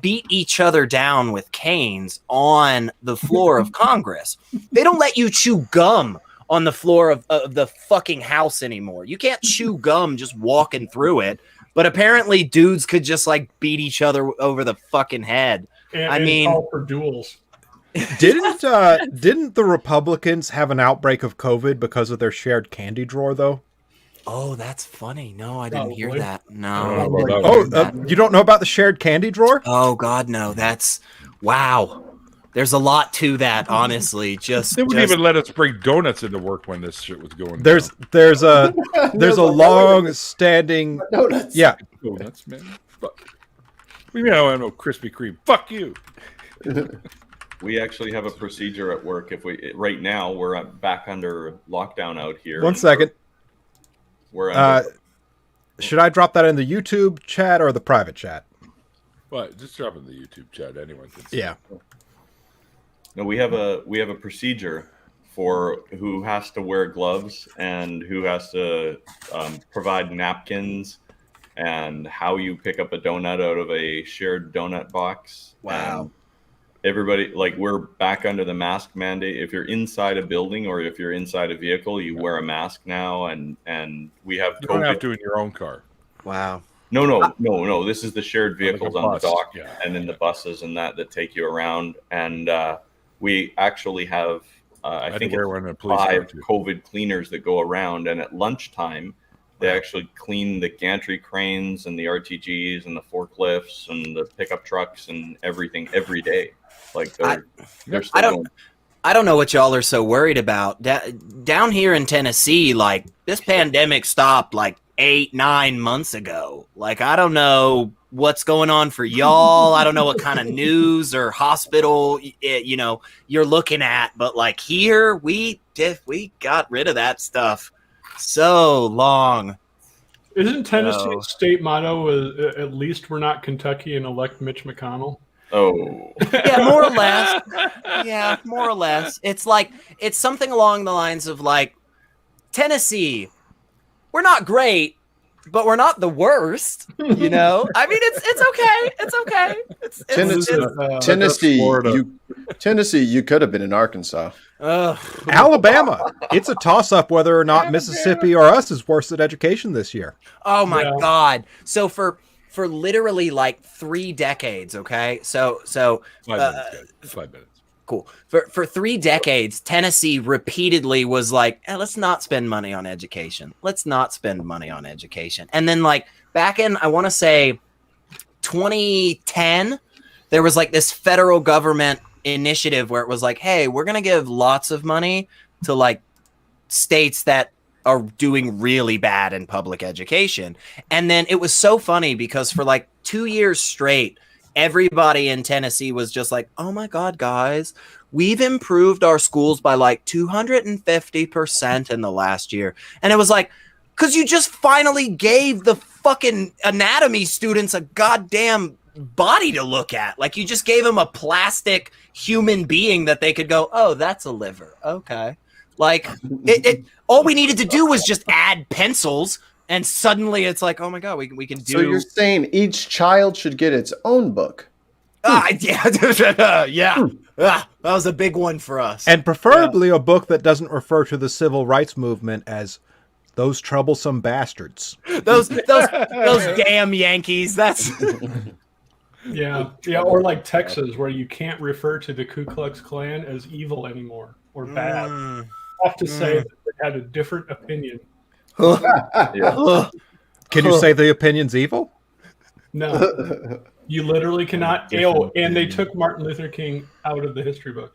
beat each other down with canes on the floor of Congress. They don't let you chew gum on the floor of the fucking house anymore. You can't chew gum just walking through it. But apparently dudes could just like beat each other over the fucking head. And call for duels. Didn't the Republicans have an outbreak of COVID because of their shared candy drawer though? Oh, that's funny. No, I didn't hear that. You don't know about the shared candy drawer? Oh God, no. That's wow. There's a lot to that, honestly. They wouldn't even let us bring donuts into work when this shit was going. There's a long standing donuts. Yeah, donuts, man. Fuck. We know I know Krispy Kreme. Fuck you. We actually have a procedure at work. Right now we're back under lockdown out here. 1 second. We're should I drop that in the YouTube chat or the private chat? What? Just drop in the YouTube chat. Anyone can see. Yeah. No, we have a procedure for who has to wear gloves and who has to provide napkins and how you pick up a donut out of a shared donut box. Wow. And everybody, like, we're back under the mask mandate. If you're inside a building or if you're inside a vehicle, you wear a mask now, and we have You don't have to in your own car. Wow. No. This is the shared vehicles Like a on the bus, dock yeah. and in the buses and that take you around. And we actually have, I think, wear one in a police car, 5 too. COVID cleaners that go around. And at lunchtime, they actually clean the gantry cranes and the RTGs and the forklifts and the pickup trucks and everything every day. Like they're still I don't know what y'all are so worried about. Down here in Tennessee, like this pandemic stopped like 8-9 months ago. Like I don't know what's going on for y'all. I don't know what kind of news or hospital you're looking at, but like here we got rid of that stuff so long. Isn't Tennessee's state motto at least we're not Kentucky and elect Mitch McConnell? Oh. Yeah, more or less. Yeah, more or less. It's like it's something along the lines of like Tennessee, we're not great, but we're not the worst. I mean, it's okay. It's okay. Tennessee, you could have been in Arkansas. Alabama. It's a toss-up whether or not Mississippi or us is worse at education this year. Oh my God. So for literally like 3 decades, okay? So 5 minutes. Cool. For 3 decades, Tennessee repeatedly was like, let's not spend money on education. Let's not spend money on education. And then like back in, I want to say 2010, there was like this federal government initiative where it was like, hey, we're going to give lots of money to like states that are doing really bad in public education. And then it was so funny because for like 2 years straight, everybody in Tennessee was just like, oh my God, guys, we've improved our schools by like 250% in the last year. And it was like, Because you just finally gave the fucking anatomy students a goddamn body to look at. Like, you just gave them a plastic human being that they could go, oh, that's a liver. Okay. Like, all we needed to do was just add pencils, and suddenly it's like, oh my God, we can do. So you're saying each child should get its own book? Yeah. Yeah. That was a big one for us. And preferably a book that doesn't refer to the civil rights movement as those troublesome bastards. Those damn Yankees. That's yeah, or like Texas, where you can't refer to the Ku Klux Klan as evil anymore or bad. I have to say that they had a different opinion. Can you say the opinion's evil? No, you literally cannot. And they took Martin Luther King out of the history book.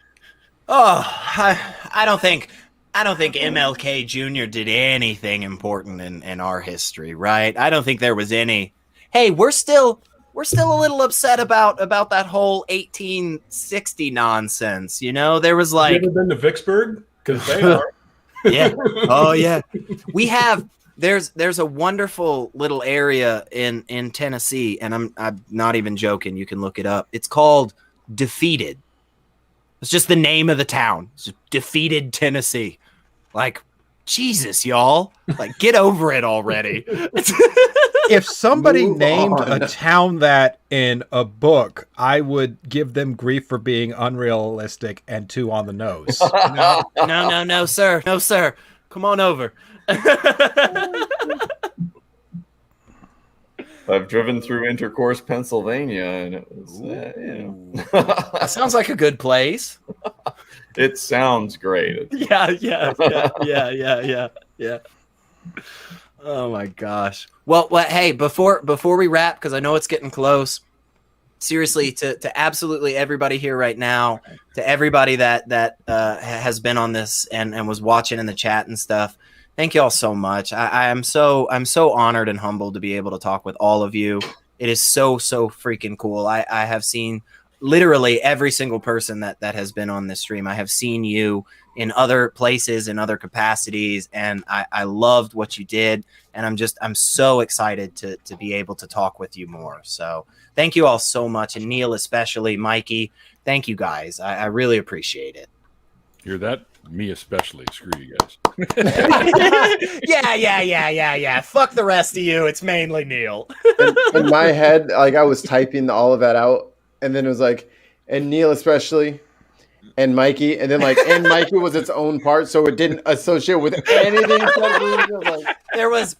Oh, I don't think MLK Jr. did anything important in our history, right? I don't think there was any. Hey, we're still a little upset about that whole 1860 nonsense. You know, there was like. You ever been to Vicksburg? Because they are. Yeah. Oh yeah. We have. There's a wonderful little area in Tennessee, and I'm not even joking. You can look it up. It's called Defeated. It's just the name of the town. It's just Defeated, Tennessee. Like, Jesus, y'all. Like, get over it already. If somebody named a town that in a book, I would give them grief for being unrealistic and too on the nose. No, sir. No, sir. Come on over. I've driven through Intercourse, Pennsylvania, and it was, That sounds like a good place. It sounds great. Yeah. Oh my gosh. Well, hey, before we wrap, because I know it's getting close. Seriously, to absolutely everybody here right now, to everybody that has been on this and was watching in the chat and stuff. Thank you all so much. I'm so honored and humbled to be able to talk with all of you. It is so freaking cool. I have seen literally every single person that has been on this stream. I have seen you in other places, in other capacities, and I loved what you did. And I'm so excited to be able to talk with you more. So thank you all so much. And Neil, especially, Mikey, thank you guys. I really appreciate it. Hear that? Me especially. Screw you guys. Yeah. Fuck the rest of you. It's mainly Neil. In my head, like I was typing all of that out, and then it was like, and Neil especially, and Mikey, and then like, and Mikey was its own part, so it didn't associate with anything. There was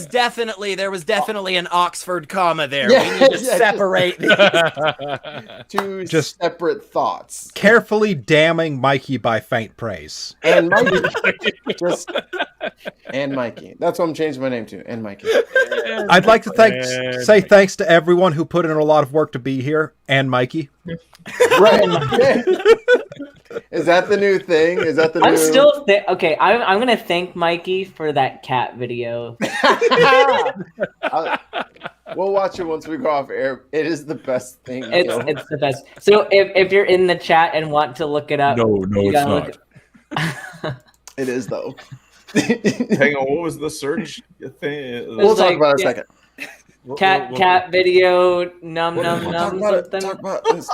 definitely an Oxford comma there. Yeah, we need to separate two Just separate thoughts. Carefully damning Mikey by faint praise. And Mikey, and Mikey. That's what I'm changing my name to. And Mikey. I'd like to say thanks to everyone who put in a lot of work to be here. And Mikey. Right. Is that the new thing? Is that the I'm new... still okay. I'm gonna thank Mikey for that cat video. We'll watch it once we go off air. It is the best thing. It's the best. So if you're in the chat and want to look it up, no, it's not. It is though. Hang on, what was the search thing? We'll talk about it in a second. Cat video num something. Talk about this.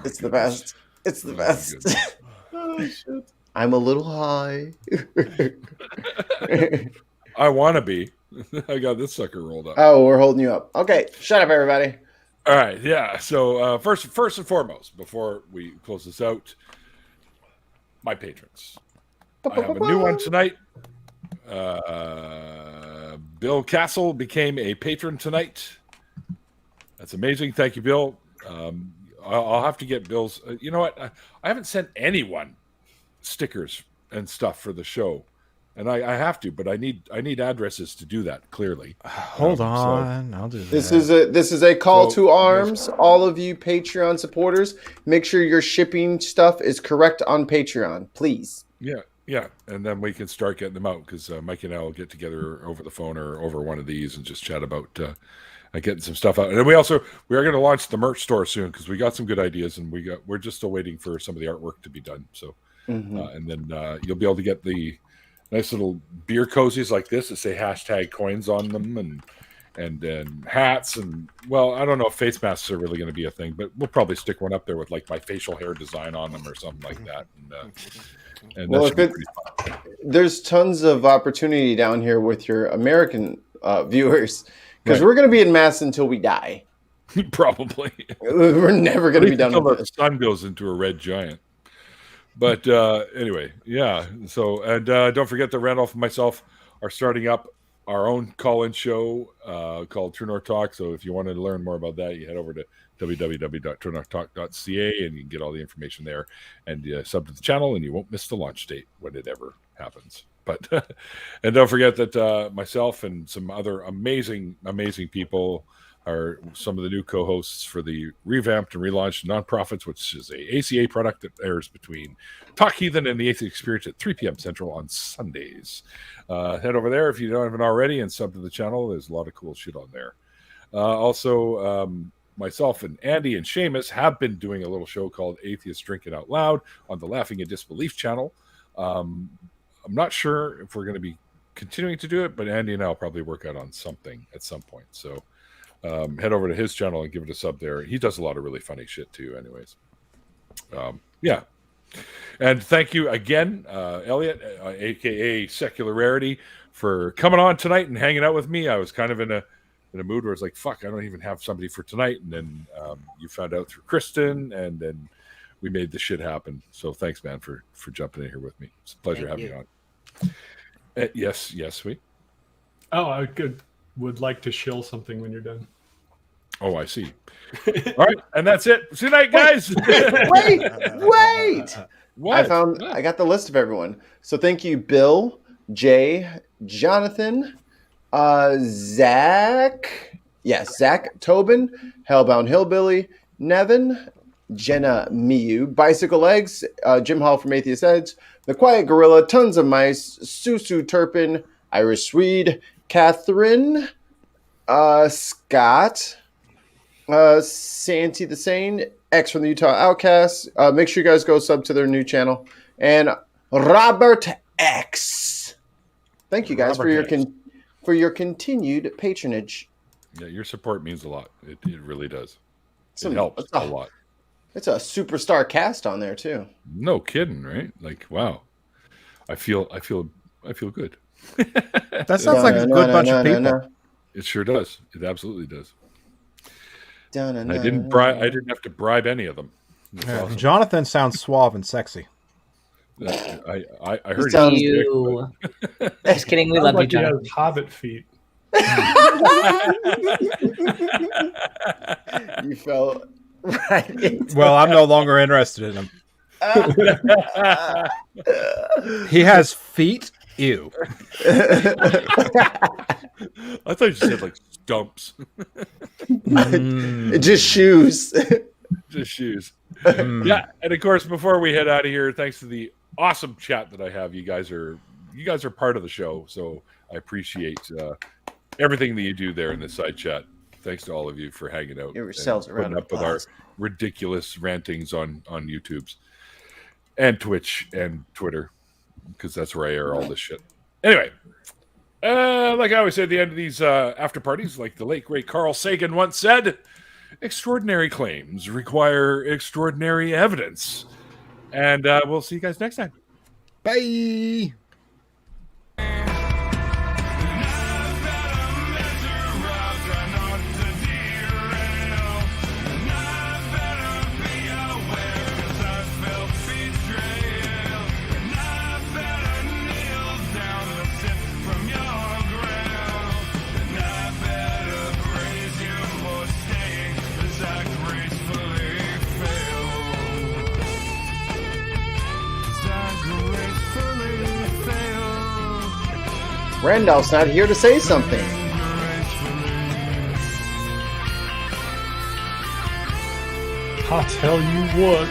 It's the best. It's the best. Oh, shit. I'm a little high. I want to be. I got this sucker rolled up. Oh, we're holding you up. Okay, shut up, everybody. All right, yeah. So first and foremost, before we close this out, my patrons. I have a new one tonight. Bill Castle became a patron tonight. That's amazing. Thank you, Bill. I'll have to get Bill's. You know what? I haven't sent anyone stickers and stuff for the show, and I have to, but I need addresses to do that. Clearly, hold on. I'll do that. This is a call to arms. All of you Patreon supporters, make sure your shipping stuff is correct on Patreon, please. Yeah, and then we can start getting them out because Mike and I will get together over the phone or over one of these and just chat about getting some stuff out. And then we are going to launch the merch store soon because we got some good ideas and we're just still waiting for some of the artwork to be done. So and then you'll be able to get the nice little beer cozies like this that say hashtag coins on them, and then hats, and well, I don't know if face masks are really going to be a thing, but we'll probably stick one up there with like my facial hair design on them or something like that. And well, there's tons of opportunity down here with your American viewers, because we're going to be in mass until we die. Probably. We're never going to be done until with the this. sun goes into a red giant. But anyway, yeah. So, and don't forget that Randolph and myself are starting up our own call-in show called True North Talk. So if you want to learn more about that, you head over to www.truenorthtalk.ca and you can get all the information there, and sub to the channel, and you won't miss the launch date when it ever happens. But and don't forget that myself and some other amazing people are some of the new co-hosts for the revamped and relaunched Nonprofits, which is a ACA product that airs between Talk Heathen and the Atheist Experience at 3 p.m. Central on Sundays. Head over there if you haven't already and sub to the channel. There's a lot of cool shit on there. Also, myself and Andy and Seamus have been doing a little show called Atheist Drinking Out Loud on the Laughing at Disbelief channel. I'm not sure if we're going to be continuing to do it, but Andy and I will probably work out on something at some point. So head over to his channel and give it a sub there. He does a lot of really funny shit too, anyways. Yeah. And thank you again, Elliot, aka Secular Rarity, for coming on tonight and hanging out with me. I was kind of in a mood where it's like, fuck, I don't even have somebody for tonight. And then you found out through Kristen, and then we made the shit happen. So thanks, man, for jumping in here with me. It's a pleasure having you on. Yes, sweet. Oh, I would like to shill something when you're done. Oh, I see. All right, and that's it. See you night, guys. Wait. What? I got the list of everyone. So thank you, Bill, Jay, Jonathan, Zach, Tobin, Hellbound Hillbilly, Nevin, Jenna Miu, Bicycle Legs, Jim Hall from Atheist Edge, The Quiet Gorilla, Tons of Mice, Susu Turpin, Irish Swede, Catherine, Scott, Santi the Sane, X from the Utah Outcasts. Make sure you guys go sub to their new channel. And Robert X. Thank you guys for your continued patronage. Yeah, your support means a lot. It really does. It helps a lot. It's a superstar cast on there too. No kidding, right? Like, wow. I feel good. That sounds like a good bunch of people. It sure does. It absolutely does. I didn't have to bribe any of them. Yeah, Awesome. Jonathan sounds suave and sexy. I heard you. Just kidding. We love you, Jonathan. He has hobbit feet. You felt right. Well, I'm no longer interested in him. He has feet. Ew. I thought you said like stumps. Just shoes. Just shoes. Yeah, and of course, before we head out of here, thanks to the awesome chat that I have, you guys are part of the show, so I appreciate everything that you do there in the side chat. Thanks to all of you for hanging out. Give yourselves a round of up with our ridiculous rantings on YouTube's and Twitch and Twitter, because that's where I air all this shit. Anyway, like I always say at the end of these after parties, like the late great Carl Sagan once said, extraordinary claims require extraordinary evidence. And we'll see you guys next time. Bye. Randolph's not here to say something. I'll tell you what.